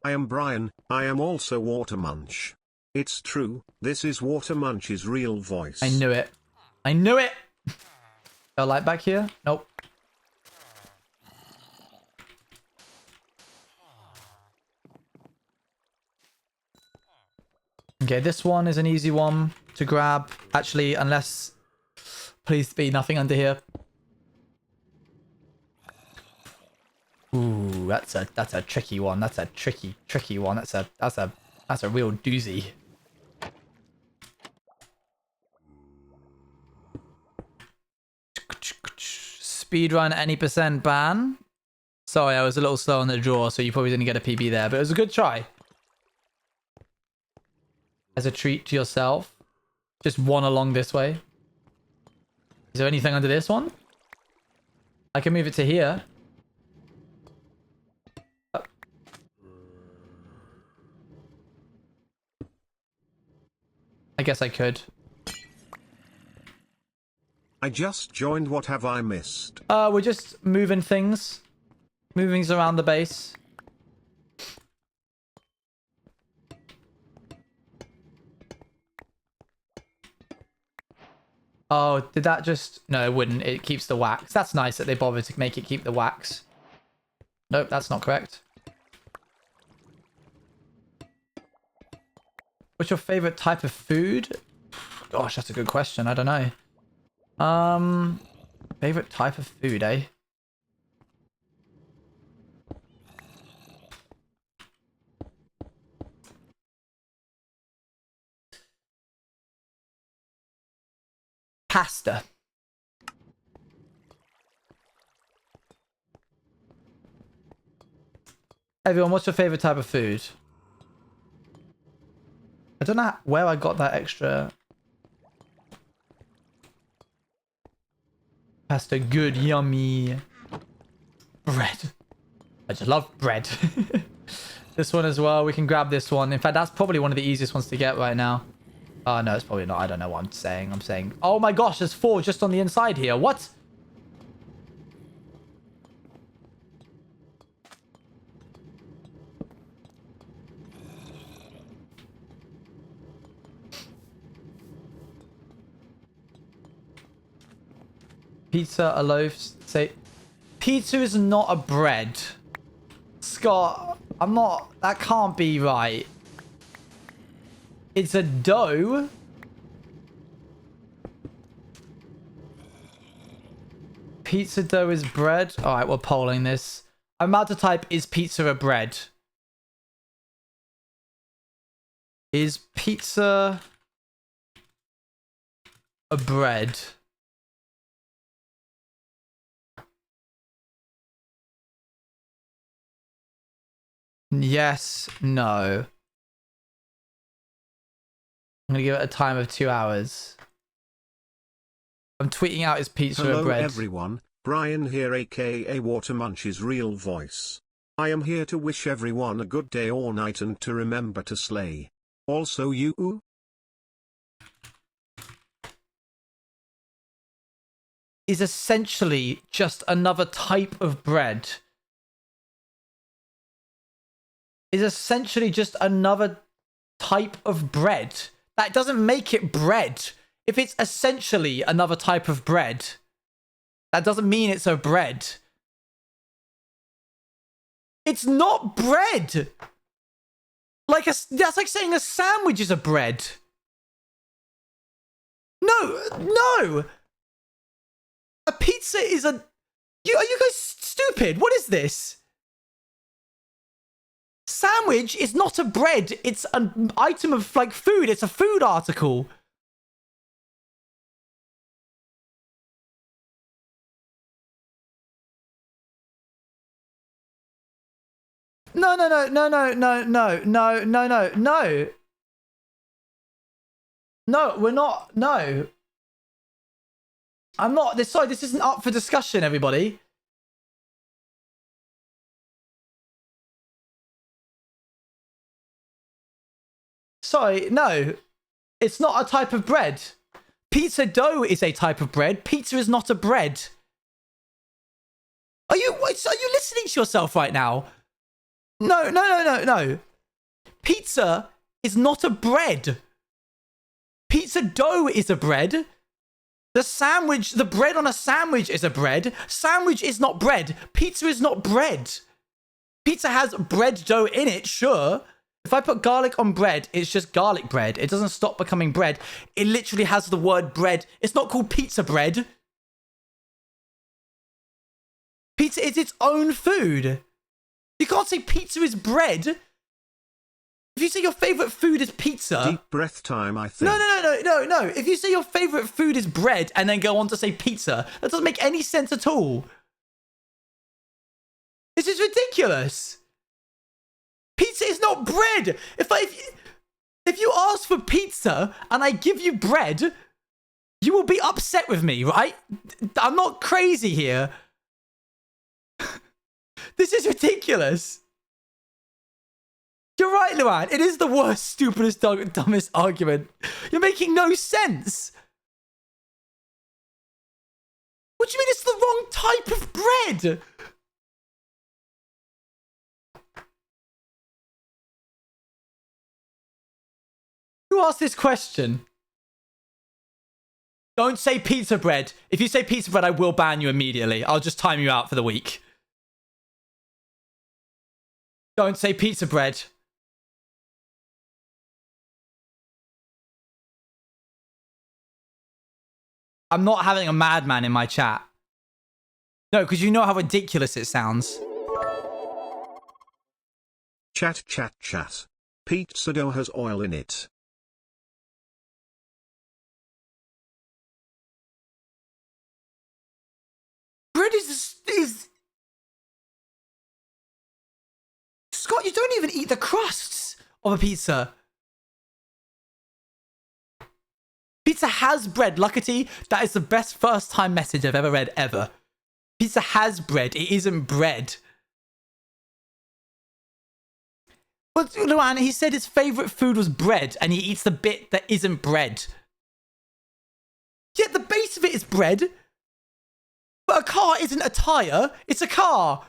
Speaker 2: I am Brian, I am also Water Munch. It's true, this is Water Munch's real voice.
Speaker 1: I knew it. I knew it! A light back here? Nope. Okay, this one is an easy one to grab. Actually, unless... Please be nothing under here. Ooh, that's a tricky one. That's a tricky one. That's a real doozy. Speedrun any percent ban. Sorry, I was a little slow on the draw, so you probably didn't get a PB there, but it was a good try. As a treat to yourself. Just one along this way. Is there anything under this one? I can move it to here. I guess I could.
Speaker 2: I just joined. What have I missed?
Speaker 1: We're just moving things. Moving things around the base. Oh, did that just... No, it wouldn't. It keeps the wax. That's nice that they bothered to make it keep the wax. Nope, that's not correct. What's your favorite type of food? Gosh, that's a good question. I don't know. Favorite type of food, eh? Pasta. Everyone, what's your favorite type of food? I don't know where I got that extra pasta. Good, yummy bread. I just love bread. This one as well. We can grab this one. In fact, that's probably one of the easiest ones to get right now. Oh, no, it's probably not. I don't know what I'm saying. I'm saying, oh my gosh, there's 4 just on the inside here. What? Pizza, a loaf, say... Pizza is not a bread. Scott, I'm not... That can't be right. It's a dough. Pizza dough is bread. All right, we're polling this. I'm about to type, is pizza a bread? Is pizza a bread? Yes, no. I'm gonna give it a time of 2 hours. I'm tweeting out, is pizza
Speaker 2: Hello
Speaker 1: a bread?
Speaker 2: everyone, Brian here aka Watermunch's real voice. I am here to wish everyone a good day or night and to remember to slay. Also you.
Speaker 1: Is essentially just another type of bread. Is essentially just another type of bread. That doesn't make it bread. If it's essentially another type of bread, that doesn't mean it's a bread. It's not bread. That's like saying a sandwich is a bread. No. A pizza is a... Are you guys stupid? What is this? Sandwich is not a bread. It's an item of like food. It's a food article. No. No, we're not. No. I'm not. Sorry, this isn't up for discussion, everybody. Sorry, no. It's not a type of bread. Pizza dough is a type of bread. Pizza is not a bread. Are you listening to yourself right now? No. Pizza is not a bread. Pizza dough is a bread. The bread on a sandwich is a bread. Sandwich is not bread. Pizza is not bread. Pizza has bread dough in it, sure. If I put garlic on bread, it's just garlic bread. It doesn't stop becoming bread. It literally has the word bread. It's not called pizza bread. Pizza is its own food. You can't say pizza is bread. If you say your favorite food is pizza...
Speaker 2: Deep breath time, I think.
Speaker 1: No. If you say your favorite food is bread and then go on to say pizza, that doesn't make any sense at all. This is ridiculous. Pizza is not bread. If you ask for pizza and I give you bread, you will be upset with me, right? I'm not crazy here. This is ridiculous. You're right, Luan. It is the worst, stupidest, dumbest argument. You're making no sense. What do you mean it's the wrong type of bread? Who asked this question? Don't say pizza bread. If you say pizza bread, I will ban you immediately. I'll just time you out for the week. Don't say pizza bread. I'm not having a madman in my chat. No, because you know how ridiculous it sounds.
Speaker 2: Chat. Pizza dough has oil in it.
Speaker 1: What? You don't even eat the crusts of a pizza. Pizza has bread. Luckity, that is the best first time message I've ever read ever. Pizza has bread. It isn't bread. But Luan, he said his favorite food was bread, and he eats the bit that isn't bread. Yet the base of it is bread. But a car isn't a tire. It's a car.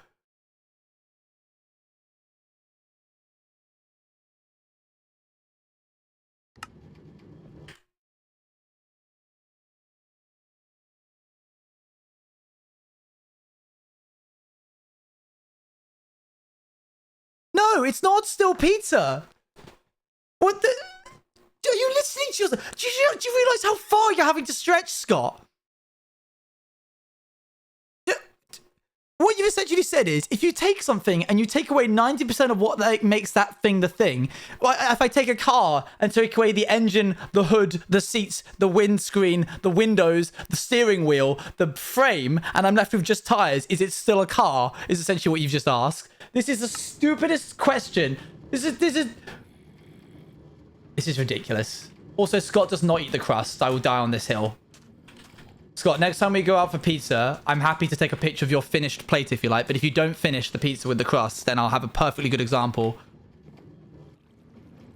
Speaker 1: No, it's not still pizza. What the? Are you listening to yourself? Do you realize how far you're having to stretch, Scott? What you've essentially said is, if you take something and you take away 90% of what makes that thing the thing, well, if I take a car and take away the engine, the hood, the seats, the windscreen, the windows, the steering wheel, the frame, and I'm left with just tires, is it still a car? Is essentially what you've just asked. This is the stupidest question. This is ridiculous. Also, Scott does not eat the crust. I will die on this hill. Scott, next time we go out for pizza, I'm happy to take a picture of your finished plate if you like, but if you don't finish the pizza with the crust, then I'll have a perfectly good example.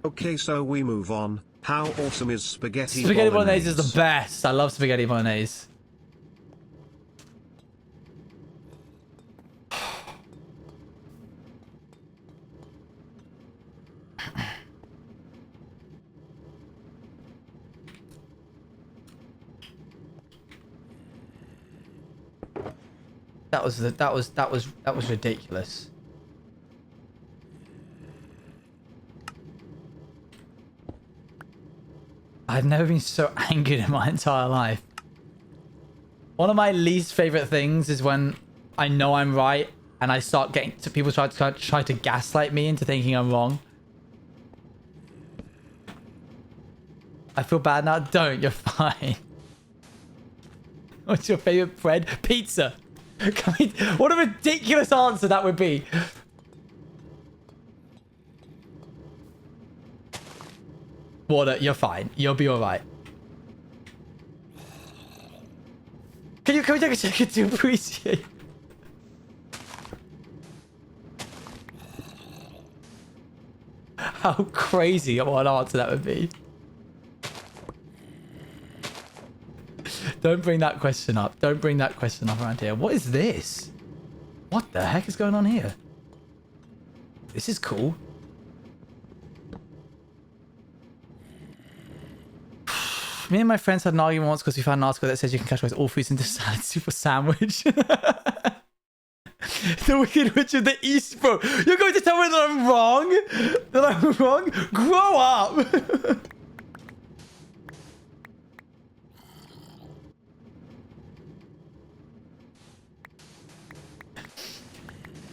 Speaker 2: Okay, so we move on. How awesome is spaghetti bolognese?
Speaker 1: Spaghetti bolognese is the best. I love spaghetti bolognese. That was ridiculous. I've never been so angered in my entire life. One of my least favorite things is when I know I'm right and I start getting to people try to gaslight me into thinking I'm wrong. I feel bad now. Don't. You're fine. What's your favorite bread? Pizza. What a ridiculous answer that would be. Water, you're fine. You'll be alright. Can we take a second to appreciate? How crazy of an answer that would be. Don't bring that question up. Don't bring that question up around here. What is this? What the heck is going on here? This is cool. Me and my friends had an argument once because we found an article that says you can categorize all foods into salad super sandwich. The Wicked Witch of the East, bro. You're going to tell me that I'm wrong? That I'm wrong? Grow up!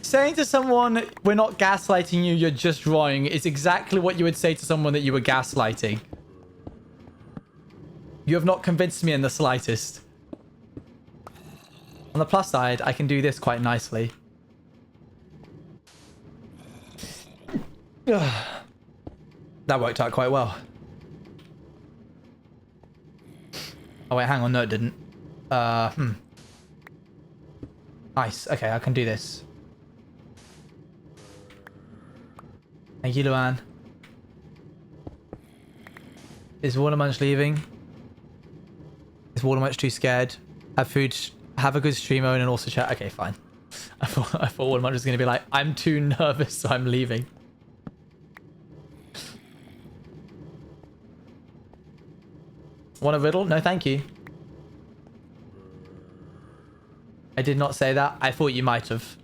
Speaker 1: Saying to someone, we're not gaslighting you, you're just wrong, is exactly what you would say to someone that you were gaslighting. You have not convinced me in the slightest. On the plus side, I can do this quite nicely. That worked out quite well. Oh wait, hang on, no it didn't. Nice, okay, I can do this. Thank you, Luan. Is Watermunch leaving? Is Watermunch too scared? Have food, have a good stream mode and also chat. Okay, fine. I thought Watermunch was going to be like, I'm too nervous, so I'm leaving. Want a riddle? No, thank you. I did not say that. I thought you might have.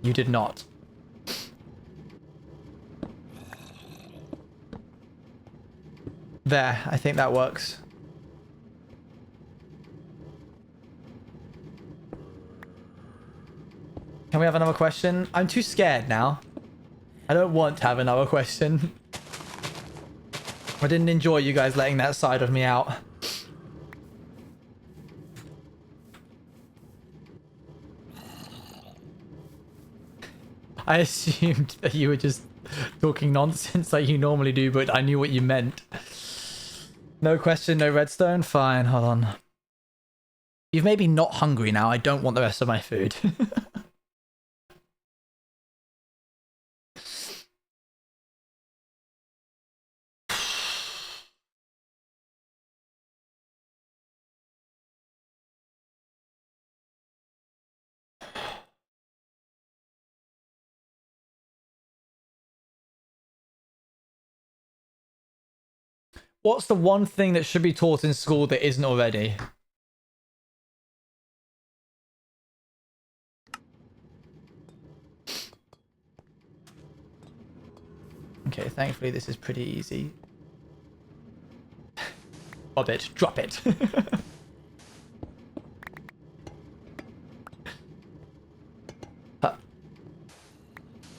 Speaker 1: You did not. There, I think that works. Can we have another question? I'm too scared now. I don't want to have another question. I didn't enjoy you guys letting that side of me out. I assumed that you were just talking nonsense like you normally do, but I knew what you meant. No question, no redstone? Fine, hold on. You've made me not hungry now. I don't want the rest of my food. What's the one thing that should be taught in school that isn't already? Okay, thankfully this is pretty easy. Bob it, drop it.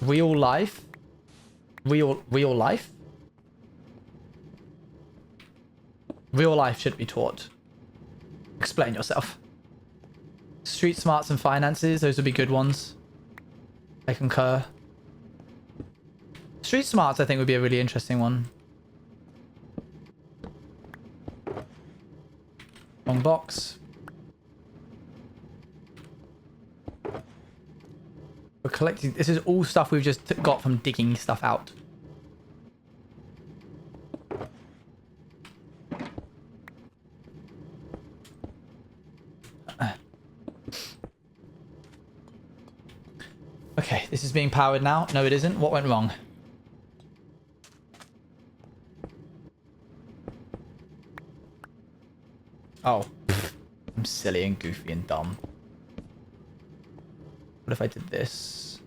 Speaker 1: Real life? Real life? Real life should be taught. Explain yourself. Street smarts and finances, those would be good ones. I concur. Street smarts, I think, would be a really interesting one. Wrong box. We're collecting. This is all stuff we've just got from digging stuff out. Okay, this is being powered now. No, it isn't. What went wrong? Oh, I'm silly and goofy and dumb. What if I did this?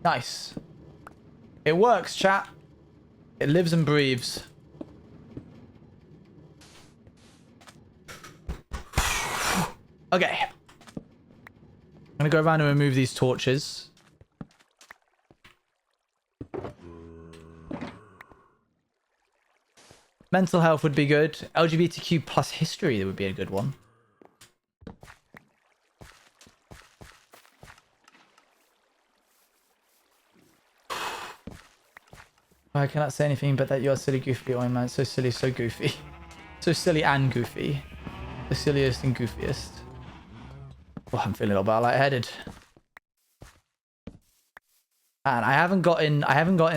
Speaker 1: Nice. It works, chat. It lives and breathes. Okay. I'm gonna go around and remove these torches. Mental health would be good. LGBTQ plus history would be a good one. I cannot say anything but that you're silly, goofy, oh man, so silly, so goofy. So silly and goofy. The silliest and goofiest. Oh, I'm feeling a little bit lightheaded. And I haven't gotten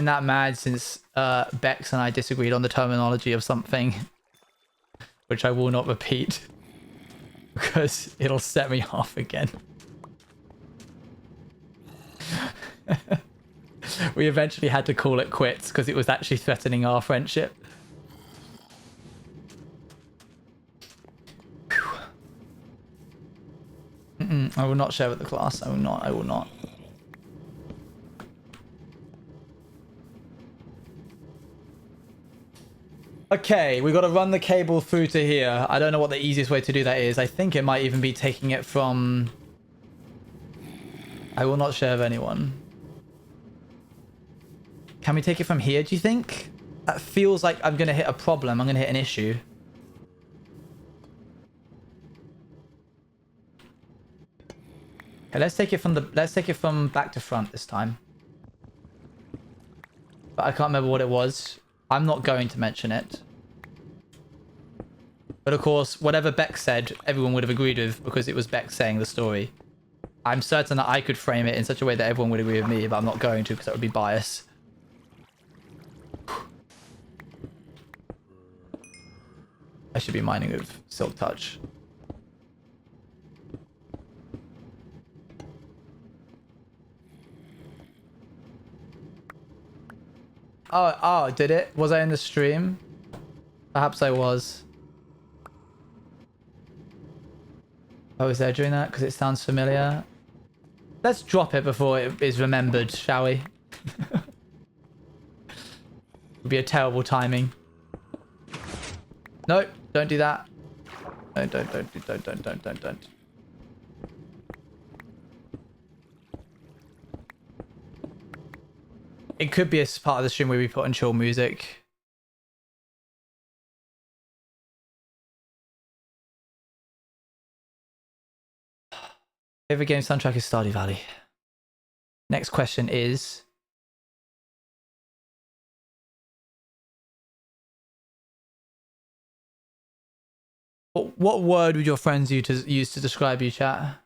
Speaker 1: that mad since Bex and I disagreed on the terminology of something, which I will not repeat because it'll set me off again. We eventually had to call it quits because it was actually threatening our friendship. I will not share with the class. I will not. I will not. Okay, we got to run the cable through to here. I don't know what the easiest way to do that is. I think it might even be taking it from... I will not share with anyone. Can we take it from here, do you think? That feels like I'm going to hit a problem. I'm going to hit an issue. Okay, let's take it from back to front this time. But I can't remember what it was. I'm not going to mention it. But of course, whatever Bex said, everyone would have agreed with because it was Bex saying the story. I'm certain that I could frame it in such a way that everyone would agree with me, but I'm not going to because that would be bias. I should be mining with Silk Touch. Oh, did it? Was I in the stream? Perhaps I was. I was there during that because it sounds familiar. Let's drop it before it is remembered, shall we? Would be a terrible timing. No, don't do that. No, don't. It could be a part of the stream where we put on chill music. Favorite game soundtrack is Stardew Valley. Next question is... What word would your friends use to describe you, chat?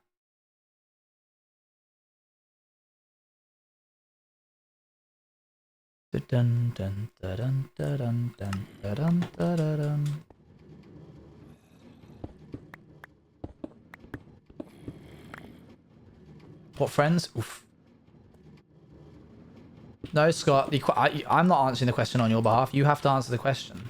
Speaker 1: Dun, dun, dun, dun, dun, dun, dun, dun, dun. What friends? Oof. No, Scott, I'm not answering the question on your behalf. You have to answer the question.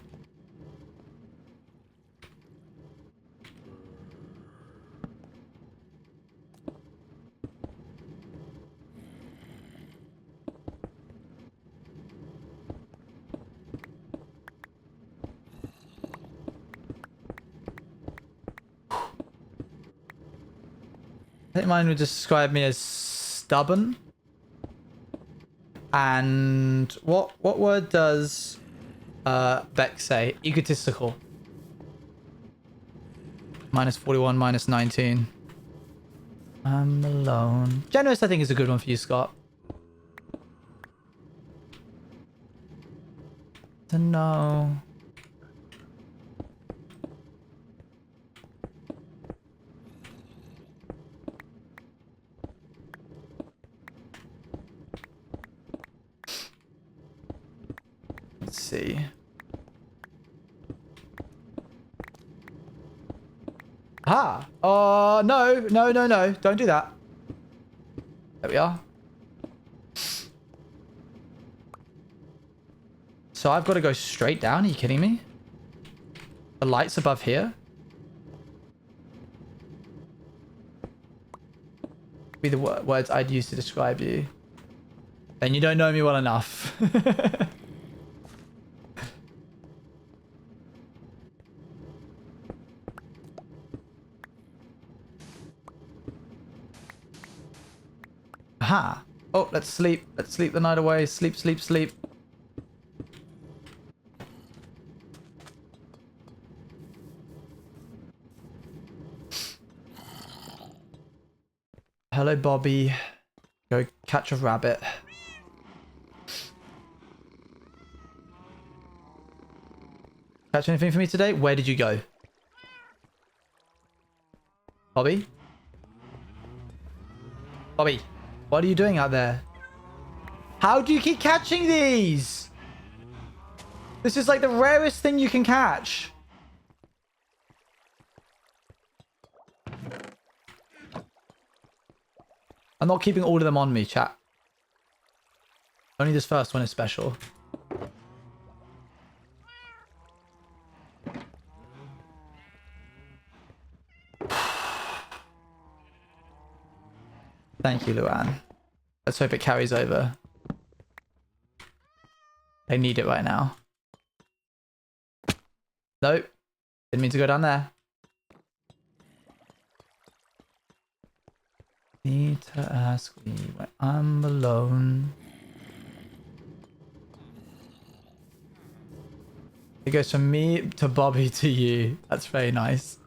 Speaker 1: I think mine would describe me as stubborn. And what word does Beck say? Egotistical. -41, -19. I'm alone. Generous, I think, is a good one for you, Scott. To know. Let's see. Ah! Oh, no. No, no, no. Don't do that. There we are. So I've got to go straight down? Are you kidding me? The light's above here? Be the words I'd use to describe you. Then you don't know me well enough. Aha. Oh, let's sleep. Let's sleep the night away. Sleep, sleep, sleep. Hello, Bobby. Go catch a rabbit. Catch anything for me today? Where did you go? Bobby? Bobby, what are you doing out there? How do you keep catching these? This is like the rarest thing you can catch. I'm not keeping all of them on me, chat. Only this first one is special. Thank you, Luan. Let's hope it carries over. They need it right now. Nope. Didn't mean to go down there. Need to ask me when I'm alone. It goes from me to Bobby to you. That's very nice.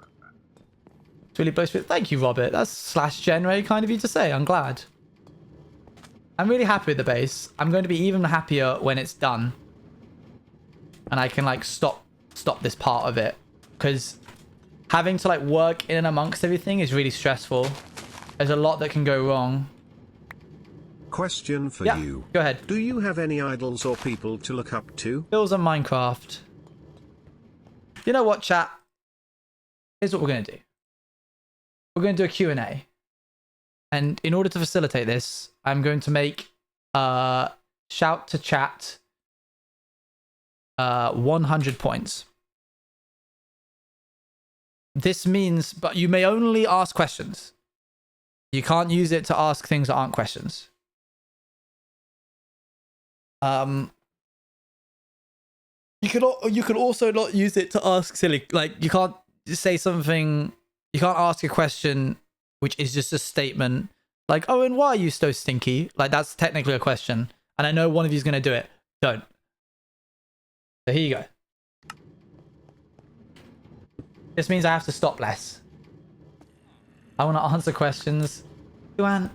Speaker 1: It's really blows. Thank you, Robert. That's /Genray kind of you to say. I'm glad. I'm really happy with the base. I'm going to be even happier when it's done. And I can like stop this part of it. Because having to like work in and amongst everything is really stressful. There's a lot that can go wrong.
Speaker 2: Question for
Speaker 1: Yeah,
Speaker 2: you.
Speaker 1: go ahead.
Speaker 2: Do you have any idols or people to look up to?
Speaker 1: Bills on Minecraft. You know what, chat? Here's what we're going to do. We're going to do a Q&A. And in order to facilitate this, I'm going to make shout to chat 100 points. This means, but you may only ask questions. You can't use it to ask things that aren't questions. You could also not use it to ask silly, like you can't say something, you can't ask a question which is just a statement like, oh, and why are you so stinky? Like that's technically a question. And I know one of you is going to do it. Don't. So here you go. This means I have to stop less. I want to answer questions. Joanne,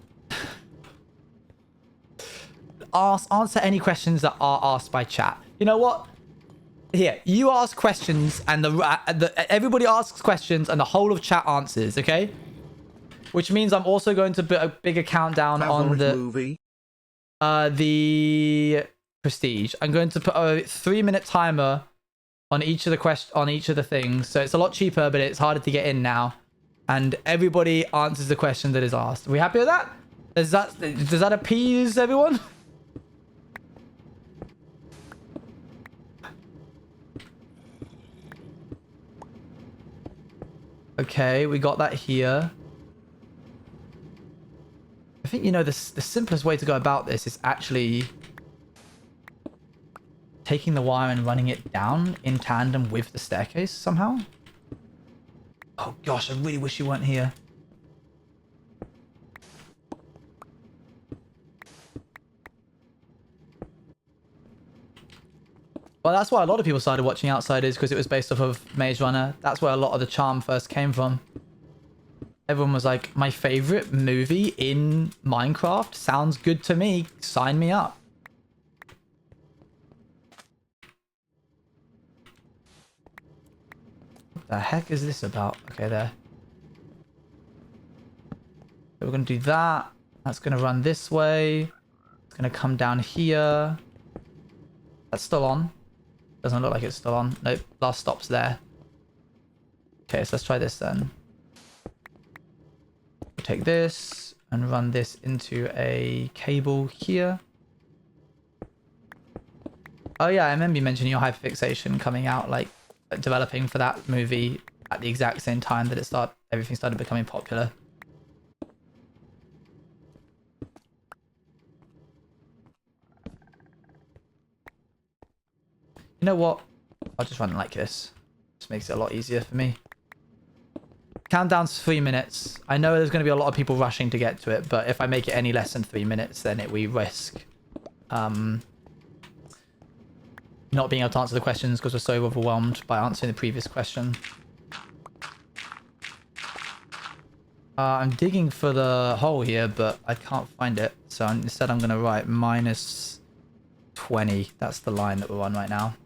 Speaker 1: answer any questions that are asked by chat. You know what? Here, you ask questions and everybody asks questions and the whole of chat answers, okay? Which means I'm also going to put a bigger countdown on the Prestige. I'm going to put a 3-minute timer on each of the things. So it's a lot cheaper, but it's harder to get in now. And everybody answers the question that is asked. Are we happy with that? Does that appease everyone? Okay, we got that here. I think, you know, the simplest way to go about this is actually taking the wire and running it down in tandem with the staircase somehow. Oh gosh, I really wish you weren't here. Well, that's why a lot of people started watching Outsiders, because it was based off of Maze Runner. That's where a lot of the charm first came from. Everyone was like, my favorite movie in Minecraft sounds good to me. Sign me up. What the heck is this about? Okay, there. So we're going to do that. That's going to run this way. It's going to come down here. That's still on. Doesn't look like it's still on. Nope, last stop's there. Okay, so let's try this then. We'll take this and run this into a cable here. Oh yeah, I remember you mentioning your hyperfixation coming out, like developing for that movie at the exact same time that everything started becoming popular. You know what? I'll just run it like this. Just makes it a lot easier for me. Countdown's 3 minutes. I know there's going to be a lot of people rushing to get to it, but if I make it any less than 3 minutes, then we risk not being able to answer the questions because we're so overwhelmed by answering the previous question. I'm digging for the hole here, but I can't find it. So instead I'm going to write -20. That's the line that we're on right now.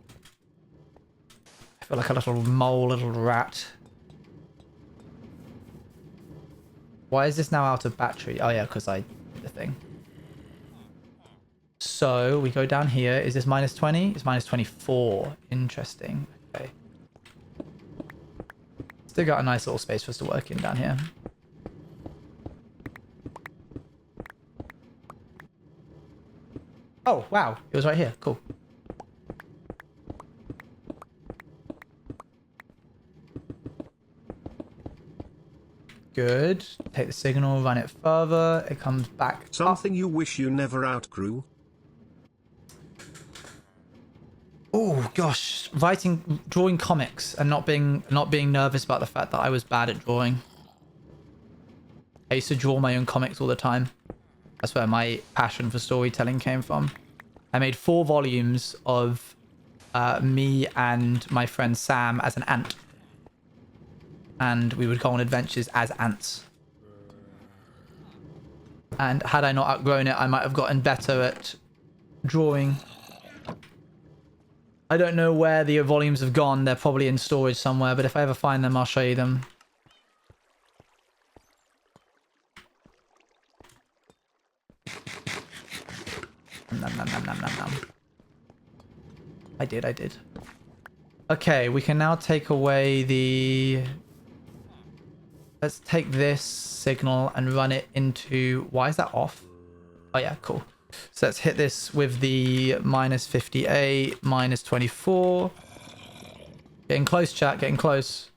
Speaker 1: I feel like a little mole, little rat. Why is this now out of battery? Oh yeah, because I did the thing. So we go down here. Is this -20? It's -24. Interesting. Okay. Still got a nice little space for us to work in down here. Oh, wow. It was right here. Cool. Good. Take the signal, run it further. It comes back
Speaker 2: Something you wish you never outgrew?
Speaker 1: Oh gosh, drawing comics and not being nervous about the fact that I was bad at drawing. I used to draw my own comics all the time. That's where my passion for storytelling came from. I made 4 volumes of me and my friend Sam as an ant. And we would go on adventures as ants. And had I not outgrown it, I might have gotten better at drawing. I don't know where the volumes have gone. They're probably in storage somewhere, but if I ever find them, I'll show you them. Nom, nom, nom, nom, nom, nom. I did. Okay, we can now take away the... Let's take this signal and run it into... Why is that off? Oh yeah, cool. So let's hit this with the -58, -24. Getting close, chat, getting close.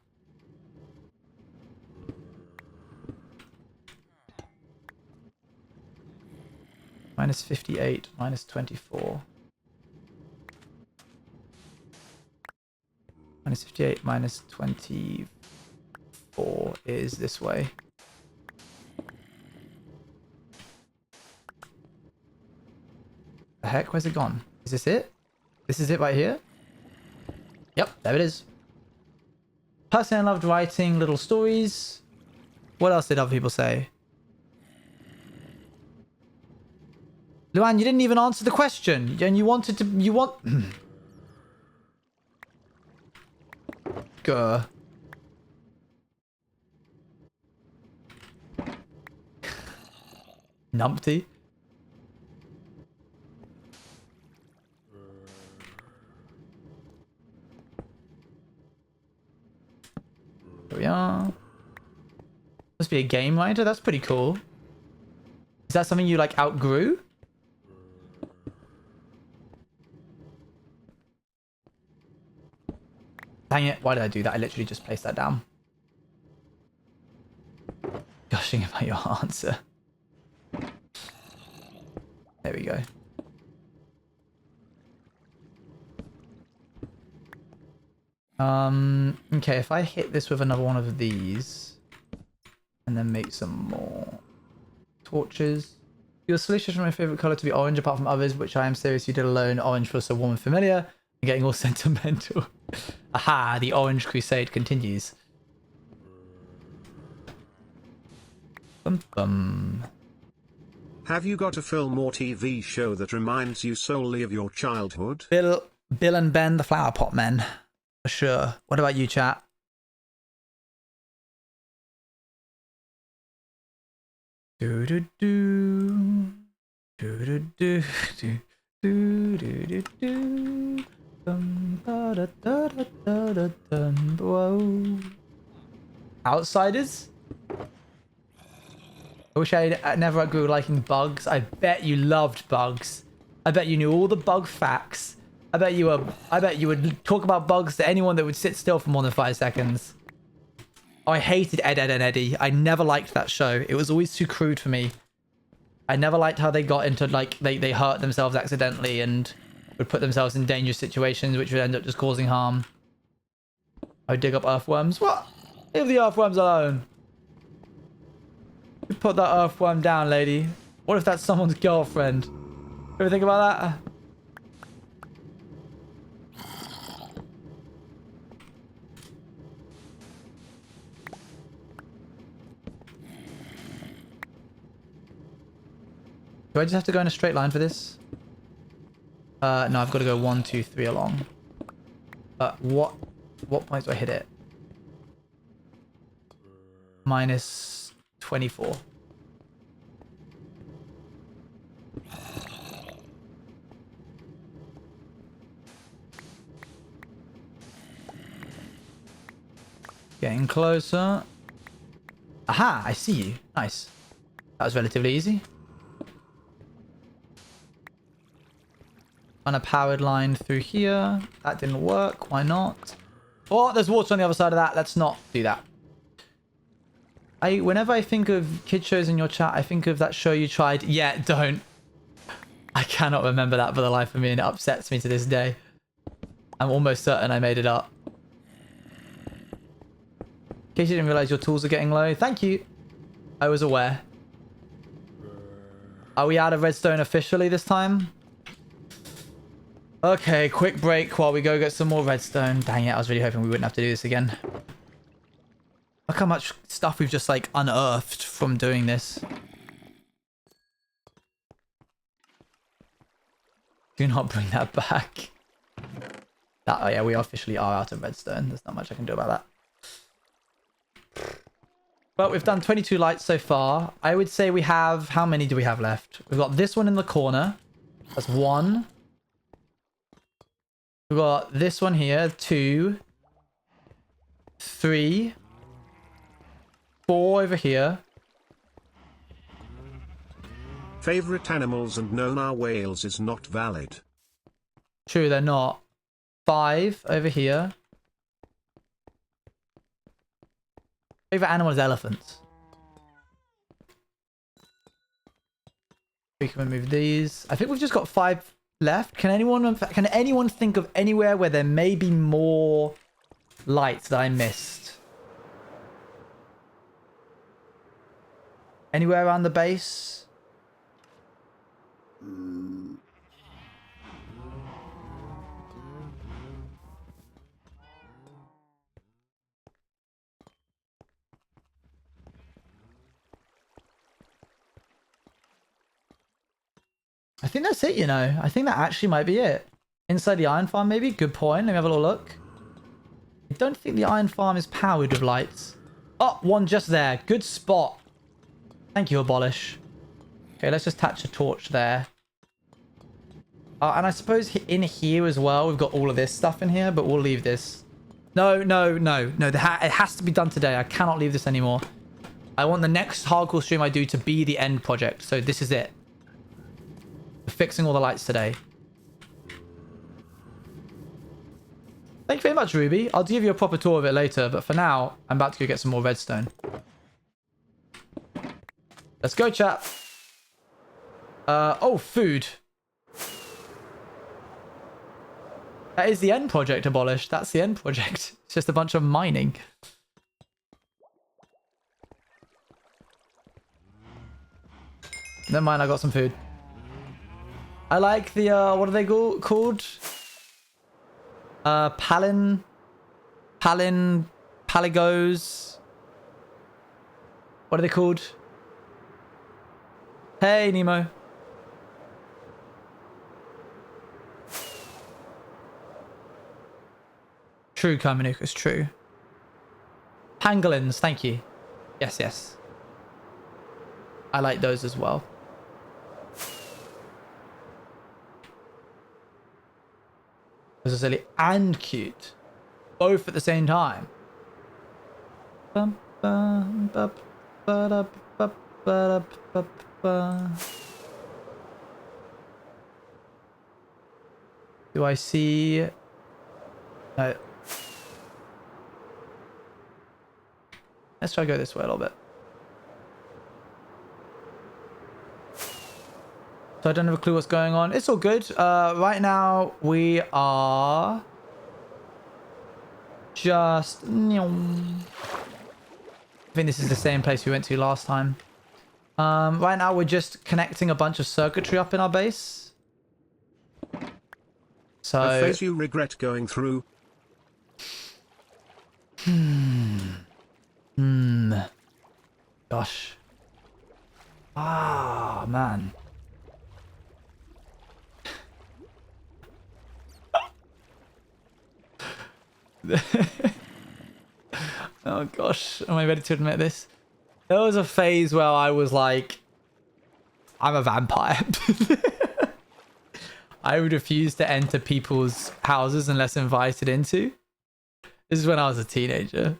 Speaker 1: -58, -24. -58, -24 is this way. The heck? Where's it gone? Is this it? This is it right here? Yep, there it is. Personally, I loved writing little stories. What else did other people say? Luan, you didn't even answer the question. And you wanted to... You want... Grr. Numpty. Here we are. Must be a game writer. That's pretty cool. Is that something you like outgrew? Dang it. Why did I do that? I literally just placed that down. Gushing about your answer. There we go. Okay, if I hit this with another one of these and then make some more torches. Your solution is my favorite color to be orange apart from others, which I am serious you did alone. Orange feels so warm and familiar. I'm getting all sentimental. Aha, the orange crusade continues. Bum bum.
Speaker 2: Have you got a film or TV show that reminds you solely of your childhood?
Speaker 1: Bill and Ben, the Flower Pot Men. For sure. What about you, chat? Do do do. Do do do do do do do do. Dum ba da da da da da dum. Whoa. Outsiders? I wish I never grew liking bugs. I bet you loved bugs. I bet you knew all the bug facts. I bet you would talk about bugs to anyone that would sit still for more than 5 seconds. Oh, I hated Ed, Edd and Eddy. I never liked that show. It was always too crude for me. I never liked how they got into, like, they hurt themselves accidentally and would put themselves in dangerous situations, which would end up just causing harm. I would dig up earthworms. What? Leave the earthworms alone. You put that earthworm down, lady. What if that's someone's girlfriend? Ever think about that? Do I just have to go in a straight line for this? No, I've got to go 1, 2, 3 along. What point do I hit it? Minus 24. Getting closer. Aha, I see you. Nice. That was relatively easy. On a powered line through here. That didn't work. Why not? Oh, there's water on the other side of that. Let's not do that. Whenever I think of kid shows in your chat, I think of that show you tried. Yeah, don't. I cannot remember that for the life of me, and it upsets me to this day. I'm almost certain I made it up. In case you didn't realize your tools are getting low. Thank you. I was aware. Are we out of redstone officially this time? Okay, quick break while we go get some more redstone. Dang it, I was really hoping we wouldn't have to do this again. Look how much stuff we've just, like, unearthed from doing this. Do not bring that back. Oh yeah, we officially are out of redstone. There's not much I can do about that. But we've done 22 lights so far. I would say we have... How many do we have left? We've got this one in the corner. That's 1. We've got this one here. 2. 3. 4 over here.
Speaker 2: Favorite animals and known are whales is not valid.
Speaker 1: True, they're not. 5 over here. Favorite animal is elephants. We can remove these. I think we've just got 5 left. Can anyone think of anywhere where there may be more lights that I missed? Anywhere around the base? I think that's it, you know. I think that actually might be it. Inside the iron farm, maybe? Good point. Let me have a little look. I don't think the iron farm is powered with lights. Oh, one just there. Good spot. Thank you, Abolish. Okay, let's just attach a torch there. And I suppose in here as well, we've got all of this stuff in here, but we'll leave this. No, no, no, no. It has to be done today. I cannot leave this anymore. I want the next hardcore stream I do to be the end project. So this is it. We're fixing all the lights today. Thank you very much, Ruby. I'll give you a proper tour of it later, but for now, I'm about to go get some more redstone. Let's go, chat. Oh, food. That is the end project, Abolished. That's the end project. It's just a bunch of mining. Never mind, I got some food. I like the, what are they called? Paligos. What are they called? Hey, Nemo. True, Carmenucas, true. Pangolins, thank you. Yes, yes. I like those as well. Those are silly and cute. Both at the same time. Do I see... No. Let's try to go this way a little bit. So I don't have a clue what's going on. It's all good. Right now we are just... I think this is the same place we went to last time. Right now we're just connecting a bunch of circuitry up in our base. So...
Speaker 2: A phase you regret going through.
Speaker 1: Gosh. Ah, man. Oh gosh, am I ready to admit this? There was a phase where I was like, I'm a vampire. I would refuse to enter people's houses unless invited into. This is when I was a teenager.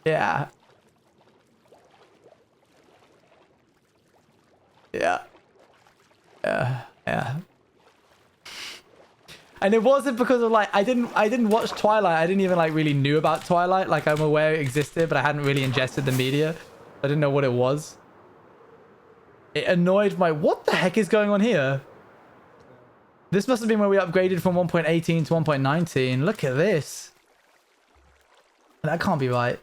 Speaker 1: Yeah. Yeah. Yeah. And it wasn't because of like I didn't watch Twilight. I didn't even like really knew about Twilight. Like I'm aware it existed, but I hadn't really ingested the media. I didn't know what it was. It annoyed my... What the heck is going on here? This must have been where we upgraded from 1.18 to 1.19. Look at this. That can't be right.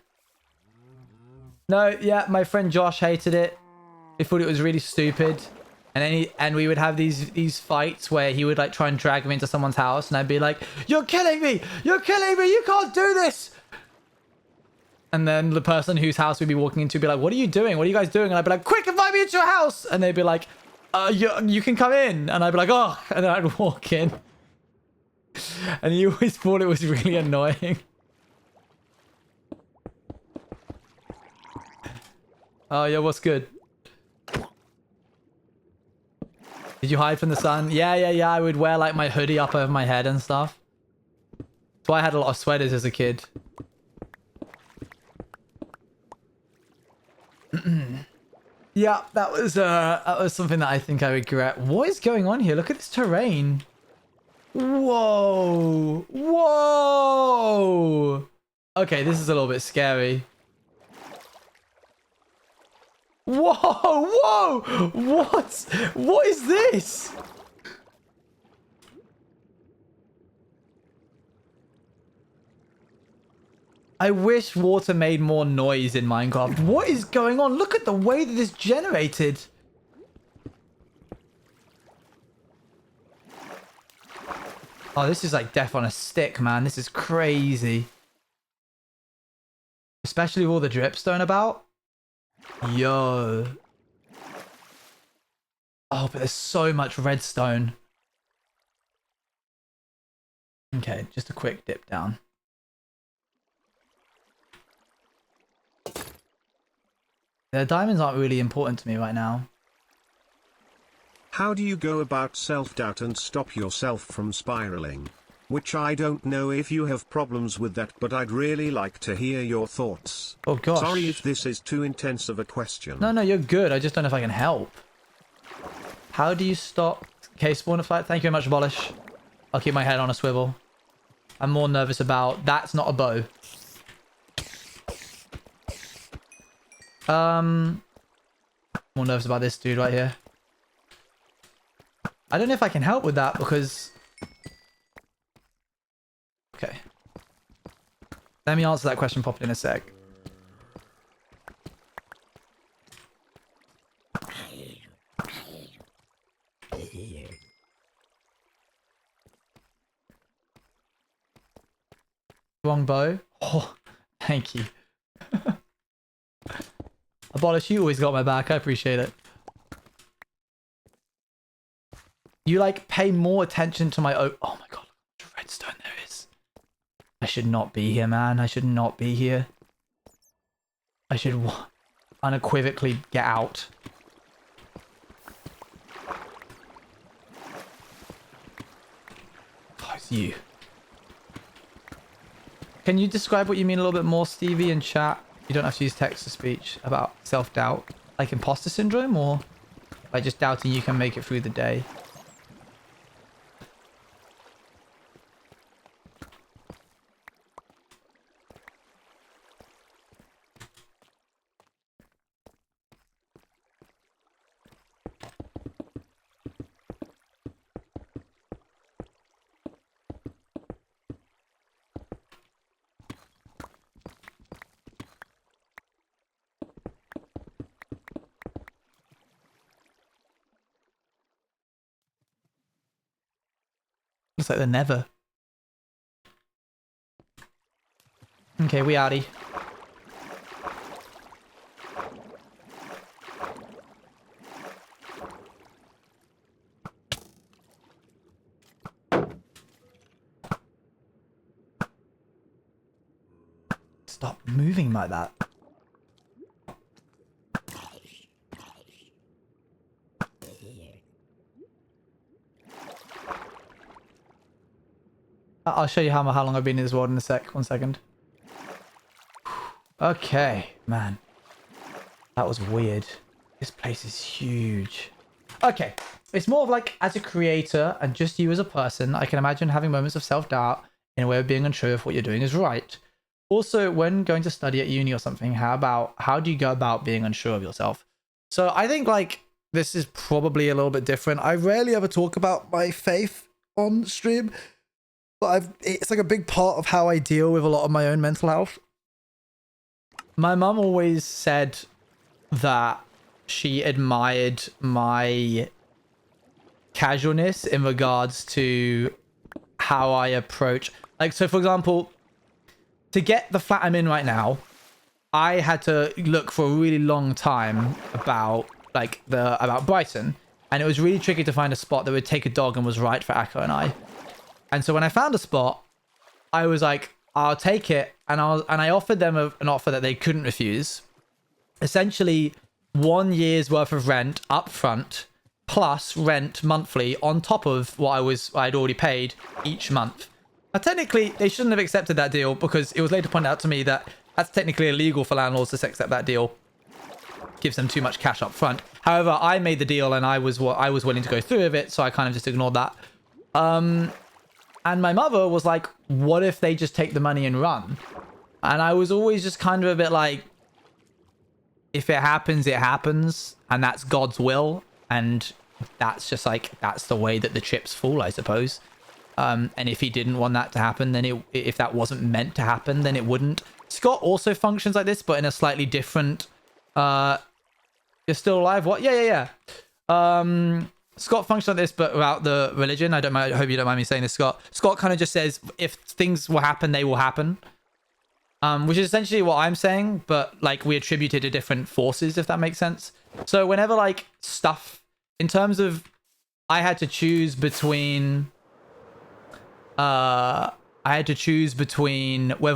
Speaker 1: No, yeah, my friend Josh hated it. He thought it was really stupid. And then we would have these fights where he would like try and drag me into someone's house, and I'd be like, "You're killing me! You're killing me! You can't do this!" And then the person whose house we'd be walking into would be like, "What are you doing? What are you guys doing?" And I'd be like, "Quick, invite me into your house!" And they'd be like, you can come in." And I'd be like, "Oh," and then I'd walk in. And he always thought it was really annoying. Oh yeah, what's good? Did you hide from the sun? Yeah. I would wear like my hoodie up over my head and stuff. So I had a lot of sweaters as a kid. Yeah, that was something that I think I regret. What is going on here? Look at this terrain. Whoa. Whoa. Okay, this is a little bit scary. Whoa! What is this? I wish water made more noise in Minecraft. What is going on? Look at the way that this generated. Oh, this is like death on a stick, man. This is crazy. Especially with all the dripstone about. Yo. Oh, but there's so much redstone. Okay, just a quick dip down. The diamonds aren't really important to me right now.
Speaker 2: How do you go about self-doubt and stop yourself from spiraling? Which I don't know if you have problems with that, but I'd really like to hear your thoughts.
Speaker 1: Oh gosh.
Speaker 2: Sorry if this is too intense of a question.
Speaker 1: No, you're good. I just don't know if I can help. How do you stop... Okay, spawner fight. Thank you very much, Abolish. I'll keep my head on a swivel. I'm more nervous about... That's not a bow. More nervous about this dude right here. I don't know if I can help with that because... Okay. Let me answer that question properly in a sec. Wrong bow. Oh, thank you. Abolish, you always got my back. I appreciate it. You like pay more attention to my own... Oh my god, how much redstone there is. I should not be here, man. I should not be here. I should unequivocally get out. Oh, it's you. Can you describe what you mean a little bit more, Stevie, in chat? You don't have to use text-to-speech about self-doubt. Like imposter syndrome, or like just doubting you can make it through the day? Looks like they're never. Okay, we outie. Stop moving like that. I'll show you how long I've been in this world in a sec. 1 second. Okay, man. That was weird. This place is huge. Okay. It's more of like, as a creator and just you as a person, I can imagine having moments of self-doubt in a way of being unsure if what you're doing is right. Also, when going to study at uni or something, how do you go about being unsure of yourself? So I think like this is probably a little bit different. I rarely ever talk about my faith on stream. But it's like a big part of how I deal with a lot of my own mental health. My mum always said that she admired my casualness in regards to how I approach... Like, so for example, to get the flat I'm in right now, I had to look for a really long time about Brighton. And it was really tricky to find a spot that would take a dog and was right for Akko and I. And so when I found a spot, I was like, I'll take it. And I offered them an offer that they couldn't refuse. Essentially, 1 year's worth of rent up front, plus rent monthly on top of what I'd already paid each month. Now, technically, they shouldn't have accepted that deal because it was later pointed out to me that that's technically illegal for landlords to accept that deal. Gives them too much cash up front. However, I made the deal and I was willing to go through with it, so I kind of just ignored that. And my mother was like, what if they just take the money and run? And I was always just kind of a bit like, if it happens, it happens. And that's God's will. And that's just like, that's the way that the chips fall, I suppose. And if he didn't want that to happen, then if that wasn't meant to happen, then it wouldn't. Scott also functions like this, but in a slightly different... You're still alive? What? Yeah. Scott functions like this, but without the religion. I hope you don't mind me saying this, Scott. Scott kind of just says, if things will happen, they will happen. which is essentially what I'm saying, but like we attribute it to different forces, if that makes sense. So whenever like stuff, in terms of, I had to choose between, whether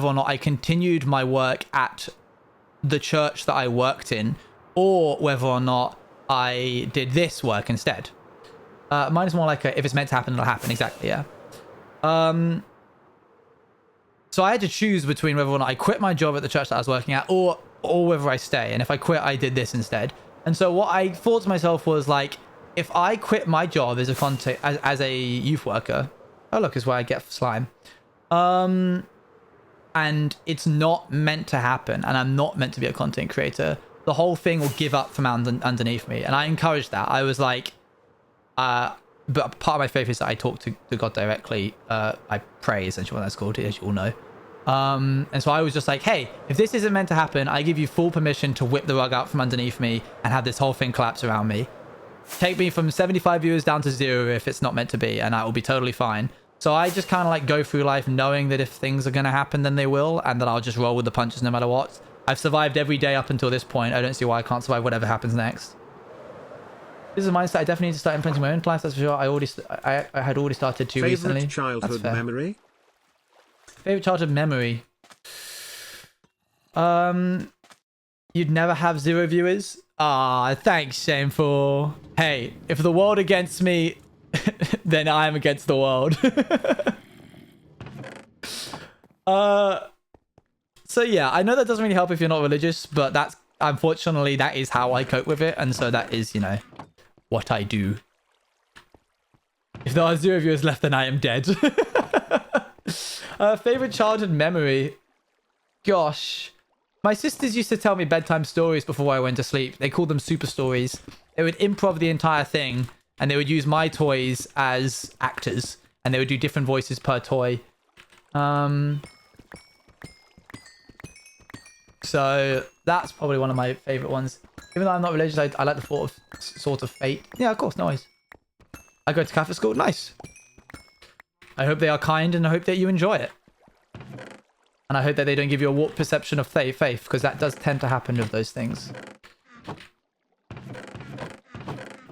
Speaker 1: or not I continued my work at the church that I worked in, or whether or not I did this work instead. Mine is more like if it's meant to happen, it'll happen. Exactly, yeah. So I had to choose between whether or not I quit my job at the church that I was working at, or whether I stay. And if I quit, I did this instead. And so what I thought to myself was like, if I quit my job as a youth worker, oh look, is where I get slime. And it's not meant to happen, and I'm not meant to be a content creator, the whole thing will give up from underneath me. And I encouraged that. I was like, but part of my faith is that I talk to God directly. I pray, essentially, what that's called, as you all know. And so I was just like, hey, if this isn't meant to happen, I give you full permission to whip the rug out from underneath me and have this whole thing collapse around me. Take me from 75 viewers down to 0 if it's not meant to be, and I will be totally fine. So I just kind of like go through life knowing that if things are going to happen, then they will, and that I'll just roll with the punches no matter what. I've survived every day up until this point. I don't see why I can't survive whatever happens next. This is a mindset I definitely need to start implementing my own life, that's for sure. I had already started to recently.
Speaker 2: Favorite childhood memory?
Speaker 1: Favorite childhood memory? You'd never have 0 viewers? Ah, thanks, Shameful. Hey, if the world against me, then I am against the world. So yeah, I know that doesn't really help if you're not religious, but that's, unfortunately, that is how I cope with it, and so that is, you know, what I do. If there are 0 viewers left, then I am dead. Favorite childhood memory? Gosh. My sisters used to tell me bedtime stories before I went to sleep. They called them super stories. They would improv the entire thing, and they would use my toys as actors, and they would do different voices per toy. So that's probably one of my favorite ones. Even though I'm not religious, I like the thought of sort of fate. Yeah, of course, no worries. I go to Catholic school. Nice. I hope they are kind, and I hope that you enjoy it. And I hope that they don't give you a warped perception of faith, because that does tend to happen with those things.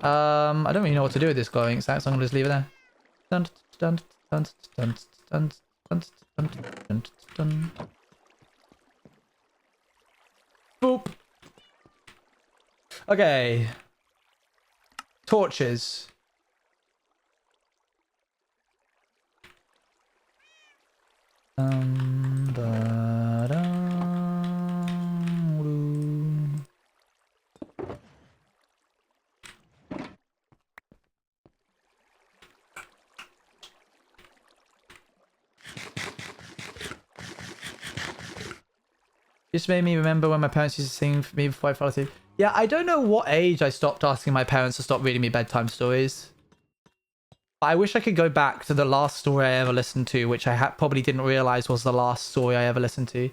Speaker 1: I don't really know what to do with this glowing sack, so I'm going to just leave it there. Dun, dun, dun, dun, dun, dun, dun, dun, dun. Boop. Okay. Torches. Just made me remember when my parents used to sing for me before I fell asleep. Yeah, I don't know what age I stopped asking my parents to stop reading me bedtime stories. I wish I could go back to the last story I ever listened to, which I probably didn't realize was the last story I ever listened to.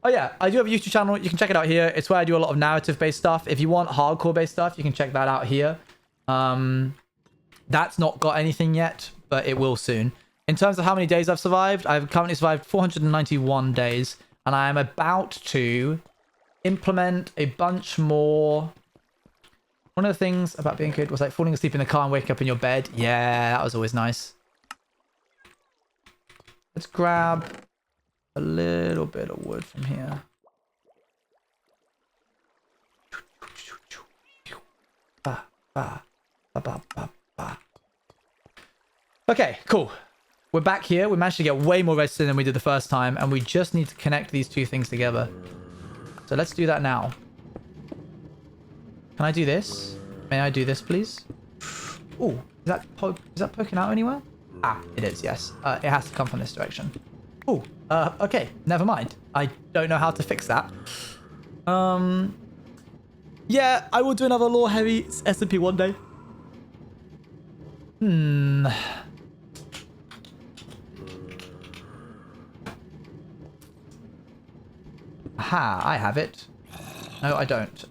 Speaker 1: Oh yeah, I do have a YouTube channel. You can check it out here. It's where I do a lot of narrative-based stuff. If you want hardcore-based stuff, you can check that out here. That's not got anything yet, but it will soon. In terms of how many days I've survived, I've currently survived 491 days, and I am about to implement a bunch more. One of the things about being a kid was like falling asleep in the car and waking up in your bed. Yeah, that was always nice. Let's grab a little bit of wood from here. Okay, cool. We're back here. We managed to get way more redstone than we did the first time, and we just need to connect these two things together. So let's do that now. Can I do this? May I do this, please? Ooh, is that poking out anywhere? Ah, it is, yes. It has to come from this direction. Ooh, okay, never mind. I don't know how to fix that. Yeah, I will do another lore-heavy SMP one day. Aha, I have it. No, I don't.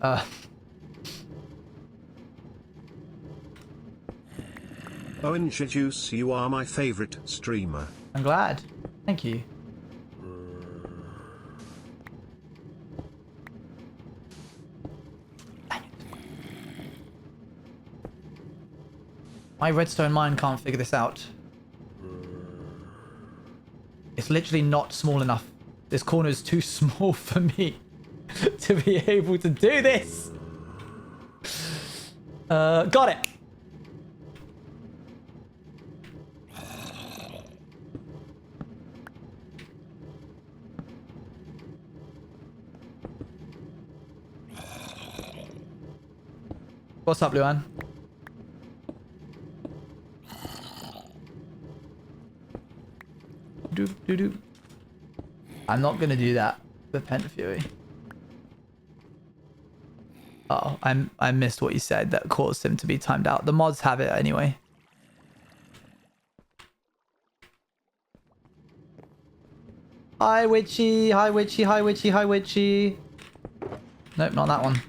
Speaker 2: Orange Juice, you are my favorite streamer.
Speaker 1: I'm glad. Thank you. My redstone mine can't figure this out. It's literally not small enough. This corner is too small for me to be able to do this. Got it. What's up, Luan? Doop. I'm not gonna do that with Pent Fury. Oh, I missed what you said that caused him to be timed out. The mods have it anyway. Hi Witchy, hi Witchy, hi Witchy, hi Witchy. Nope, not that one.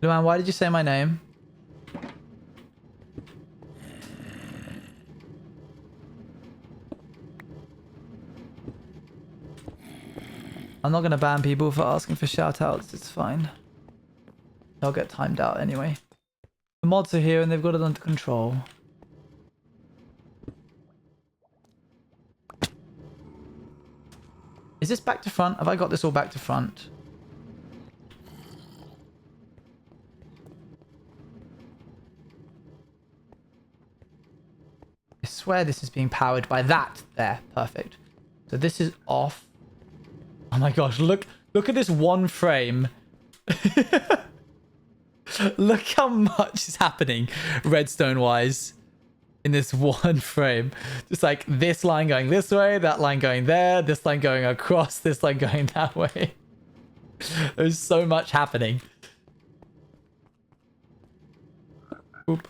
Speaker 1: Luan, why did you say my name? I'm not gonna ban people for asking for shoutouts, it's fine. They'll get timed out anyway. The mods are here and they've got it under control. Is this back to front? Have I got this all back to front? I swear this is being powered by that. There, perfect. So this is off. Oh my gosh, look at this one frame. Look how much is happening redstone wise in this one frame. Just like this line going this way, that line going there, this line going across, this line going that way. There's so much happening. Oop.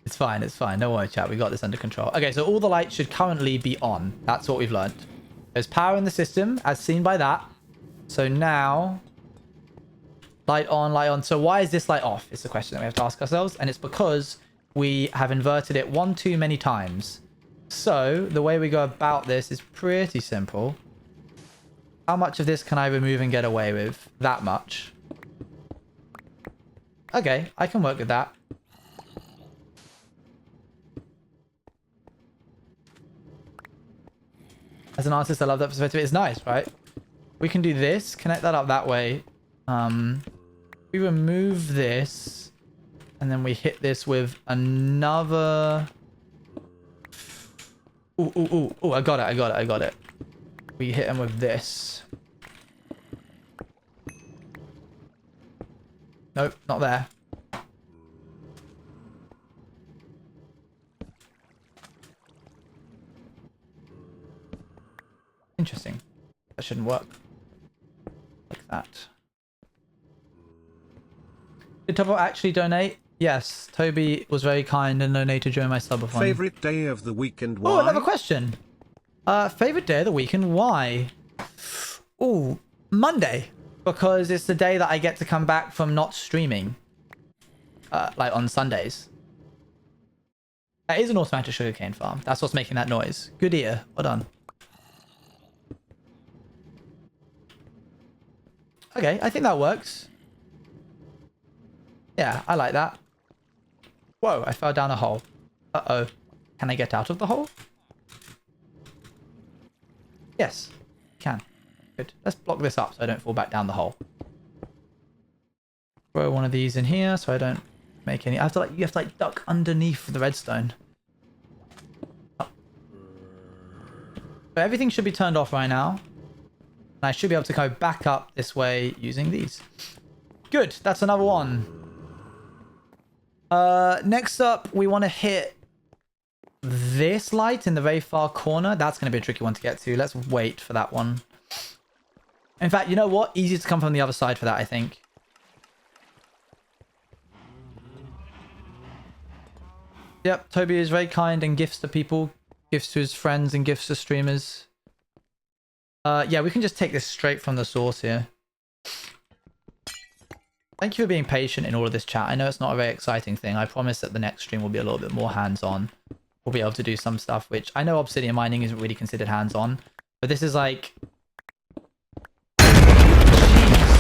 Speaker 1: It's fine, it's fine. Don't worry, chat. We got this under control. Okay, so all the lights should currently be on. That's what we've learned. There's power in the system, as seen by that. So now, light on, light on. So why is this light off? It's the question that we have to ask ourselves. And it's because we have inverted it one too many times. So the way we go about this is pretty simple. How much of this can I remove and get away with? That much. Okay, I can work with that. As an artist, I love that perspective. It's nice, right? We can do this, connect that up that way. We remove this, and then we hit this with another... Ooh, I got it. We hit him with this. Nope, not there. Interesting. That shouldn't work. Like that. Did Tobo actually donate? Yes, Toby was very kind and donated during my subathon.
Speaker 2: Favorite day of the week and why?
Speaker 1: Oh, another question. Favorite day of the week and why? Oh, Monday. Because it's the day that I get to come back from not streaming. Like on Sundays. That is an automatic sugarcane farm. That's what's making that noise. Good ear. Well done. Okay, I think that works. Yeah, I like that. Whoa, I fell down a hole. Uh-oh. Can I get out of the hole? Yes, can. Good. Let's block this up so I don't fall back down the hole. Throw one of these in here so I don't make any... you have to duck underneath the redstone. Oh. So everything should be turned off right now. And I should be able to go back up this way using these. Good, that's another one. Next up, we want to hit this light in the very far corner. That's going to be a tricky one to get to. Let's wait for that one. In fact, you know what? Easier to come from the other side for that, I think. Yep, Toby is very kind and gifts to people. Gifts to his friends and gifts to streamers. Yeah, we can just take this straight from the source here. Thank you for being patient in all of this chat. I know it's not a very exciting thing. I promise that the next stream will be a little bit more hands-on. We'll be able to do some stuff, which I know obsidian mining isn't really considered hands-on. But this is like... Jeez.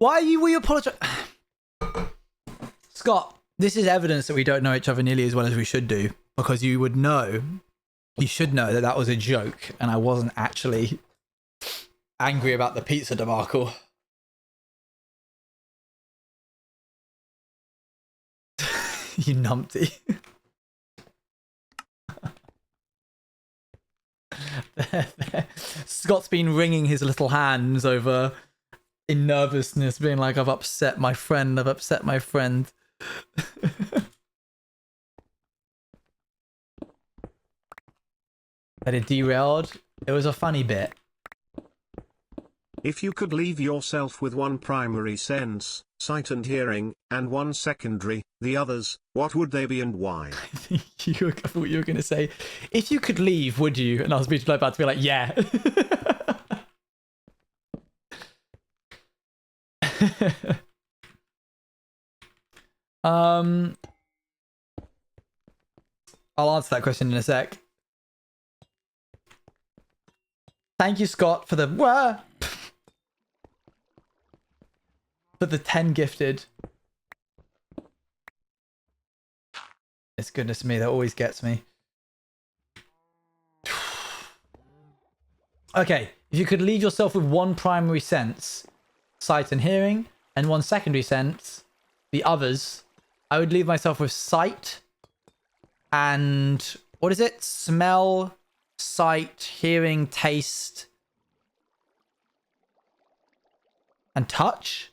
Speaker 1: Why are you apologize? Scott, this is evidence that we don't know each other nearly as well as we should do, because you should know that that was a joke and I wasn't actually angry about the pizza debacle. You numpty. Scott's been wringing his little hands over in nervousness, being like, I've upset my friend. That it derailed. It was a funny bit.
Speaker 2: If you could leave yourself with one primary sense, sight and hearing, and one secondary, the others, what would they be and why?
Speaker 1: I thought you were going to say, if you could leave, would you? And I was about to be like, yeah. I'll answer that question in a sec. Thank you, Scott, for the for the 10 gifted. It's goodness me, that always gets me. Okay, if you could leave yourself with one primary sense, sight and hearing, and one secondary sense, the others, I would leave myself with sight and what is it? Smell, sight, hearing, taste, and touch.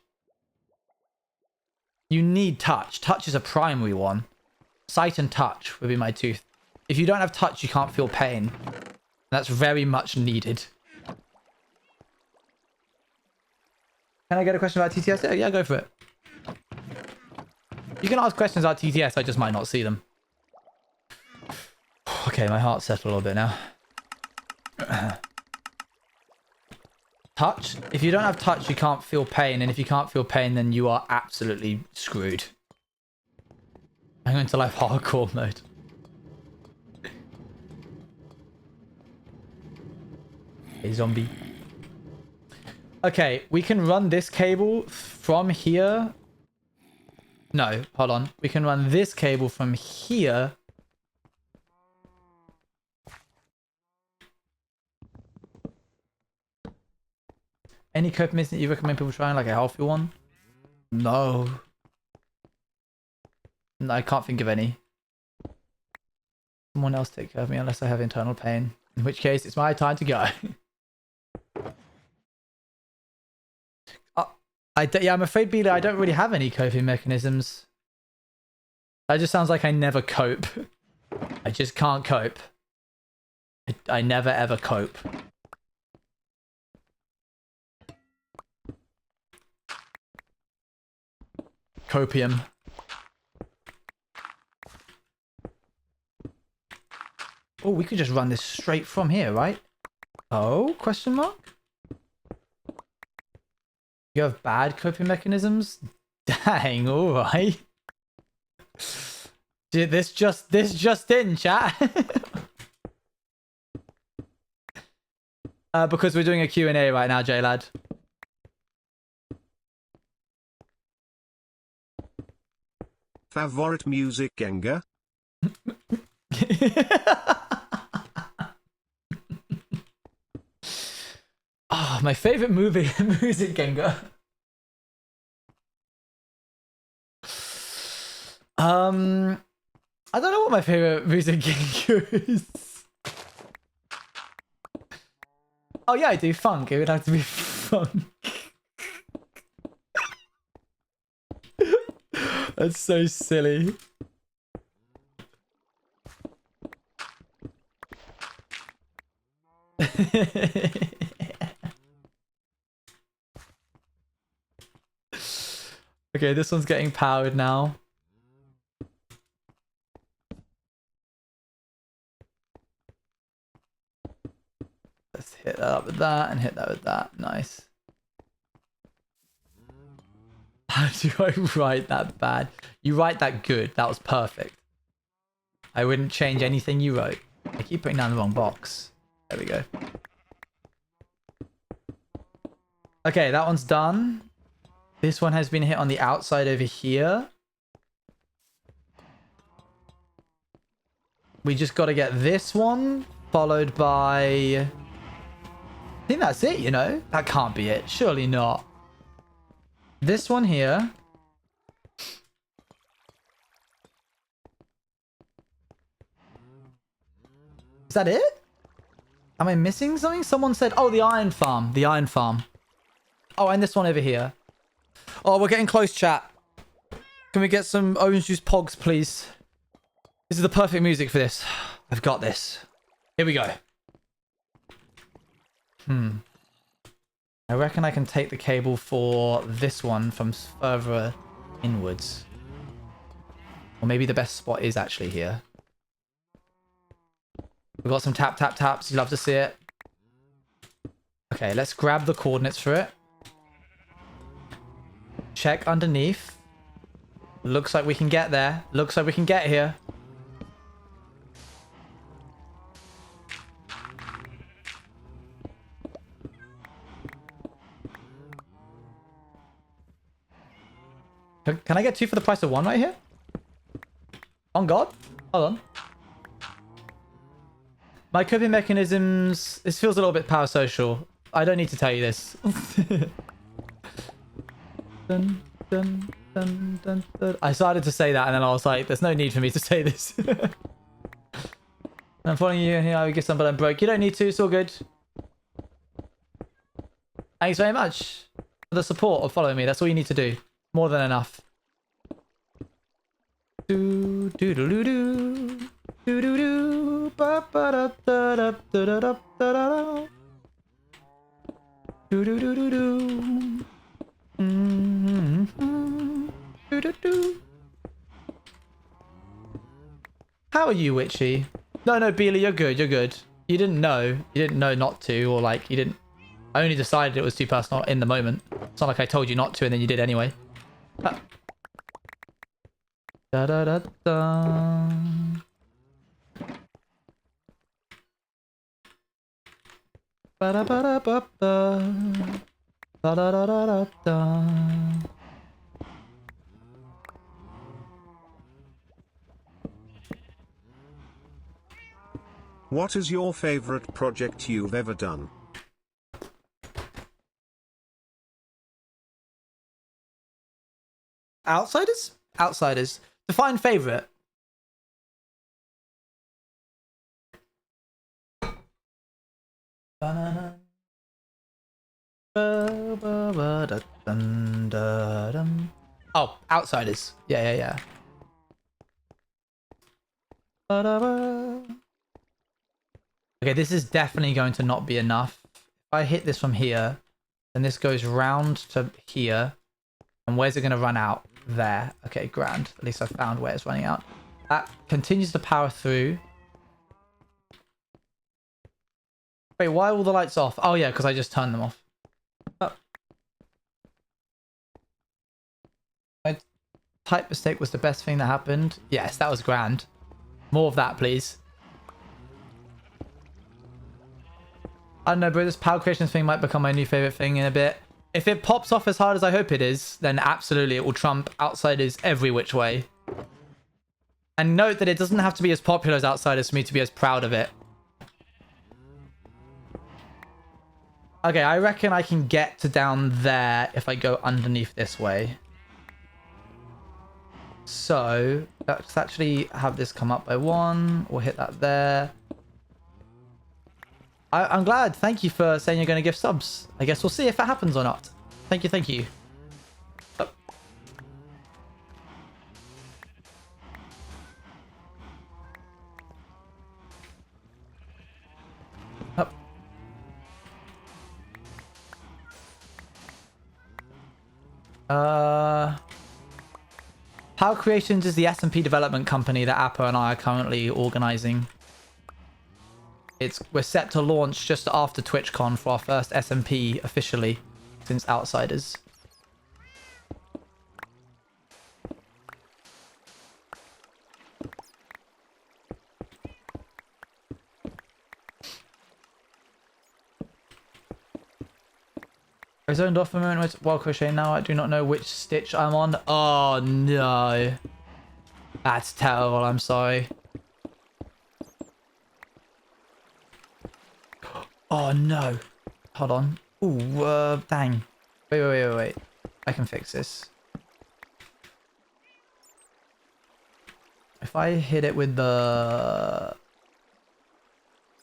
Speaker 1: You need touch. Touch is a primary one. Sight and touch would be my two. If you don't have touch, you can't feel pain. That's very much needed. Can I get a question about TTS? Yeah, go for it. You can ask questions about TTS, I just might not see them. Okay, my heart's settled a little bit now. Touch. If you don't have touch, you can't feel pain. And if you can't feel pain, then you are absolutely screwed. I'm going to life hardcore mode. Hey, zombie. Okay, we can run this cable from here. No, hold on. We can run this cable from here. Any cope method that you recommend people trying, like a healthy one? No. No, I can't think of any. Someone else take care of me unless I have internal pain. In which case, it's my time to go. Yeah, I'm afraid, Bela, I don't really have any coping mechanisms. That just sounds like I never cope. I just can't cope. I never ever cope. Copium. Oh, we could just run this straight from here, right? Oh, question mark? You have bad coping mechanisms? Dang, alright. Dude, this just in, chat. Because we're doing a Q&A right now, J-Lad.
Speaker 2: Favorite music, Gengar?
Speaker 1: Oh, my favorite movie, music, Gengar. I don't know what my favorite music Gengar is. Oh yeah, I do funk. It would have to be funk. That's so silly. Okay, this one's getting powered now. Let's hit that up with that and hit that with that. Nice. How do I write that bad? You write that good. That was perfect. I wouldn't change anything you wrote. I keep putting down the wrong box. There we go. Okay, that one's done. This one has been hit on the outside over here. We just got to get this one followed by... I think that's it, you know? That can't be it. Surely not. This one here. Is that it? Am I missing something? Someone said, oh, the iron farm. The iron farm. Oh, and this one over here. Oh, we're getting close, chat. Can we get some orange juice pogs, please? This is the perfect music for this. I've got this. Here we go. I reckon I can take the cable for this one from further inwards. Or maybe the best spot is actually here. We've got some tap, tap, taps. You love to see it. Okay, let's grab the coordinates for it. Check underneath. Looks like we can get there. Looks like we can get here. Can I get 2 for the price of 1 right here? On God? Hold on. My coping mechanisms... This feels a little bit parasocial. I don't need to tell you this. Dun, dun, dun, dun, dun. I started to say that and then I was like, there's no need for me to say this. I'm following you here. I would give some, but I'm broke. You don't need to. It's all good. Thanks very much for the support of following me. That's all you need to do. More than enough. Do do do do do do do do ba ba da da da da da da da da do do do do do do do do. How are you, Witchy? No, Beely, you're good. You're good. You didn't know. You didn't know not to, or like you didn't. I only decided it was too personal in the moment. It's not like I told you not to and then you did anyway. Da da da da. Ba da ba da ba ba. Da da da da da da.
Speaker 2: What is your favorite project you've ever done?
Speaker 1: Outsiders? Outsiders. Define favorite. Oh, Outsiders. Yeah. Okay, this is definitely going to not be enough. If I hit this from here, then this goes round to here. And where's it going to run out? There. Okay, grand. At least I found where it's running out. That continues to power through. Wait, why are all the lights off? Oh yeah, because I just turned them off. Oh. My type mistake was the best thing that happened. Yes, that was grand. More of that, please. I don't know, bro. This power creation thing might become my new favorite thing in a bit. If it pops off as hard as I hope it is, then absolutely it will trump Outsiders every which way. And note that it doesn't have to be as popular as Outsiders for me to be as proud of it. Okay, I reckon I can get to down there if I go underneath this way. So, let's actually have this come up by 1. We'll hit that there. I'm glad. Thank you for saying you're going to give subs. I guess we'll see if it happens or not. Thank you, thank you. Oh. Oh. Power Creations is the SMP development company that Appa and I are currently organizing. We're set to launch just after TwitchCon for our first SMP officially since Outsiders. I zoned off a moment while crocheting. Now I do not know which stitch I'm on. Oh no. That's terrible. I'm sorry. Oh no. Hold on. Ooh, dang. Wait. I can fix this. If I hit it with the...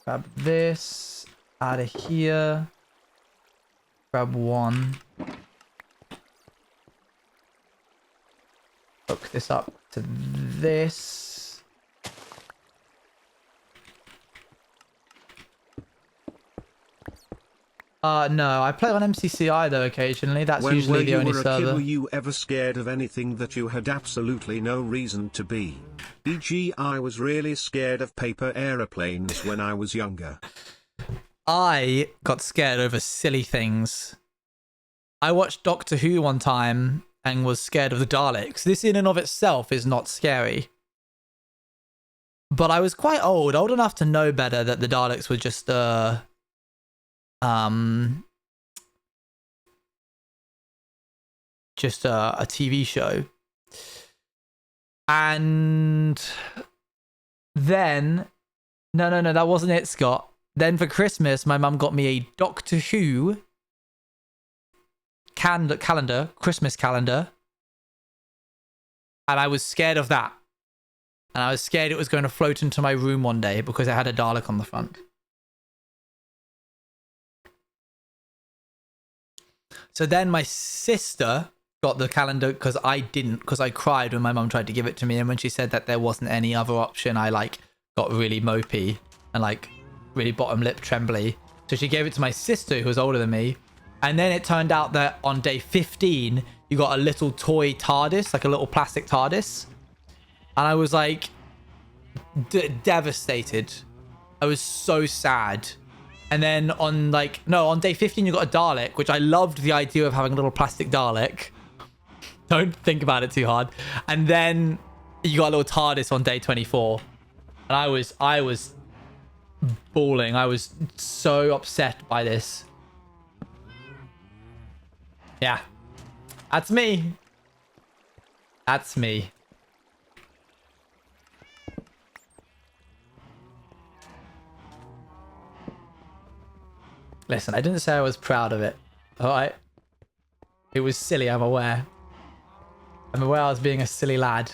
Speaker 1: Grab this. Out of here. Grab one. Hook this up to this. No, I play on MCCI though occasionally. That's
Speaker 2: When
Speaker 1: usually the only
Speaker 2: you were a kid,
Speaker 1: server.
Speaker 2: were you ever scared of anything that you had absolutely no reason to be? E.g., I was really scared of paper aeroplanes when I was younger.
Speaker 1: I got scared over silly things. I watched Doctor Who one time and was scared of the Daleks. This in and of itself is not scary. But I was quite old enough to know better that the Daleks were just a TV show. And then no, that wasn't it, Scott. Then for Christmas, my mum got me a Doctor Who calendar, Christmas calendar. And I was scared of that. And I was scared it was going to float into my room one day because it had a Dalek on the front. So then my sister got the calendar because I didn't, because I cried when my mum tried to give it to me. And when she said that there wasn't any other option, I like got really mopey and like really bottom lip trembly. So she gave it to my sister who was older than me. And then it turned out that on day 15, you got a little toy TARDIS, like a little plastic TARDIS. And I was like devastated. I was so sad. And then on day 15, you got a Dalek, which I loved the idea of having a little plastic Dalek. Don't think about it too hard. And then you got a little TARDIS on day 24. And I was bawling. I was so upset by this. Yeah. That's me. That's me. Listen, I didn't say I was proud of it. Alright? It was silly, I'm aware. I'm aware I was being a silly lad.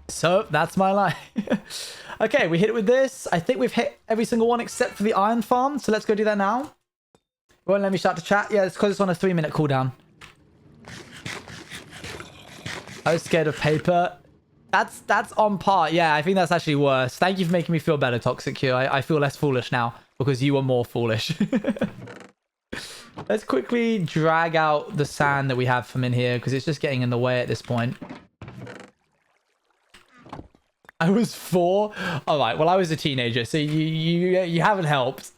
Speaker 1: So, that's my line. Okay, we hit it with this. I think we've hit every single one except for the iron farm. So let's go do that now. It won't let me start to chat. Yeah, it's because it's on a 3-minute cooldown. I was scared of paper. That's on par. Yeah, I think that's actually worse. Thank you for making me feel better, Toxic Q. I feel less foolish now because you were more foolish. Let's quickly drag out the sand that we have from in here because it's just getting in the way at this point. I was 4. All right. Well, I was a teenager, so you haven't helped.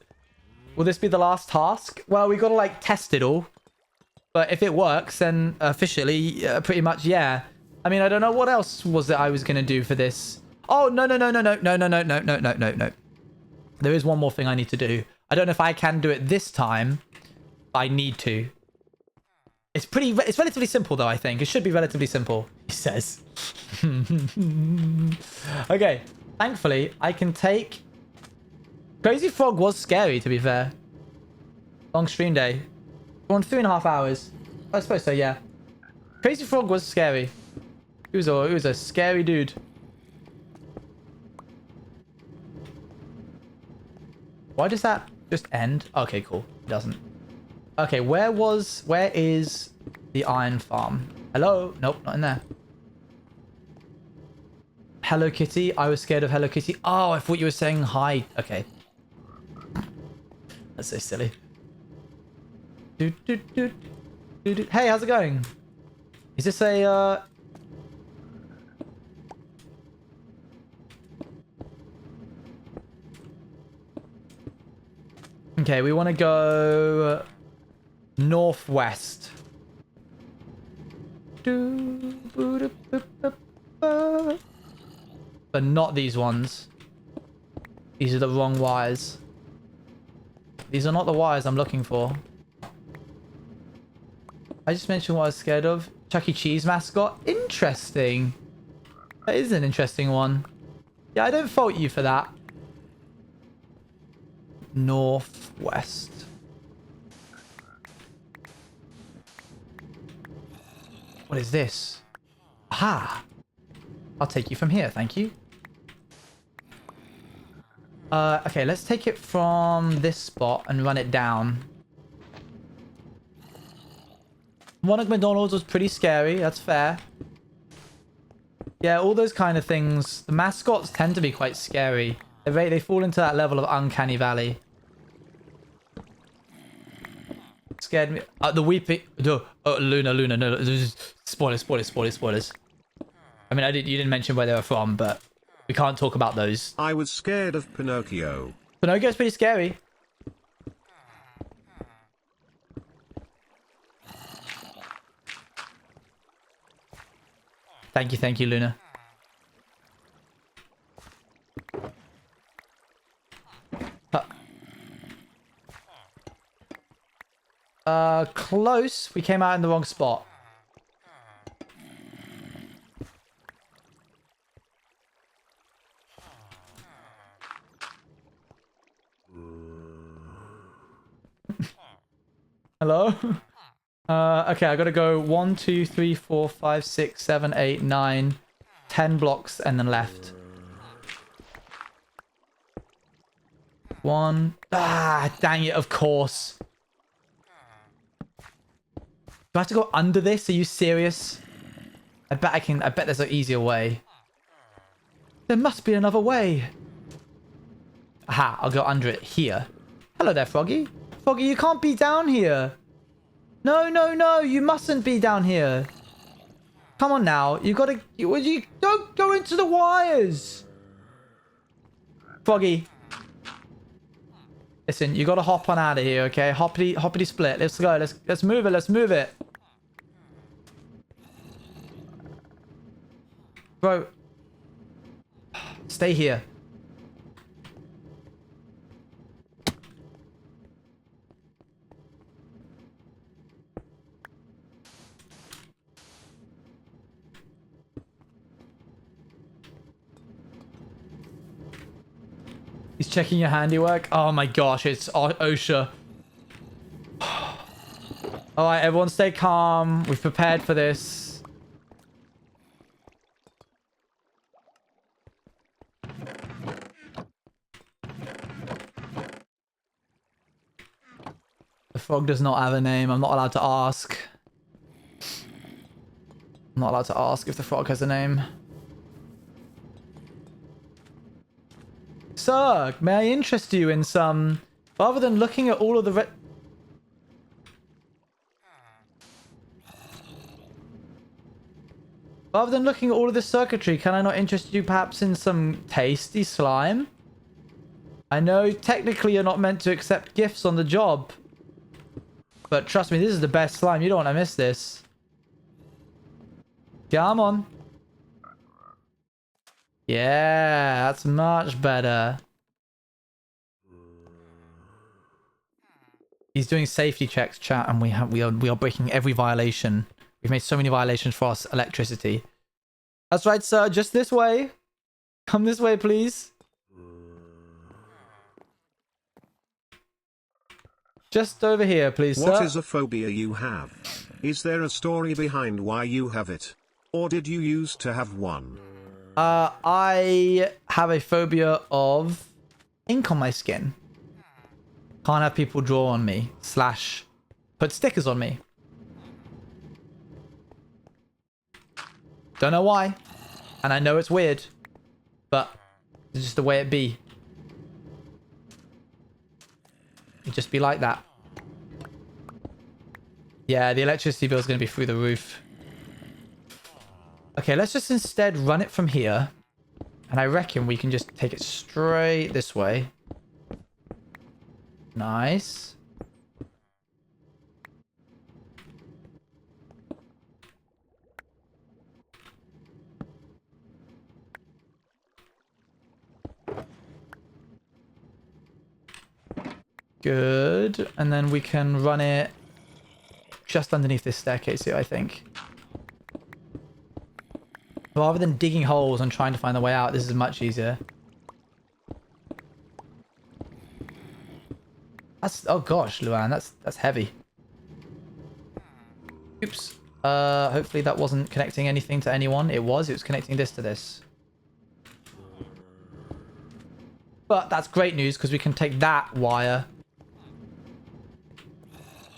Speaker 1: Will this be the last task? Well, we got to like test it all. But if it works, then officially, pretty much, yeah. I mean, I don't know what else was that I was going to do for this. Oh, no. There is one more thing I need to do. I don't know if I can do it this time, but I need to. It's relatively simple, though, I think. It should be relatively simple, he says. Okay. Thankfully, I can take... Crazy Frog was scary, to be fair. Long stream day. We're on 3.5 hours. I suppose so, yeah. Crazy Frog was scary. He was a scary dude. Why does that just end? Okay, cool. It doesn't. Okay, where is the iron farm? Hello? Nope, not in there. Hello Kitty. I was scared of Hello Kitty. Oh, I thought you were saying hi. Okay. That's so silly. Hey, how's it going? Is this a Okay, we want to go northwest. But not these ones. These are the wrong wires. These are not the wires I'm looking for. I just mentioned what I was scared of. Chuck E. Cheese mascot. Interesting. That is an interesting one. Yeah, I don't fault you for that. Northwest. What is this? Aha! I'll take you from here, thank you. Okay, let's take it from this spot and run it down. Ronald McDonald's was pretty scary, that's fair. Yeah, all those kind of things. The mascots tend to be quite scary. They fall into that level of uncanny valley. Scared me. The weeping. Luna, no. Spoilers. I mean, you didn't mention where they were from, but we can't talk about those.
Speaker 2: I was scared of Pinocchio.
Speaker 1: Pinocchio's pretty scary. Thank you, Luna. Close. We came out in the wrong spot. Hello? Okay, I gotta go 1, 2, 3, 4, 5, 6, 7, 8, 9, 10 blocks and then left. 1. Ah, dang it, of course. Do I have to go under this? Are you serious? I bet there's an easier way. There must be another way. Aha, I'll go under it here. Hello there, Froggy. Froggy, you can't be down here. No, you mustn't be down here. Come on now, you gotta... You don't go into the wires. Froggy. Listen, you gotta hop on out of here, okay? Hoppity split. Let's go. Let's move it. Bro. Stay here. He's checking your handiwork. Oh my gosh, it's OSHA. Alright, everyone stay calm. We've prepared for this. The frog does not have a name. I'm not allowed to ask. I'm not allowed to ask if the frog has a name. Sir, may I interest you in some... Rather than looking at all of the... Rather than looking at all of the circuitry, can I not interest you perhaps in some tasty slime? I know technically you're not meant to accept gifts on the job. But trust me, this is the best slime. You don't want to miss this. Come on. Yeah, that's much better. He's doing safety checks, chat, and we are breaking every violation. We've made so many violations for us electricity. That's right, sir. Just this way. Come this way, please. Just over here, please, sir.
Speaker 2: What is a phobia you have? Is there a story behind why you have it? Or did you used to have one?
Speaker 1: I have a phobia of ink on my skin. Can't have people draw on me / put stickers on me. Don't know why. And I know it's weird, but it's just the way it be. It'd just be like that. Yeah, the electricity bill is going to be through the roof. Okay, let's just instead run it from here. And I reckon we can just take it straight this way. Nice. Good. And then we can run it just underneath this staircase here, I think. Rather than digging holes and trying to find the way out, this is much easier. That's, oh gosh, Luan, that's heavy. Oops. Hopefully that wasn't connecting anything to anyone. It was connecting this to this. But that's great news because we can take that wire.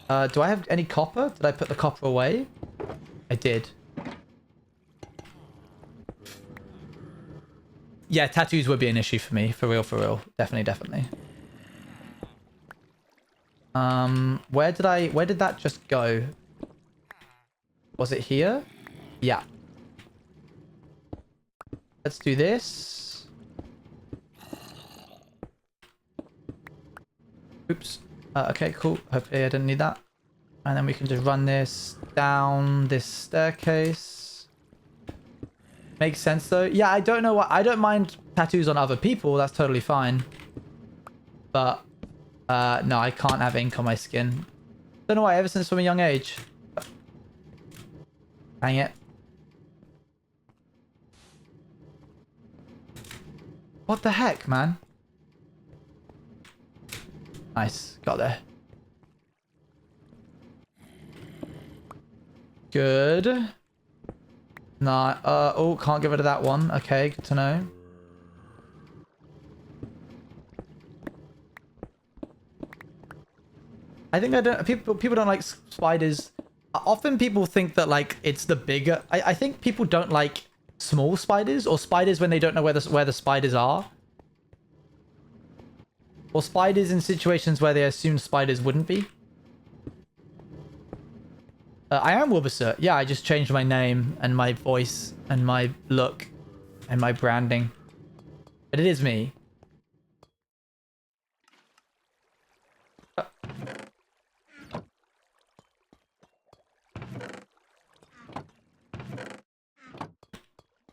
Speaker 1: Do I have any copper? Did I put the copper away? I did. Yeah, tattoos would be an issue for me. For real, for real. Definitely, definitely. Where did that just go? Was it here? Yeah. Let's do this. Oops. Okay, cool. Hopefully I didn't need that. And then we can just run this down this staircase. Makes sense though. Yeah, I don't know what... I don't mind tattoos on other people. That's totally fine. But, no, I can't have ink on my skin. Don't know why, ever since from a young age. Dang it. What the heck, man? Nice. Got there. Good. Nah, oh, can't get rid of that one. Okay, good to know. I think people don't like spiders. Often people think that like it's the bigger. I think people don't like small spiders or spiders when they don't know where the spiders are. Or spiders in situations where they assume spiders wouldn't be. I am Wilbur. Yeah, I just changed my name and my voice and my look and my branding. But it is me.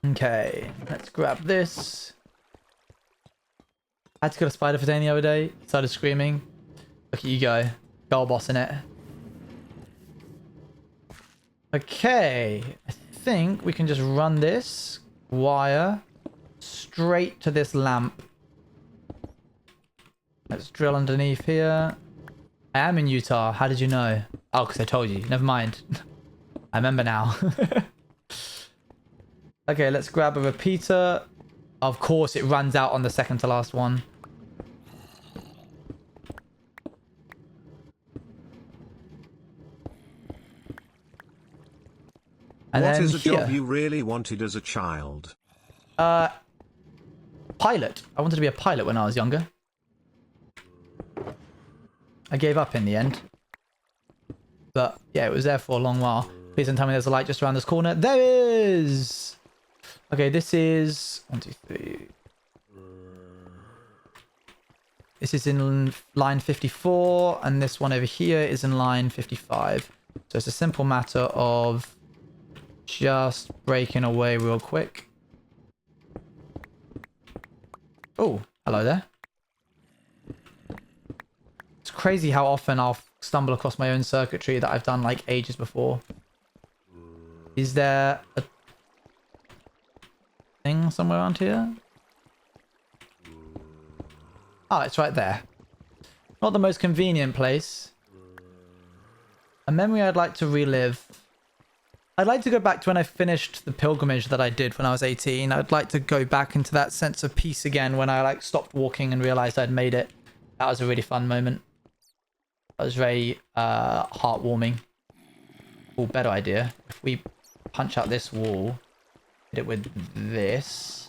Speaker 1: Okay, let's grab this. I had to go to Spider for the other day. He started screaming. Look at you go. Girl bossing it. Okay, I think we can just run this wire straight to this lamp. Let's drill underneath here. I am in Utah. How did you know? Oh, because I told you. Never mind. I remember now. Okay, let's grab a repeater. Of course, it runs out on the second to last one. And
Speaker 2: what
Speaker 1: then
Speaker 2: is a
Speaker 1: here,
Speaker 2: job you really wanted as a child?
Speaker 1: pilot. I wanted to be a pilot when I was younger. I gave up in the end. But yeah, it was there for a long while. Please don't tell me there's a light just around this corner. There is! Okay, this is... 1, 2, 3. This is in line 54, and this one over here is in line 55. So it's a simple matter of just breaking away real quick. Oh, hello there. It's crazy how often I'll stumble across my own circuitry that I've done like ages before. Is there a thing somewhere around here? Oh, it's right there. Not the most convenient place. A memory I'd like to relive. I'd like to go back to when I finished the pilgrimage that I did when I was 18. I'd like to go back into that sense of peace again when I like stopped walking and realized I'd made it. That was a really fun moment. That was very heartwarming. Oh, better idea. If we punch out this wall, hit it with this.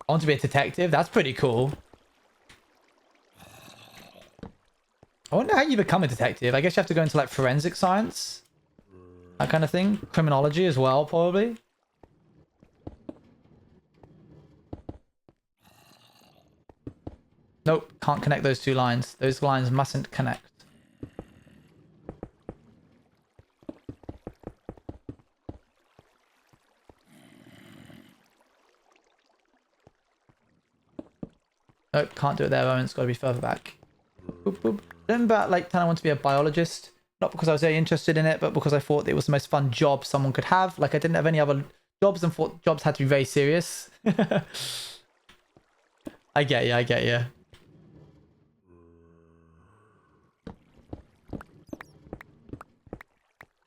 Speaker 1: I want to be a detective. That's pretty cool. I wonder how you become a detective. I guess you have to go into like forensic science. That kind of thing. Criminology as well, probably. Nope, can't connect those two lines. Those lines mustn't connect. Nope, can't do it there, Owen. It's got to be further back. Boop, boop. I remember like telling I want to be a biologist, not because I was very interested in it, but because I thought it was the most fun job someone could have. Like I didn't have any other jobs and thought jobs had to be very serious. I get you, I get you.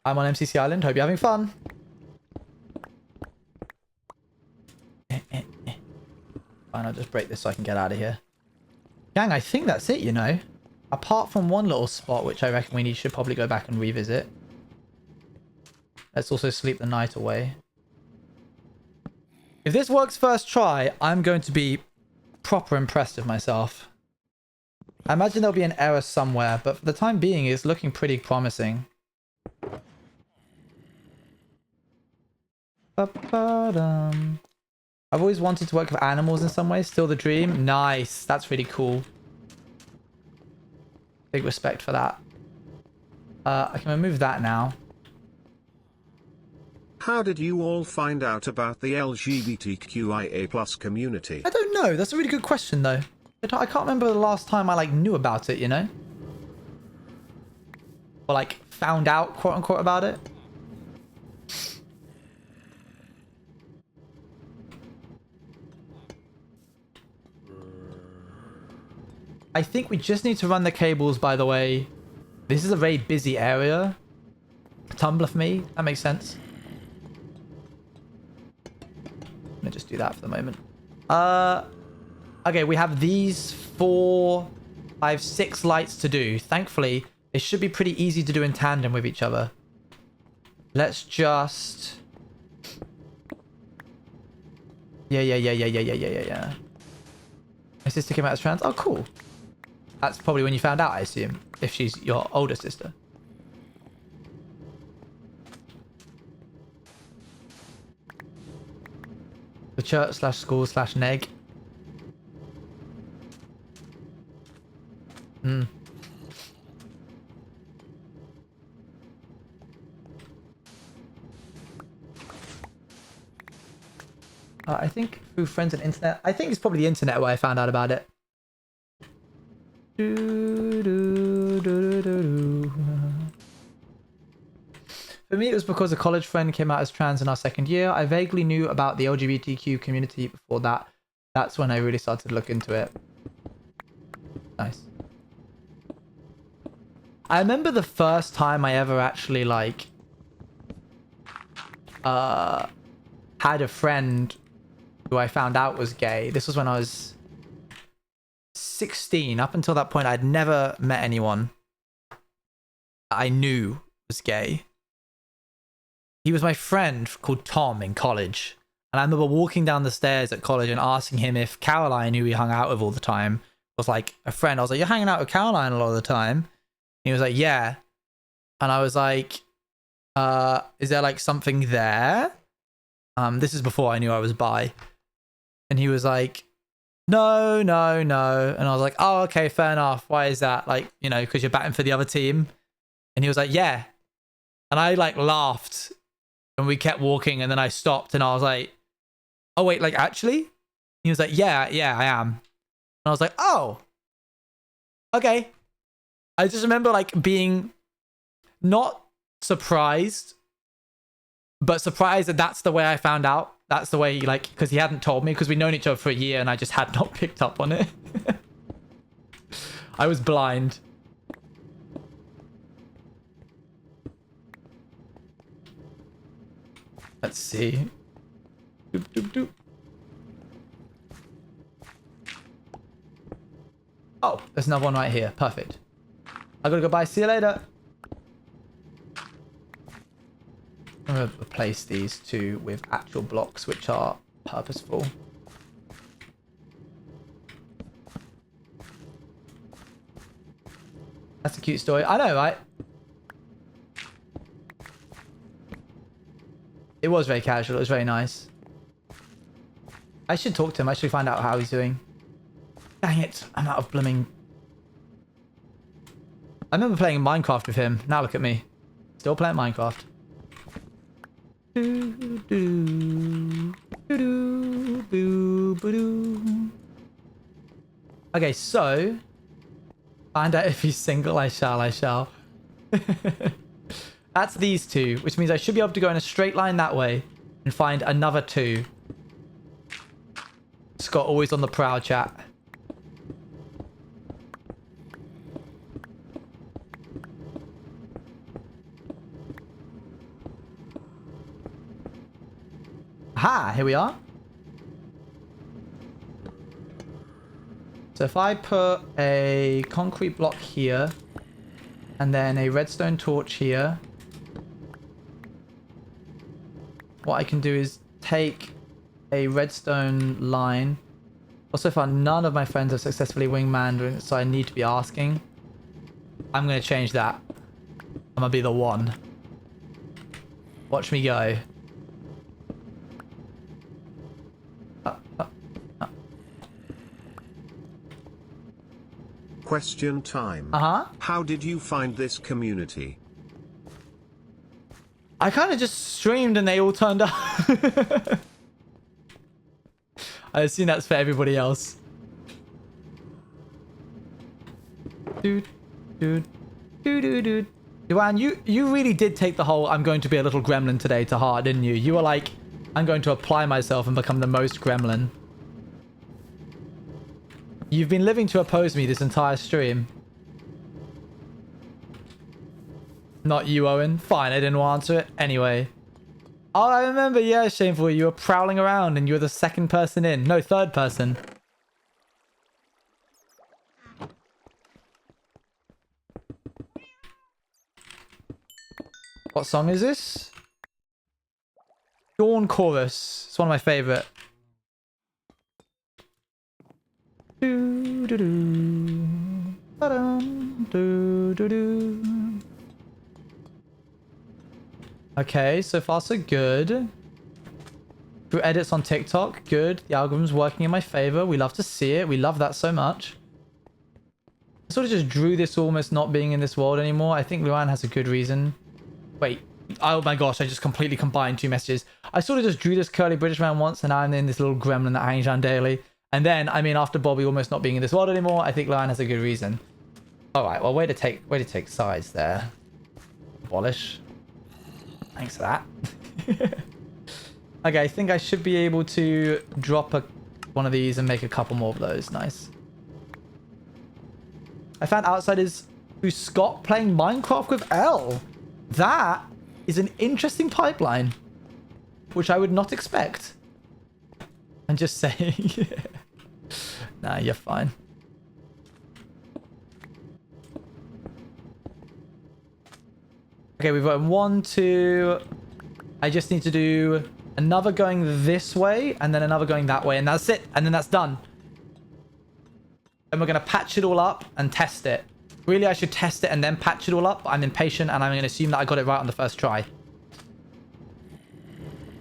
Speaker 1: I'm on MCC Island. Hope you're having fun. Fine, I'll just break this so I can get out of here. Gang, I think that's it, you know. Apart from one little spot, which I reckon we should probably go back and revisit. Let's also sleep the night away. If this works first try, I'm going to be proper impressed with myself. I imagine there'll be an error somewhere, but for the time being, it's looking pretty promising. Ba-ba-dum. I've always wanted to work with animals in some way. Still the dream. Nice. That's really cool. Big respect for that. I can remove that now.
Speaker 2: How did you all find out about the LGBTQIA+ community?
Speaker 1: I don't know. That's a really good question, though. I can't remember the last time I, like, knew about it, you know? Or, like, found out, quote-unquote, about it. I think we just need to run the cables, by the way. This is a very busy area. Tumblr for me. That makes sense. I'm gonna just do that for the moment. Okay, we have these 4, 5, 6 lights to do. Thankfully, they should be pretty easy to do in tandem with each other. Let's just... Yeah. My sister came out as trans. Oh, cool. That's probably when you found out, I assume. If she's your older sister. The church / school / neg. I think through friends and internet. I think it's probably the internet where I found out about it. For me, it was because a college friend came out as trans in our second year. I vaguely knew about the LGBTQ community before that. That's when I really started to look into it. Nice. I remember the first time I ever actually, like, had a friend who I found out was gay. This was when I was 16. Up until that point, I'd never met anyone I knew was gay. He was my friend called Tom in college. And I remember walking down the stairs at college and asking him if Caroline, who we hung out with all the time, was like a friend. I was like, you're hanging out with Caroline a lot of the time? And he was like, yeah. And I was like, is there like something there? This is before I knew I was bi. And he was like, no. And I was like, oh, okay, fair enough. Why is that? Like, you know, because you're batting for the other team. And he was like, yeah. And I like laughed and we kept walking and then I stopped and I was like, oh, wait, like actually? He was like, yeah, I am. And I was like, oh, okay. I just remember like being not surprised, but surprised that that's the way I found out. That's the way, like, because he hadn't told me, because we'd known each other for a year and I just had not picked up on it. I was blind. Let's see. Doop, doop, doop. Oh, there's another one right here. Perfect. I gotta go bye. See you later. I'm gonna replace these two with actual blocks which are purposeful. That's a cute story. I know, right? It was very casual. It was very nice. I should talk to him. I should find out how he's doing. Dang it. I'm out of blooming... I remember playing Minecraft with him. Now look at me. Still playing Minecraft. Okay, so... Find out if he's single. I shall. I shall. That's these two, which means I should be able to go in a straight line that way and find another two. Scott always on the prowl, chat. Aha, here we are. So if I put a concrete block here and then a redstone torch here, what I can do is take a redstone line. Also far, none of my friends have successfully wingmanned, so I need to be asking. I'm going to change that. I'm going to be the one. Watch me go.
Speaker 2: Question time.
Speaker 1: Uh-huh.
Speaker 2: How did you find this community?
Speaker 1: I kind of just streamed and they all turned up. I assume that's for everybody else. Dude. Duan, you really did take the whole I'm going to be a little gremlin today to heart, didn't you? You were like, I'm going to apply myself and become the most gremlin. You've been living to oppose me this entire stream. Not you, Owen. Fine, I didn't answer it. Anyway. Oh, I remember, yeah, Shameful. You were prowling around and you were the second person in. No, third person. What song is this? Dawn Chorus. It's one of my favorite. Okay, so far so good. Through edits on TikTok, good. The algorithm's working in my favor. We love to see it. We love that so much. I sort of just drew this almost not being in this world anymore. I think Luan has a good reason. Wait. Oh my gosh, I just completely combined two messages. I sort of just drew this curly British man once and now I'm in this little gremlin that hangs around daily. And then, I mean, after Bobby almost not being in this world anymore, I think Luan has a good reason. Alright, well, way to take sides there. Abolish. Thanks for that. Okay, I think I should be able to drop one of these and make a couple more of those. Nice. I found Outsiders who's Scott playing Minecraft with L. That is an interesting pipeline, which I would not expect. I'm just saying. Nah, you're fine. Okay, we've got 1, 2. I just need to do another going this way and then another going that way, and that's it. And then that's done. And we're going to patch it all up and test it. Really, I should test it and then patch it all up. I'm impatient and I'm going to assume that I got it right on the first try.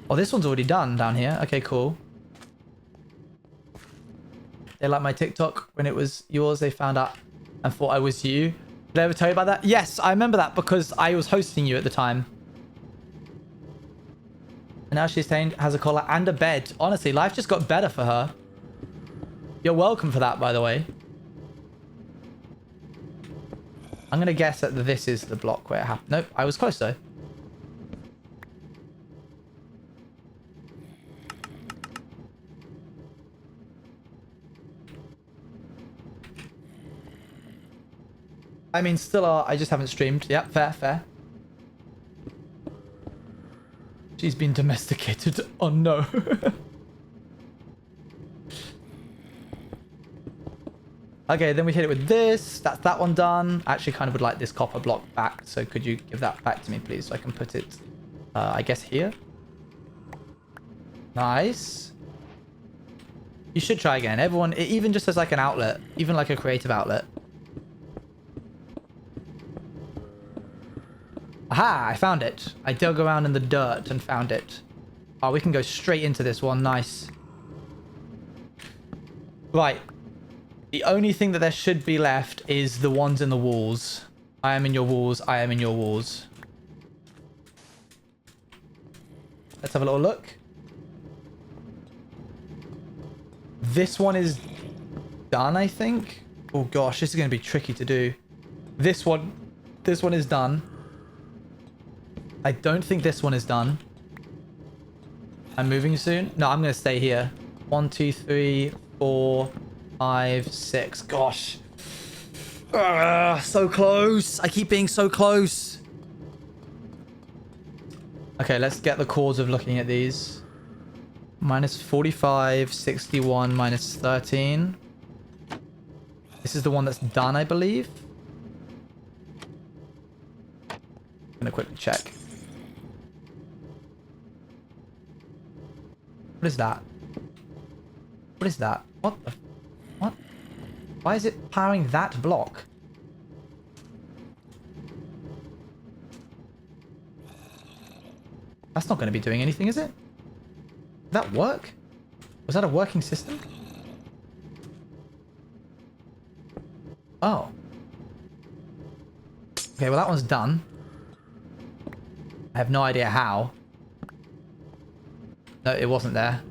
Speaker 1: Oh, this one's already done down here. Okay, cool. They liked my TikTok when it was yours. They found out and thought I was you. Did I ever tell you about that? Yes, I remember that because I was hosting you at the time. And now she's saying has a collar and a bed. Honestly, life just got better for her. You're welcome for that, by the way. I'm going to guess that this is the block where it happened. Nope, I was close though. I mean, still are. I just haven't streamed. Yep, fair, fair. She's been domesticated. Oh no. Okay, then we hit it with this. That's that one done. I actually kind of would like this copper block back. So could you give that back to me, please? So I can put it, I guess, here. Nice. You should try again. Everyone, even just as like an outlet. Even like a creative outlet. Aha, I found it. I dug around in the dirt and found it. Oh, we can go straight into this one. Nice. Right. The only thing that there should be left is the ones in the walls. I am in your walls. I am in your walls. Let's have a little look. This one is done, I think. Oh gosh, this is going to be tricky to do. This one is done. I don't think this one is done. I'm moving soon. No, I'm going to stay here. 1, 2, 3, 4, 5, 6. Gosh. So close. I keep being so close. Okay, let's get the cause of looking at these. Minus 45, 61, minus 13. This is the one that's done, I believe. I'm gonna quickly check. What is that? What is that? What the... What? Why is it powering that block? That's not going to be doing anything, is it? Did that work? Was that a working system? Oh. Okay, well that one's done. I have no idea how. No, it wasn't there.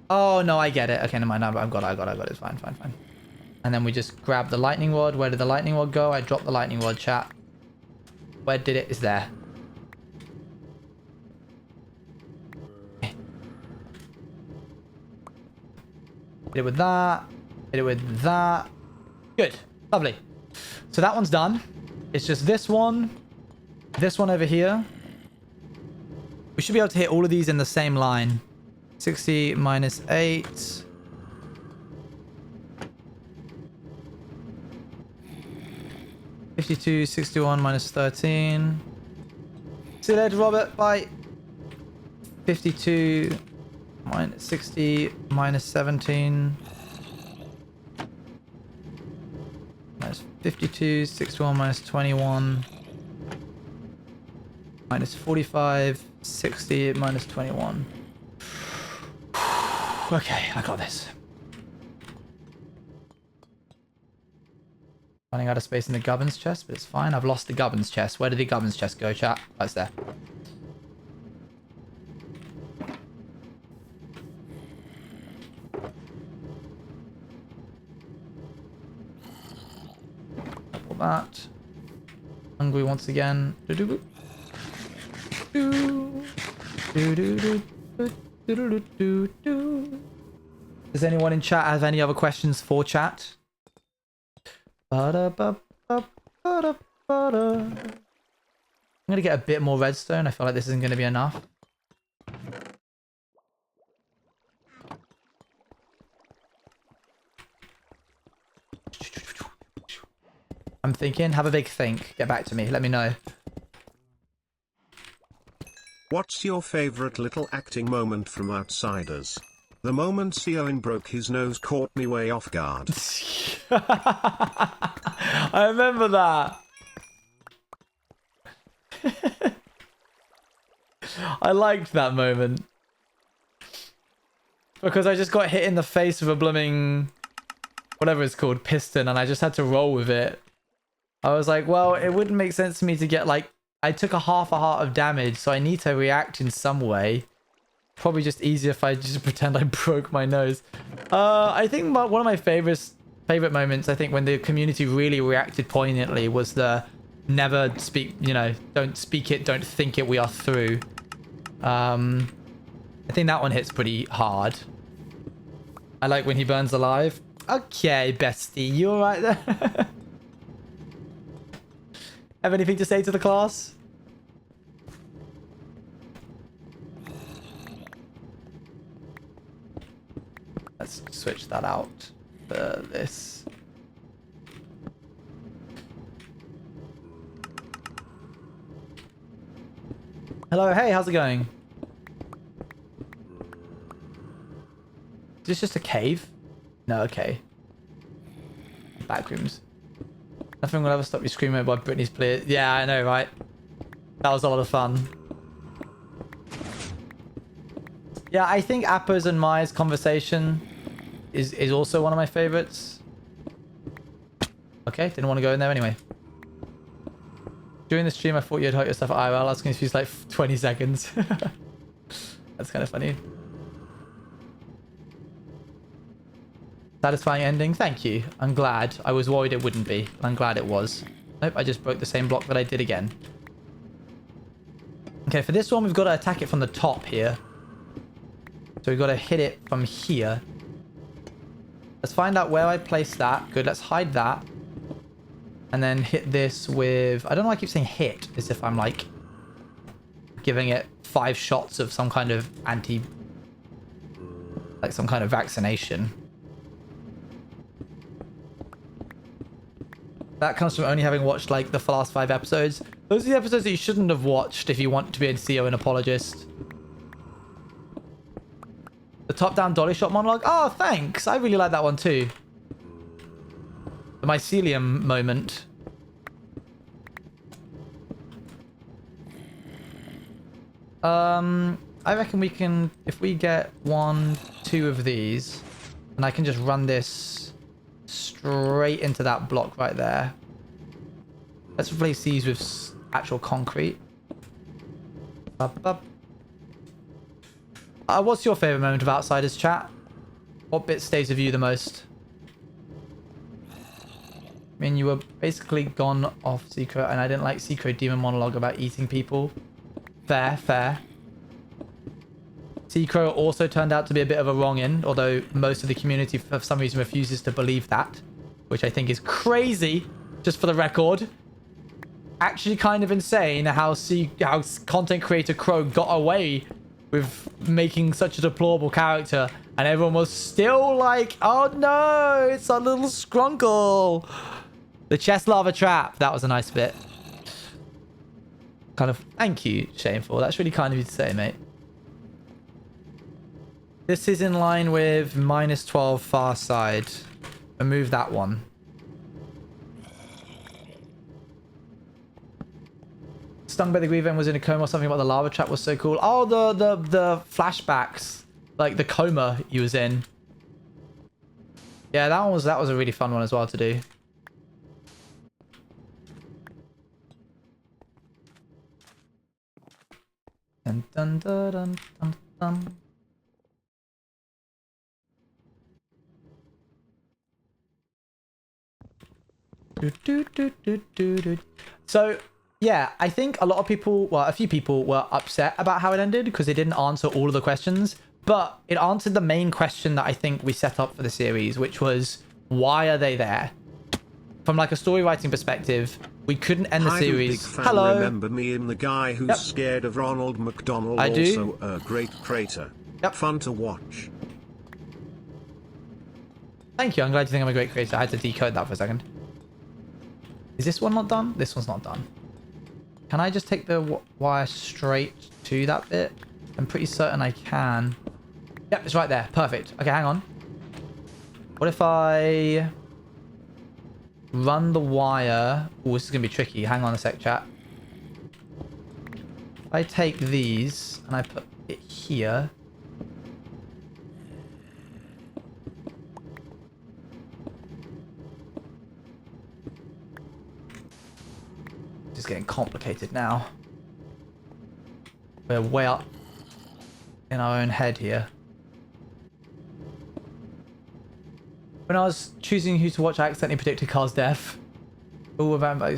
Speaker 1: Oh, no, I get it. Okay, never mind. No, I've got it. It's fine. And then we just grab the lightning rod. Where did the lightning rod go? I dropped the lightning rod, chat. Where did it? It's there. Hit it with that. Hit it with that. Good. Lovely. So that one's done. It's just this one over here. We should be able to hit all of these in the same line. 60 minus 8. $52, 61 minus 13. See you later, Robert. Bye. 52 minus 60 minus 17. Minus 52, 61 minus 21. Minus 45, 60 minus 21. Okay, I got this. Running out of space in the Gubbins chest, but it's fine. I've lost the Gubbins chest. Where did the Gubbins chest go, chat? Oh, it's there. Double that. Hungry once again. Does anyone in chat have any other questions for chat? I'm gonna get a bit more redstone. I feel like this isn't gonna be enough. I'm thinking, have a big think. Get back to me. Let me know.
Speaker 2: What's your favorite little acting moment from Outsiders? The moment Sioin broke his nose caught me way off guard.
Speaker 1: I remember that. I liked that moment. Because I just got hit in the face with a blooming... whatever it's called, piston, and I just had to roll with it. I was like, well, it wouldn't make sense to me to get, like... I took a half a heart of damage, so I need to react in some way. Probably just easier if I just pretend I broke my nose. I think one of my favorite moments, I think, when the community really reacted poignantly was the never speak, you know, don't speak it, don't think it, we are through. I think that one hits pretty hard. I like when he burns alive. Okay, bestie, you alright there? Have anything to say to the class? Let's switch that out for this. Hello, hey, how's it going? Is this just a cave? No, okay. Backrooms. Nothing will ever stop you screaming about Britney Spears. Yeah, I know, right? That was a lot of fun. Yeah, I think Appa's and Maya's conversation is also one of my favorites. Okay, didn't want to go in there anyway. During the stream, I thought you'd hurt yourself at IRL. I was confused like 20 seconds. That's kind of funny. Satisfying ending. Thank you. I'm glad. I was worried it wouldn't be. I'm glad it was. Nope, I just broke the same block that I did again. Okay, for this one, we've got to attack it from the top here. So we've got to hit it from here. Let's find out where I place that. Good, let's hide that. And then hit this with... I don't know why I keep saying hit, as if I'm like giving it 5 shots of some kind of like some kind of vaccination. That comes from only having watched like the last 5 episodes. Those are the episodes that you shouldn't have watched if you want to be a CEO and apologist. The top-down dolly shot monologue. Oh, thanks. I really like that one too. The mycelium moment. I reckon we can, if we get 1, 2 of these, and I can just run this straight into that block right there. Let's replace these with actual concrete. What's your favorite moment of Outsiders, chat? What bit stays with you the most? I mean, you were basically gone off Secret, and I didn't like Secret Demon monologue about eating people. Fair, fair. Seacrow also turned out to be a bit of a wrong-in, although most of the community for some reason refuses to believe that, which I think is crazy, just for the record. Actually kind of insane how content creator Crow got away with making such a deplorable character, and everyone was still like, oh no, it's a little Skrunkle. The chest lava trap, that was a nice bit. Kind of, thank you, Shameful. That's really kind of you to say, mate. This is in line with -12 far side. Remove that one. Stung by the Griever and was in a coma or something about the lava trap was so cool. Oh, the flashbacks. Like the coma he was in. Yeah, that was a really fun one as well to do. Dun, dun, dun, dun, dun, dun. So, yeah, I think a lot of people, well, a few people were upset about how it ended because they didn't answer all of the questions, but it answered the main question that I think we set up for the series, which was, why are they there? From like a story writing perspective, we couldn't end the series.
Speaker 2: Big fan.
Speaker 1: Hello.
Speaker 2: Remember me in the guy who's scared of Ronald McDonald?
Speaker 1: I do.
Speaker 2: Also a great creator.
Speaker 1: Yep.
Speaker 2: Fun to watch.
Speaker 1: Thank you. I'm glad you think I'm a great creator. I had to decode that for a second. Is this one not done? This one's not done. Can I just take the wire straight to that bit? I'm pretty certain I can. Yep, it's right there. Perfect. Okay, hang on. What if I run the wire? Oh, this is going to be tricky. Hang on a sec, chat. If I take these and I put it here. It's getting complicated now. We're way up in our own head here. When I was choosing who to watch, I accidentally predicted Carl's death. Oh, about I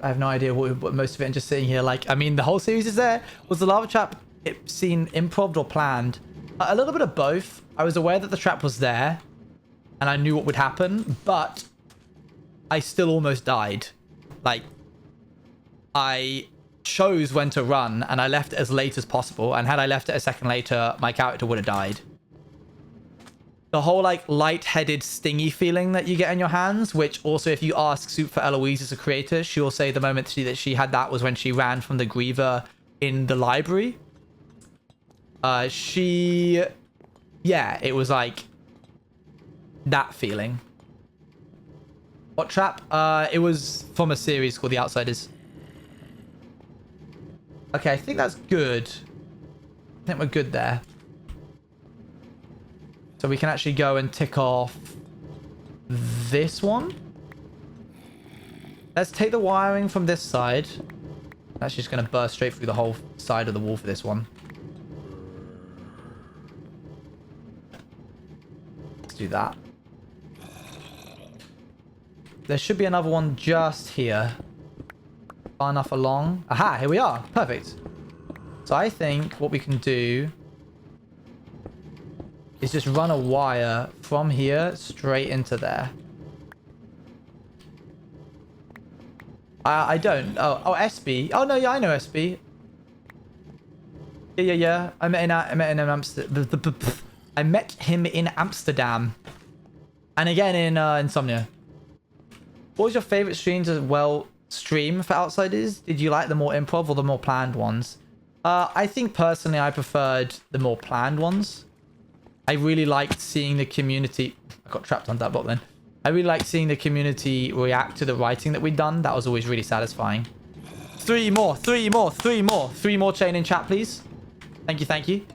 Speaker 1: have no idea what most of it. And just sitting here, like, I mean, the whole series is there. Was the lava trap seen improv or planned? A little bit of both. I was aware that the trap was there, and I knew what would happen, but I still almost died. Like, I chose when to run, and I left it as late as possible. And had I left it a second later, my character would have died. The whole like light-headed, stingy feeling that you get in your hands, which also, if you ask Soup for Eloise as a creator, she'll say the moment that she had that was when she ran from the Griever in the library. Yeah, it was like that feeling. What trap? It was from a series called The Outsiders. Okay, I think that's good. I think we're good there. So we can actually go and tick off this one. Let's take the wiring from this side. That's just going to burst straight through the whole side of the wall for this one. Let's do that. there should be another one just here. Far enough along. Aha, here we are. Perfect. So I think what we can do is just run a wire from here straight into there. I don't. Oh, SB. Oh, no, yeah, I know SB. Yeah. I met him in Amsterdam. And again in Insomnia. What was your favorite stream to, well, stream for Outsiders? Did you like the more improv or the more planned ones? I think personally I preferred the more planned ones. I really liked seeing the community... I got trapped on that block then. I really liked seeing the community react to the writing that we'd done. That was always really satisfying. Three more chain in chat, please. Thank you.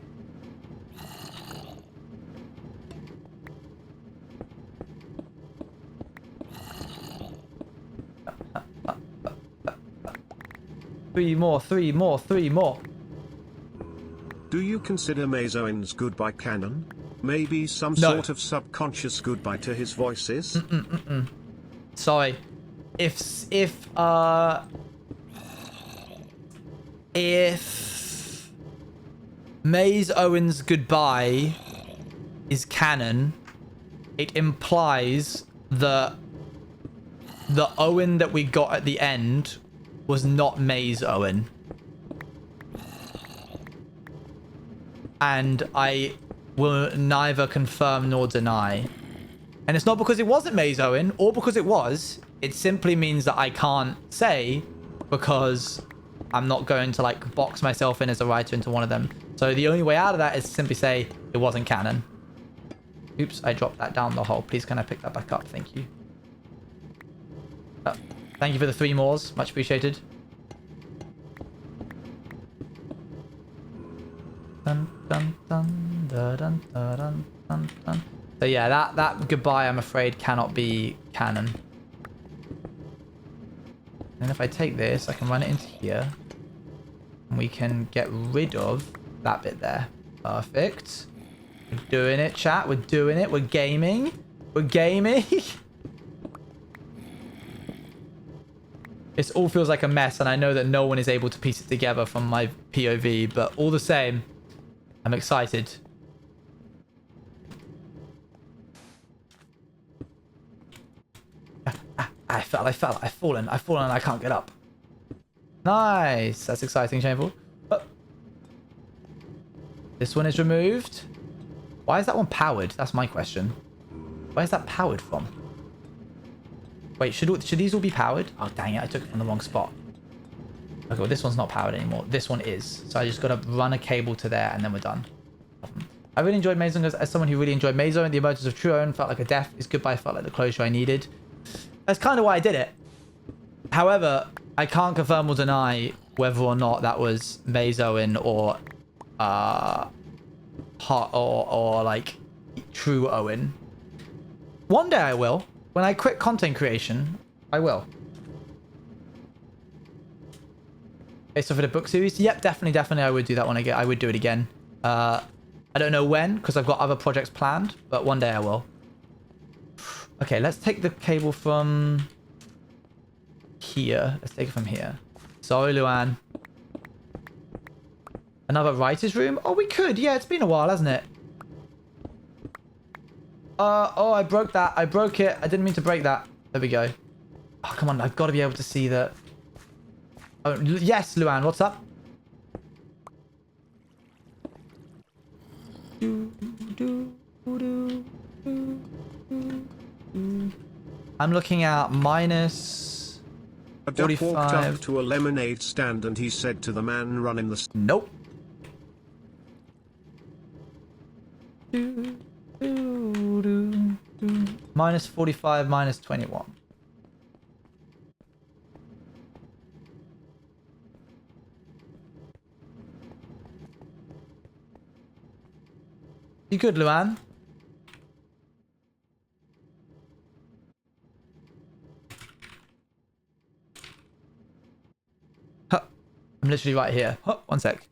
Speaker 1: Three more.
Speaker 2: Do you consider Mazoin's goodbye canon? Maybe some
Speaker 1: No.
Speaker 2: sort of subconscious goodbye to his voices?
Speaker 1: Sorry. If Maze Owen's goodbye is canon, it implies that the Owen that we got at the end was not Maze Owen. And I will neither confirm nor deny. And it's not because it wasn't Maze Owen or because it was. It simply means that I can't say because I'm not going to like box myself in as a writer into one of them. So the only way out of that is to simply say it wasn't canon. Oops, I dropped that down the hole. Please can I pick that back up? Thank you. Thank you for the 3 mores. Much appreciated. Dun, dun, dun, dun, dun, dun, dun, dun. So yeah, that goodbye, I'm afraid, cannot be canon. And if I take this, I can run it into here. And we can get rid of that bit there. Perfect. We're doing it, chat. We're doing it. We're gaming. This all feels like a mess, and I know that no one is able to piece it together from my POV, but all the same, I'm excited. I fell. I've fallen, I can't get up. Nice. That's exciting, Shameful. Oh. This one is removed. Why is that one powered? That's my question. Where is that powered from? Wait, should these all be powered? Oh, dang it. I took it from the wrong spot. Okay, well, this one's not powered anymore. This one is. So I just got to run a cable to there and then we're done. I really enjoyed Maze Zone as someone who really enjoyed Maze Zone. The emergence of True Owen felt like a death. His goodbye felt like the closure I needed. That's kind of why I did it. However, I can't confirm or deny whether or not that was Maze Owen or like True Owen. One day I will. When I quit content creation, I will. Based off of the book series? Yep, definitely I would do that one again. I would do it again. I don't know when, because I've got other projects planned, but one day I will. Okay, let's take the cable from here. Let's take it from here. Sorry, Luan. Another writer's room? Oh, we could. Yeah, it's been a while, hasn't it? Oh, I broke that. I broke it. I didn't mean to break that. There we go. Oh, come on. I've got to be able to see that. Oh, yes, Luan. What's up? I'm looking at minus
Speaker 2: A duck walked
Speaker 1: 45.
Speaker 2: up to a lemonade stand and he said to the man running the
Speaker 1: Nope. Minus 45, minus 21. You good, Luan? Huh. I'm literally right here. Huh. One sec.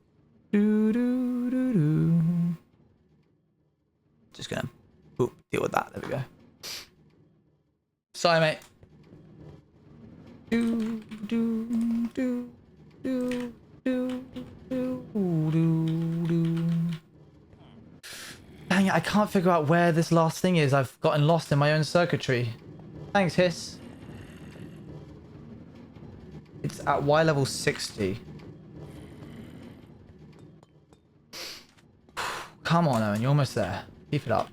Speaker 1: Just gonna deal with that. There we go. Sorry, mate. Do, do, do, do, do, do, do, do. Dang it, I can't figure out where this last thing is. I've gotten lost in my own circuitry. Thanks, Hiss. It's at Y level 60. Come on, Owen, you're almost there. Keep it up.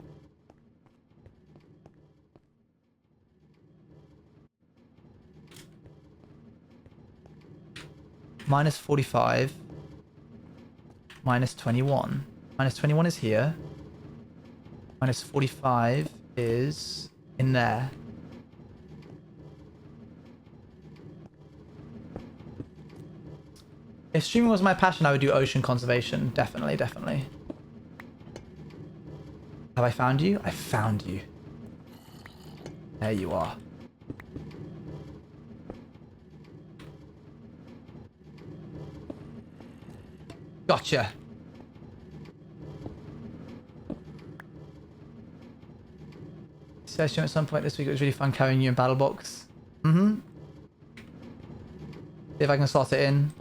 Speaker 1: Minus 45. Minus 21. Minus 21 is here. Minus 45 is in there. If streaming was my passion, I would do ocean conservation. Definitely, definitely. Have I found you? I found you. There you are. Gotcha. Session at some point this week. It was really fun carrying you in battle box. See if I can slot it in.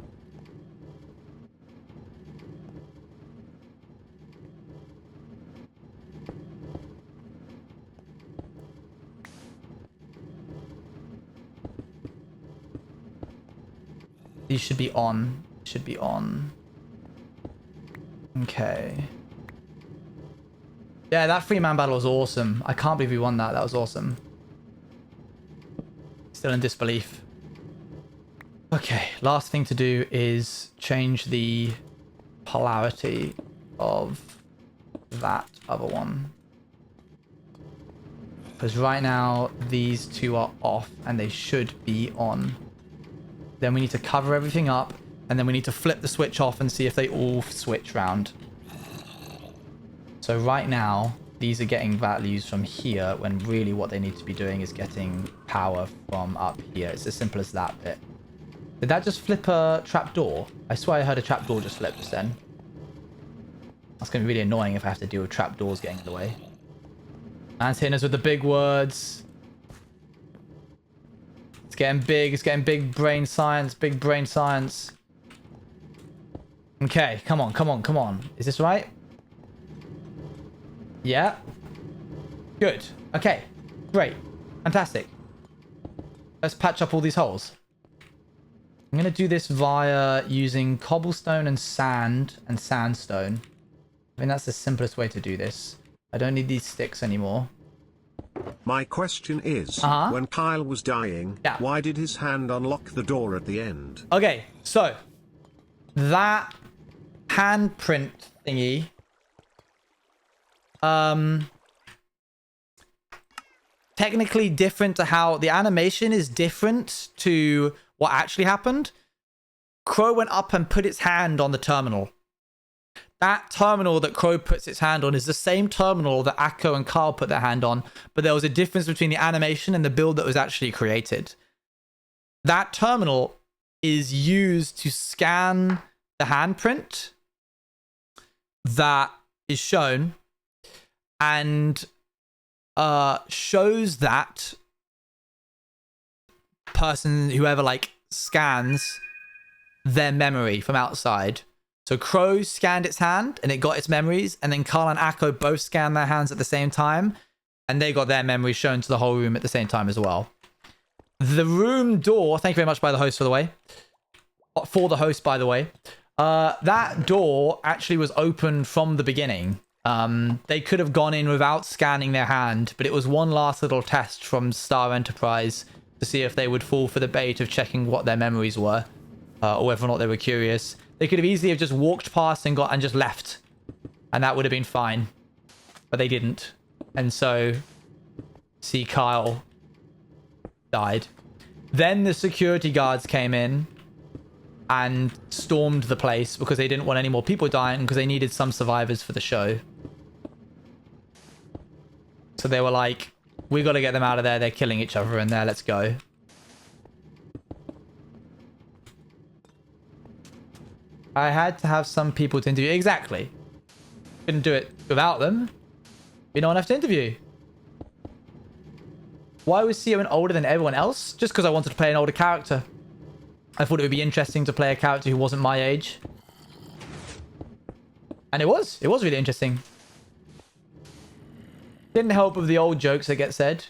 Speaker 1: These should be on. Should be on. Okay. Yeah, that 3-man battle was awesome. I can't believe we won that. That was awesome. Still in disbelief. Okay, last thing to do is change the polarity of that other one. Because right now, these two are off and they should be on. Then we need to cover everything up, and then we need to flip the switch off and see if they all switch round. So right now, these are getting values from here, when really what they need to be doing is getting power from up here. It's as simple as that bit. Did that just flip a trapdoor? I swear I heard a trapdoor just flip just then. That's going to be really annoying if I have to deal with trapdoors getting in the way. Man's hitting us with the big words. It's getting big. It's getting big brain science. Big brain science. Okay, come on, come on, come on. Is this right? Yeah. Good. Okay. Great. Fantastic. Let's patch up all these holes. I'm going to do this via using cobblestone and sand and sandstone. I mean, that's the simplest way to do this. I don't need these sticks anymore.
Speaker 2: My question is, when Kyle was dying, why did his hand unlock the door at the end?
Speaker 1: Okay, so that handprint thingy, technically different to how the animation is different to what actually happened. Crow went up and put its hand on the terminal. That terminal that Crow puts its hand on is the same terminal that Akko and Carl put their hand on, but there was a difference between the animation and the build that was actually created. That terminal is used to scan the handprint that is shown and shows that person, whoever like scans their memory from outside. So Crow scanned its hand and it got its memories, and then Carl and Akko both scanned their hands at the same time and they got their memories shown to the whole room at the same time as well. The room door, thank you very much by the host for the way. For the host, by the way. That door actually was open from the beginning. They could have gone in without scanning their hand, but it was one last little test from Star Enterprise to see if they would fall for the bait of checking what their memories were, or whether or not they were curious. They could have easily have just walked past and just left, and that would have been fine, but they didn't. And so, see, Kyle died. Then the security guards came in and stormed the place because they didn't want any more people dying, because they needed some survivors for the show. So they were like, we got to get them out of there. They're killing each other in there. Let's go. I had to have some people to interview. Exactly. Couldn't do it without them. We don't have to interview. Why was Sion older than everyone else? Just because I wanted to play an older character. I thought it would be interesting to play a character who wasn't my age. And it was. It was really interesting. Didn't help with the old jokes that get said.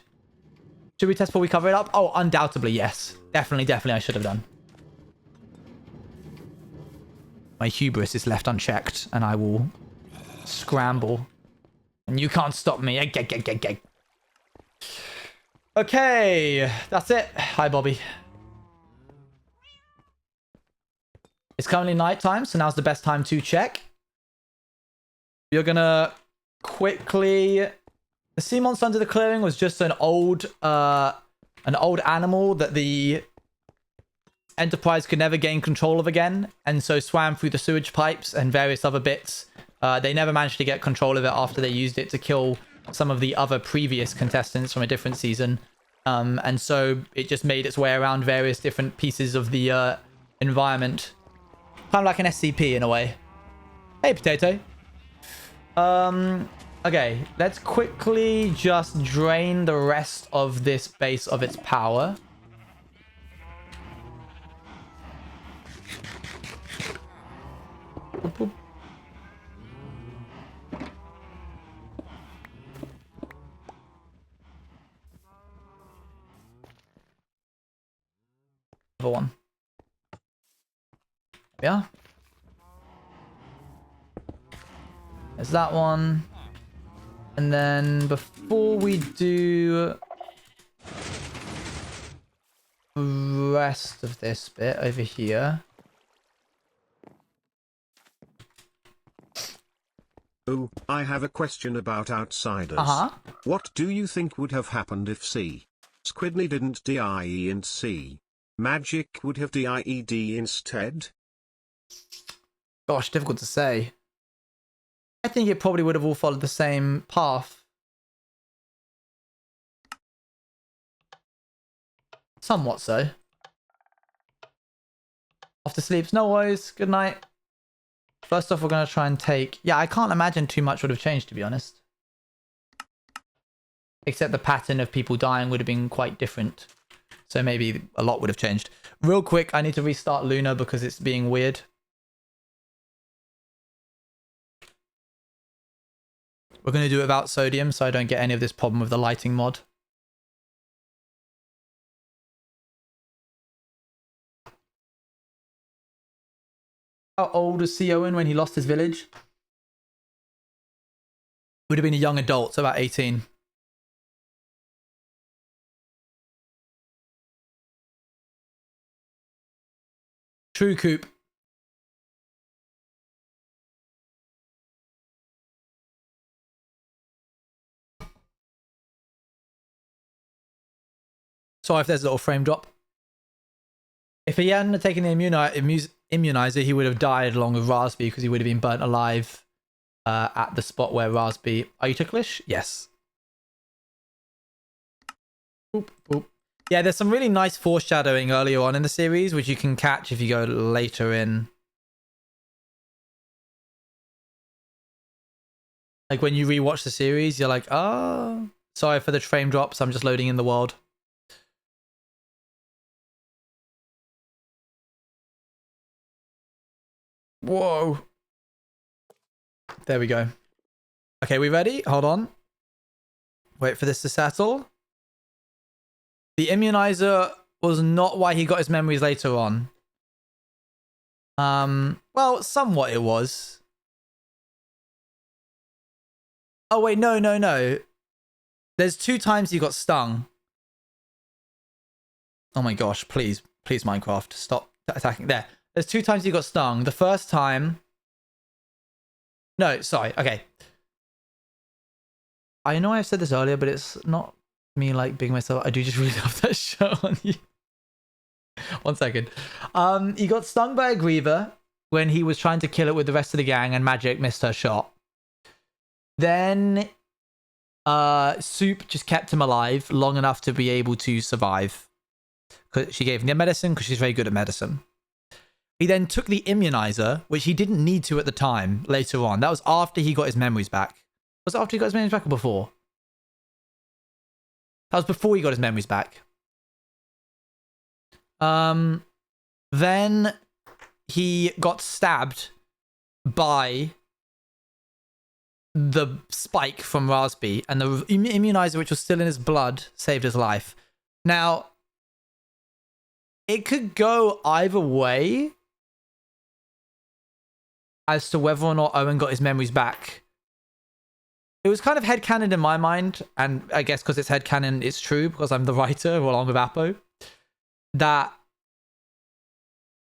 Speaker 1: Should we test before we cover it up? Oh, undoubtedly, yes. Definitely I should have done. My hubris is left unchecked, and I will scramble. And you can't stop me. Okay, that's it. Hi, Bobby. It's currently nighttime, so now's the best time to check. You're gonna quickly... The sea monster under the clearing was just an old animal that the Enterprise could never gain control of again, and so swam through the sewage pipes and various other bits. They never managed to get control of it after they used it to kill some of the other previous contestants from a different season. And so it just made its way around various different pieces of the environment. Kind of like an SCP in a way. Hey, Potato. Okay, let's quickly just drain the rest of this base of its power. Boop, boop. Another one. Yeah. There's that one. And then before we do the rest of this bit over here.
Speaker 2: Oh, I have a question about Outsiders.
Speaker 1: Uh-huh.
Speaker 2: What do you think would have happened if Squidney didn't die and Magic would have died instead?
Speaker 1: Gosh, difficult to say. I think it probably would have all followed the same path. Somewhat so. Off to sleep. No worries. Good night. First off, we're going to try and take... Yeah, I can't imagine too much would have changed, to be honest. Except the pattern of people dying would have been quite different. So maybe a lot would have changed. Real quick, I need to restart Luna because it's being weird. We're going to do it without sodium so I don't get any of this problem with the lighting mod. How old was Sion when he lost his village? Would have been a young adult, so about 18. True, Coop. Sorry if there's a little frame drop. If he hadn't taken the immunizer, he would have died along with Raspy because he would have been burnt alive at the spot where Raspy... Are you ticklish? Yes. Boop, boop. Yeah, there's some really nice foreshadowing earlier on in the series, which you can catch if you go later in. Like when you rewatch the series, you're like, oh, sorry for the frame drops. I'm just loading in the world. Whoa. There we go. Okay, we ready? Hold on. Wait for this to settle. The immunizer was not why he got his memories later on. Well, somewhat it was. Oh, wait, no. There's 2 times he got stung. Oh my gosh, please, Minecraft, stop attacking. There's 2 times he got stung. The first time... No, sorry, okay. I know I said this earlier, but it's not me like being myself. I do just really love that show on you. 1 second. He got stung by a Griever when he was trying to kill it with the rest of the gang and Magic missed her shot. Then Soup just kept him alive long enough to be able to survive. She gave him the medicine because she's very good at medicine. He then took the immunizer, which he didn't need to at the time, later on. That was after he got his memories back. Was it after he got his memories back or before? That was before he got his memories back. Then he got stabbed by the spike from Raspy, and the immunizer, which was still in his blood, saved his life. Now, it could go either way as to whether or not Owen got his memories back. It was kind of headcanon in my mind, and I guess because it's headcanon, it's true because I'm the writer along with Apo, that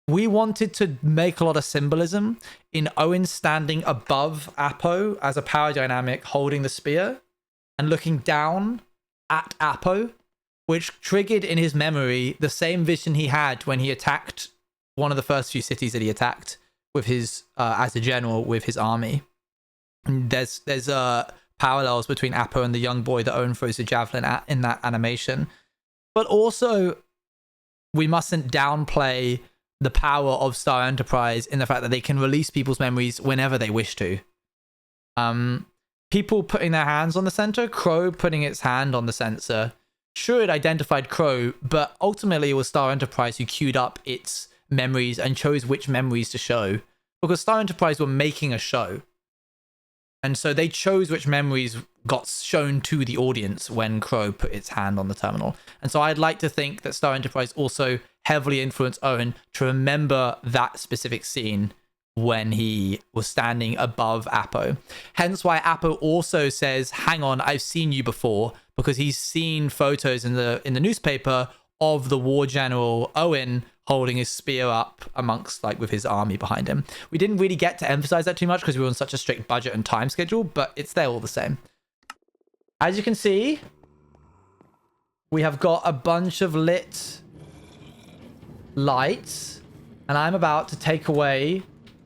Speaker 1: we wanted to make a lot of symbolism in Owen standing above Apo as a power dynamic holding the spear and looking down at Apo, which triggered in his memory the same vision he had when he attacked one of the first few cities that he attacked with his as a general with his army. And there's parallels between Apo and the young boy that Owen throws the javelin at in that animation. But also, we mustn't downplay the power of Star Enterprise in the fact that they can release people's memories whenever they wish to. People putting their hands on the center, Crow putting its hand on the sensor. Sure, it identified Crow, but ultimately it was Star Enterprise who queued up its memories and chose which memories to show, because Star Enterprise were making a show. And so they chose which memories got shown to the audience when Crow put its hand on the terminal. And so I'd like to think that Star Enterprise also heavily influenced Owen to remember that specific scene when he was standing above Apo. Hence why Apo also says, hang on, I've seen you before, because he's seen photos in the newspaper of the war general Owen holding his spear up amongst, like, with his army behind him. We didn't really get to emphasize that too much because we were on such a strict budget and time schedule, but it's there all the same. As you can see, we have got a bunch of lit lights, and I'm about to take away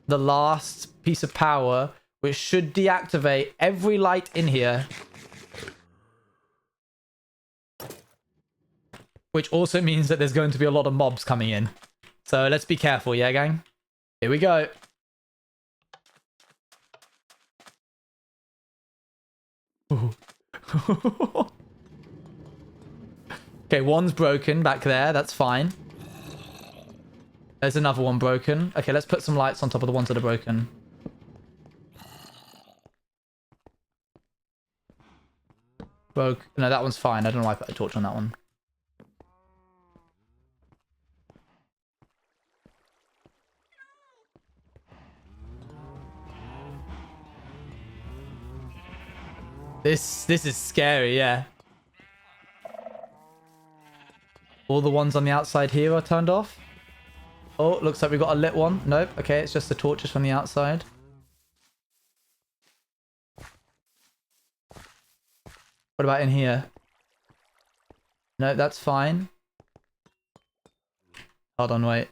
Speaker 1: the last piece of power, which should deactivate every light in here. Which also means that there's going to be a lot of mobs coming in. So let's be careful, yeah, gang? Here we go. Okay, one's broken back there. That's fine. There's another one broken. Okay, let's put some lights on top of the ones that are broken. Broke. No, that one's fine. I don't know why I put a torch on that one. This is scary, yeah. All the ones on the outside here are turned off. Oh, looks like we've got a lit one. Nope. Okay, it's just the torches from the outside. What about in here? No, that's fine. Hold on, wait.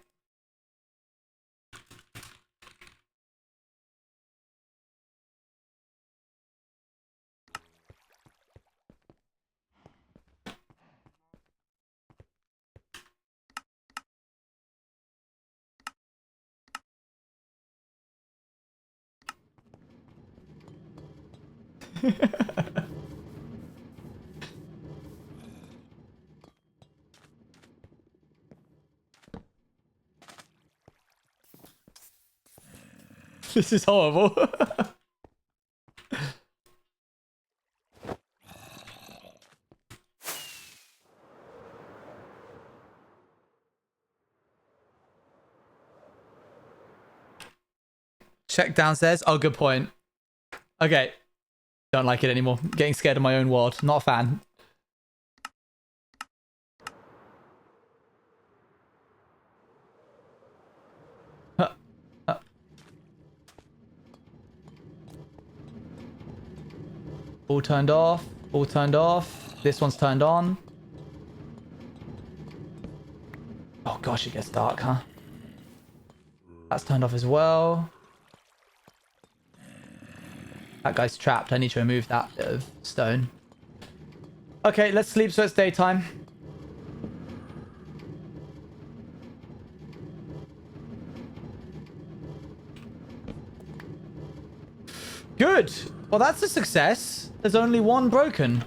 Speaker 1: This is horrible. Check downstairs. Oh, good point. Okay. Don't like it anymore. Getting scared of my own world. Not a fan. All turned off. All turned off. This one's turned on. Oh gosh, it gets dark, huh? That's turned off as well. That guy's trapped. I need to remove that bit of stone. Okay, let's sleep so it's daytime. Good. Well, that's a success. There's only one broken.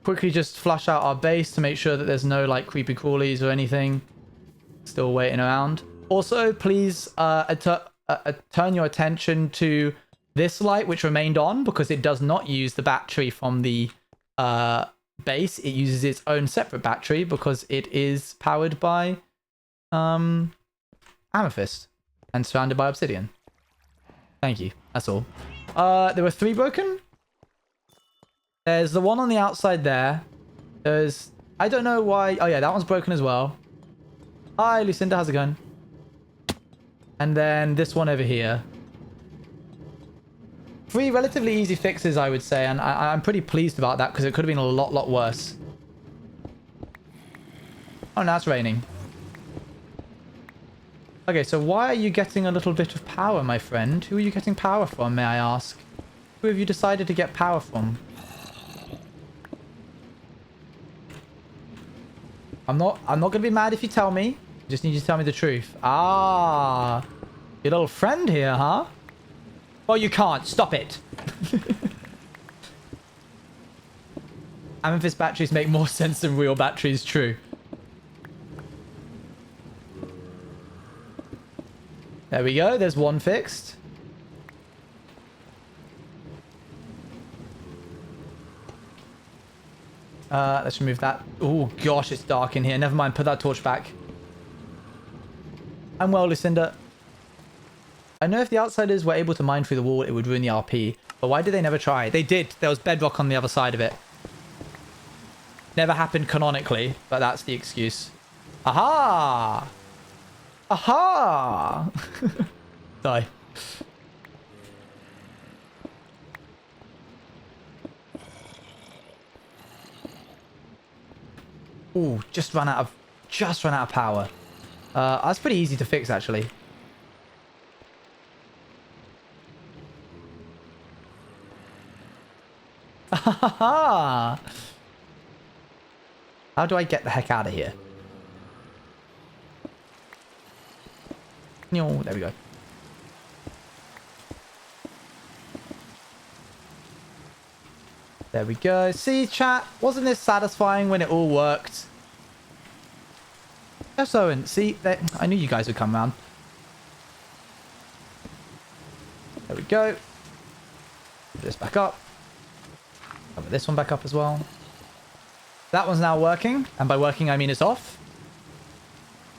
Speaker 1: quickly just flush out our base to make sure that there's no like creepy crawlies or anything still waiting around. Also, please turn your attention to this light which remained on, because it does not use the battery from the base. It uses its own separate battery because it is powered by amethyst and surrounded by obsidian. Thank you. That's all. There were 3 broken. There's the one on the outside there. There's... I don't know why... Oh, yeah, that one's broken as well. Hi, Lucinda. How's it going? And then this one over here. 3 relatively easy fixes, I would say. And I'm pretty pleased about that because it could have been a lot worse. Oh, now it's raining. Okay, so why are you getting a little bit of power, my friend? Who are you getting power from, may I ask? Who have you decided to get power from? I'm not gonna be mad if you tell me. I just need you to tell me the truth. Ah, your little friend here, huh? Well, you can't. Stop it. Amethyst batteries make more sense than real batteries. True. There we go. There's one fixed. Let's remove that. Oh, gosh, it's dark in here. Never mind. Put that torch back. I'm well, Lucinda. I know if the outsiders were able to mine through the wall, it would ruin the RP. But why did they never try? They did. There was bedrock on the other side of it. Never happened canonically, but that's the excuse. Aha! Aha! Die. Ooh, just ran out of power. That's pretty easy to fix, actually. How do I get the heck out of here? No, there we go. There we go. See, chat? Wasn't this satisfying when it all worked? Yes, Owen. See, I knew you guys would come around. There we go. Put this back up. Cover this one back up as well. That one's now working. And by working, I mean it's off.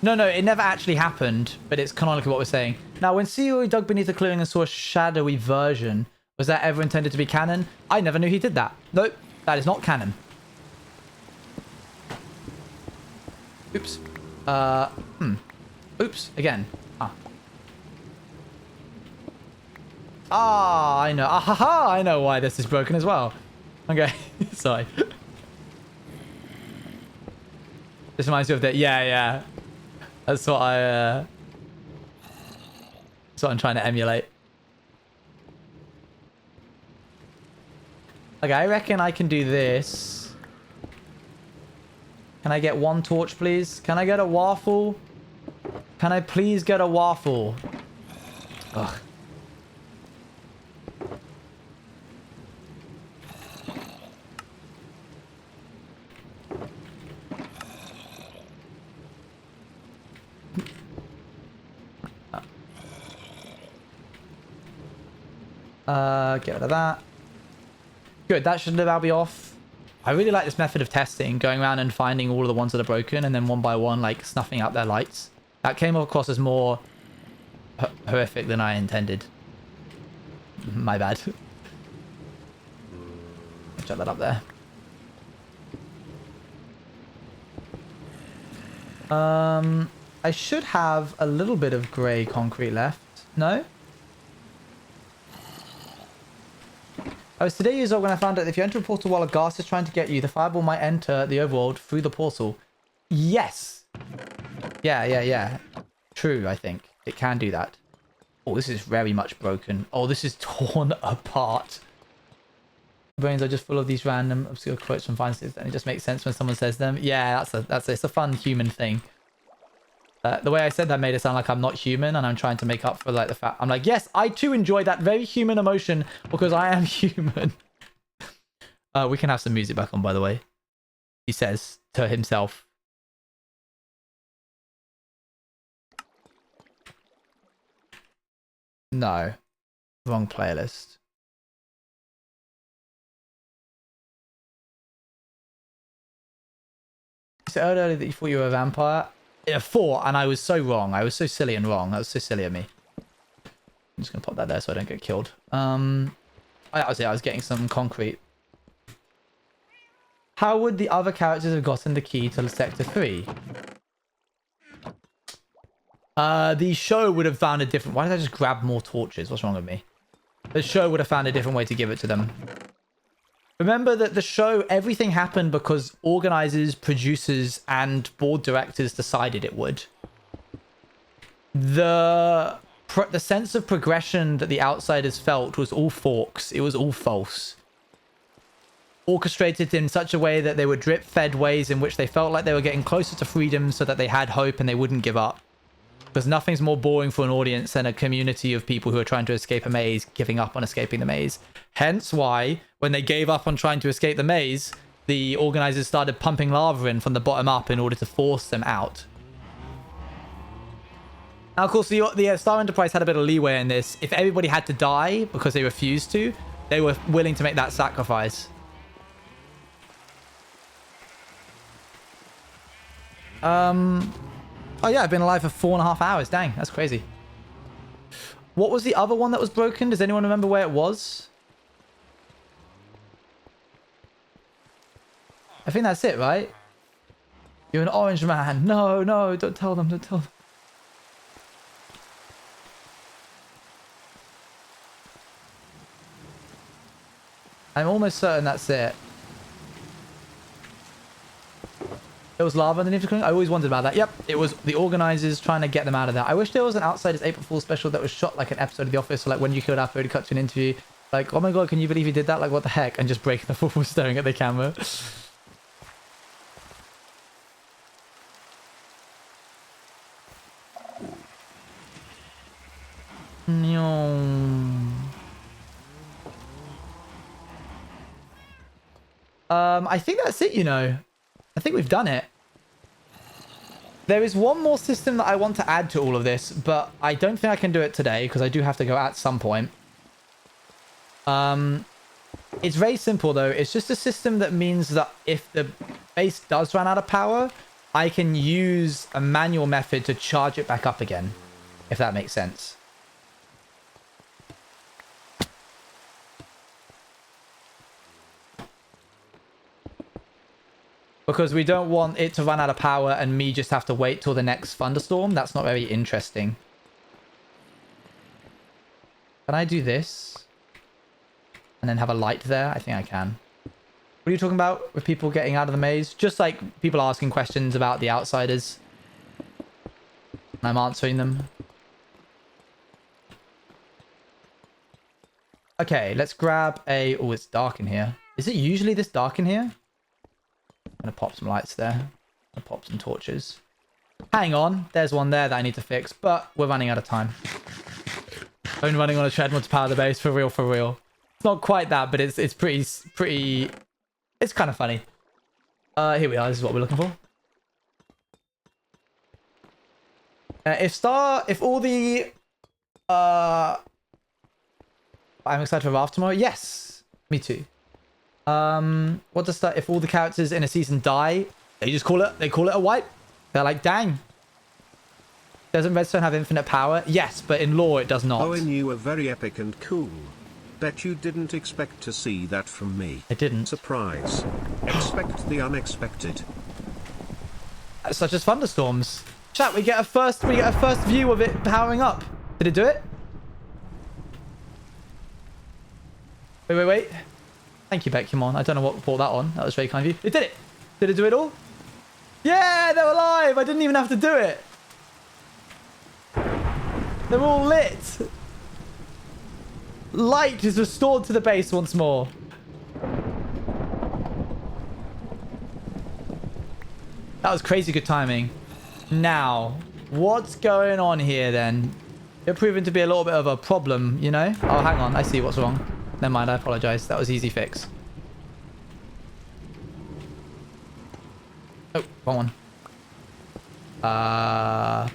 Speaker 1: No, it never actually happened, but it's canonically what we're saying. Now, when CEO dug beneath the clearing and saw a shadowy version, was that ever intended to be canon? I never knew he did that. Nope, that is not canon. Oops. Oops, again. I know. I know why this is broken as well. Okay, sorry. This reminds me of that. Yeah. That's what that's what I'm trying to emulate. Okay, I reckon I can do this. Can I get one torch, please? Can I get a waffle? Can I please get a waffle? Ugh. Get rid of that. Good, that should now be off. I really like this method of testing, going around and finding all of the ones that are broken and then one by one, like, snuffing out their lights. That came across as more horrific than I intended. My bad. Shut that up there. I should have a little bit of grey concrete left. No? I was today years old when I found out that if you enter a portal while a ghast is trying to get you, the fireball might enter the overworld through the portal. Yes! Yeah. True, I think. It can do that. Oh, this is very much broken. Oh, this is torn apart. Brains are just full of these random obscure quotes from fantasy, and it just makes sense when someone says them. Yeah, it's a fun human thing. The way I said that made it sound like I'm not human and I'm trying to make up for like the fact I'm like, yes, I too enjoy that very human emotion because I am human. We can have some music back on, by the way. he says to himself. No. Wrong playlist. You said earlier that you thought you were a vampire. I thought, and I was so wrong. I was so silly and wrong. That was so silly of me. I'm just gonna pop that there so I don't get killed. That was it. I was getting some concrete. How would the other characters have gotten the key to Sector 3? The show would have found a different... Why did I just grab more torches? What's wrong with me? The show would have found a different way to give it to them. Remember that the show, everything happened because organizers, producers, and board directors decided it would. The sense of progression that the outsiders felt was all forks. It was all false. Orchestrated in such a way that they were drip-fed ways in which they felt like they were getting closer to freedom so that they had hope and they wouldn't give up. Because nothing's more boring for an audience than a community of people who are trying to escape a maze, giving up on escaping the maze. Hence why, when they gave up on trying to escape the maze, the organizers started pumping lava in from the bottom up in order to force them out. Now, of course, the Star Enterprise had a bit of leeway in this. If everybody had to die because they refused to, they were willing to make that sacrifice. Oh yeah, I've been alive for 4.5 hours. Dang, that's crazy. What was the other one that was broken? Does anyone remember where it was? I think that's it, right? You're an orange man. No, no, don't tell them, don't tell them. I'm almost certain that's it. There was lava underneath the screen. I always wondered about that. Yep, it was the organizers trying to get them out of there. I wish there was an Outsiders April Fool's special that was shot like an episode of The Office, or like when you killed Alfred, cut to an interview. Like, oh my god, can you believe he did that? Like, what the heck? And just breaking the fourth wall, staring at the camera. I think that's it, you know. I think we've done it. There is one more system that I want to add to all of this, but I don't think I can do it today because I do have to go at some point. It's very simple though. It's just a system that means that if the base does run out of power, I can use a manual method to charge it back up again, if that makes sense. Because we don't want it to run out of power and me just have to wait till the next thunderstorm. That's not very interesting. Can I do this? And then have a light there? I think I can. What are you talking about with people getting out of the maze? Just like people asking questions about the Outsiders. And I'm answering them. Okay, let's grab a... Oh, it's dark in here. Is it usually this dark in here? I'm gonna pop some lights there. I'm gonna pop some torches. Hang on, there's one there that I need to fix, but we're running out of time. I'm running on a treadmill to power the base, for real, for real. It's not quite that, but it's pretty... It's kind of funny. Here we are, this is what we're looking for. If all the... I'm excited for Raft tomorrow. Yes, me too. What does that? If all the characters in a season die, they just call it. They call it a wipe. They're like, dang. Doesn't Redstone have infinite power? Yes, but in lore it does not.
Speaker 2: Owen, you were very epic and cool. Bet you didn't expect to see that from me.
Speaker 1: I didn't.
Speaker 2: Surprise. Expect the unexpected.
Speaker 1: Such as thunderstorms. Chat, we get a first view of it powering up. Did it do it? Wait. Thank you, Becumon. I don't know what brought that on. That was very kind of you. It did it. Did it do it all? Yeah, they're alive. I didn't even have to do it. They're all lit. Light is restored to the base once more. That was crazy good timing. Now, what's going on here then? You're proving to be a little bit of a problem, you know? Oh, hang on. I see what's wrong. Never mind, I apologize. That was easy fix. Oh, wrong one. I'll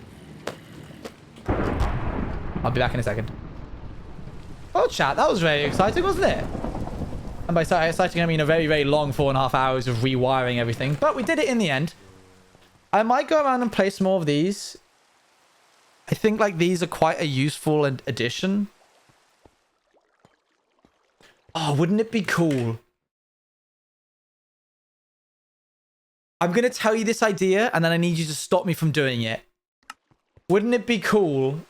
Speaker 1: be back in a second. Oh, chat, that was very exciting, wasn't it? And by exciting, I mean a very, very long 4.5 hours of rewiring everything. But we did it in the end. I might go around and place more of these. I think like these are quite a useful addition. Oh, wouldn't it be cool? I'm going to tell you this idea and then I need you to stop me from doing it. Wouldn't it be cool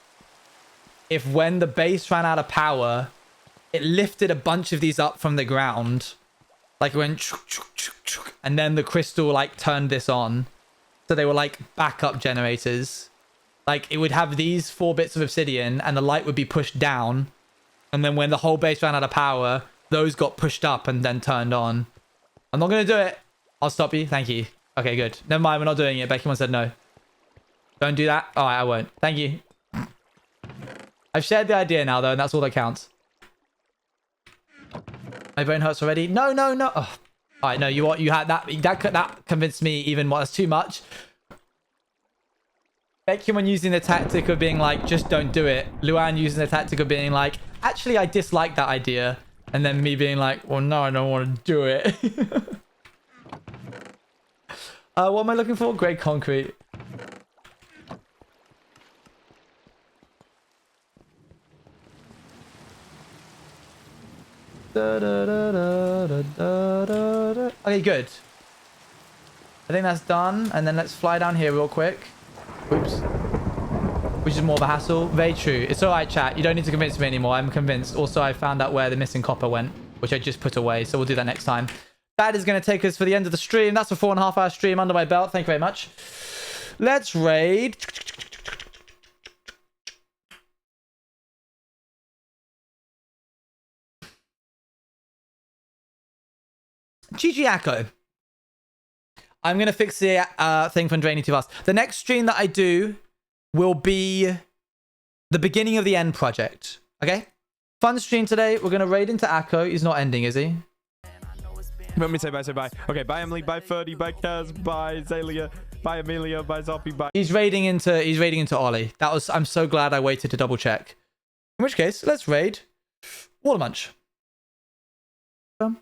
Speaker 1: if when the base ran out of power, it lifted a bunch of these up from the ground? Like it went chuk, chuk, chuk, chuk, and then the crystal like turned this on. So they were like backup generators. Like it would have these 4 bits of obsidian and the light would be pushed down. And then when the whole base ran out of power, those got pushed up and then turned on. I'm not going to do it. I'll stop you. Thank you. Okay, good. Never mind. We're not doing it. Becky said no. Don't do that. All right, I won't. Thank you. I've shared the idea now, though, and that's all that counts. My brain hurts already. No, no, no. Oh. All right, no, you had that. That convinced me even more. That's too much. Becky using the tactic of being like, just don't do it. Luan using the tactic of being like, actually, I dislike that idea. And then me being like, well, no, I don't want to do it. What am I looking for? Grey concrete. Okay, good. I think that's done. And then let's fly down here real quick. Oops. Which is more of a hassle. Very true. It's all right, chat. You don't need to convince me anymore. I'm convinced. Also, I found out where the missing copper went, which I just put away. So we'll do that next time. That is going to take us for the end of the stream. That's a 4.5 hour stream under my belt. Thank you very much. Let's raid. GG Akko. I'm going to fix the thing from draining too fast. The next stream that I do will be the beginning of the end project. Okay? Fun stream today. We're going to raid into Akko. He's not ending, is he?
Speaker 4: Let me say bye. Okay, bye Emily, bye Ferdy, bye Kaz, bye Zalia, bye Amelia, bye Zoppy, bye.
Speaker 1: He's raiding into Ollie. I'm so glad I waited to double check. In which case, let's raid Watermunch. Thank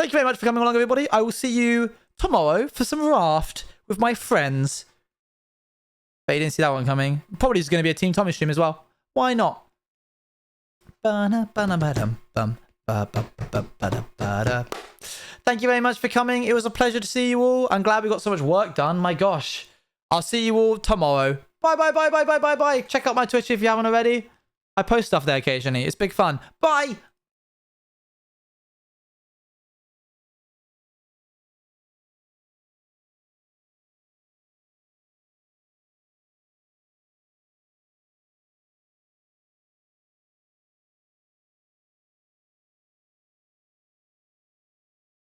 Speaker 1: you very much for coming along, everybody. I will see you tomorrow for some raft with my friends. But you didn't see that one coming. Probably is going to be a Team Tommy stream as well. Why not? Thank you very much for coming. It was a pleasure to see you all. I'm glad we got so much work done. My gosh. I'll see you all tomorrow. Bye. Check out my Twitch if you haven't already. I post stuff there occasionally. It's big fun. Bye.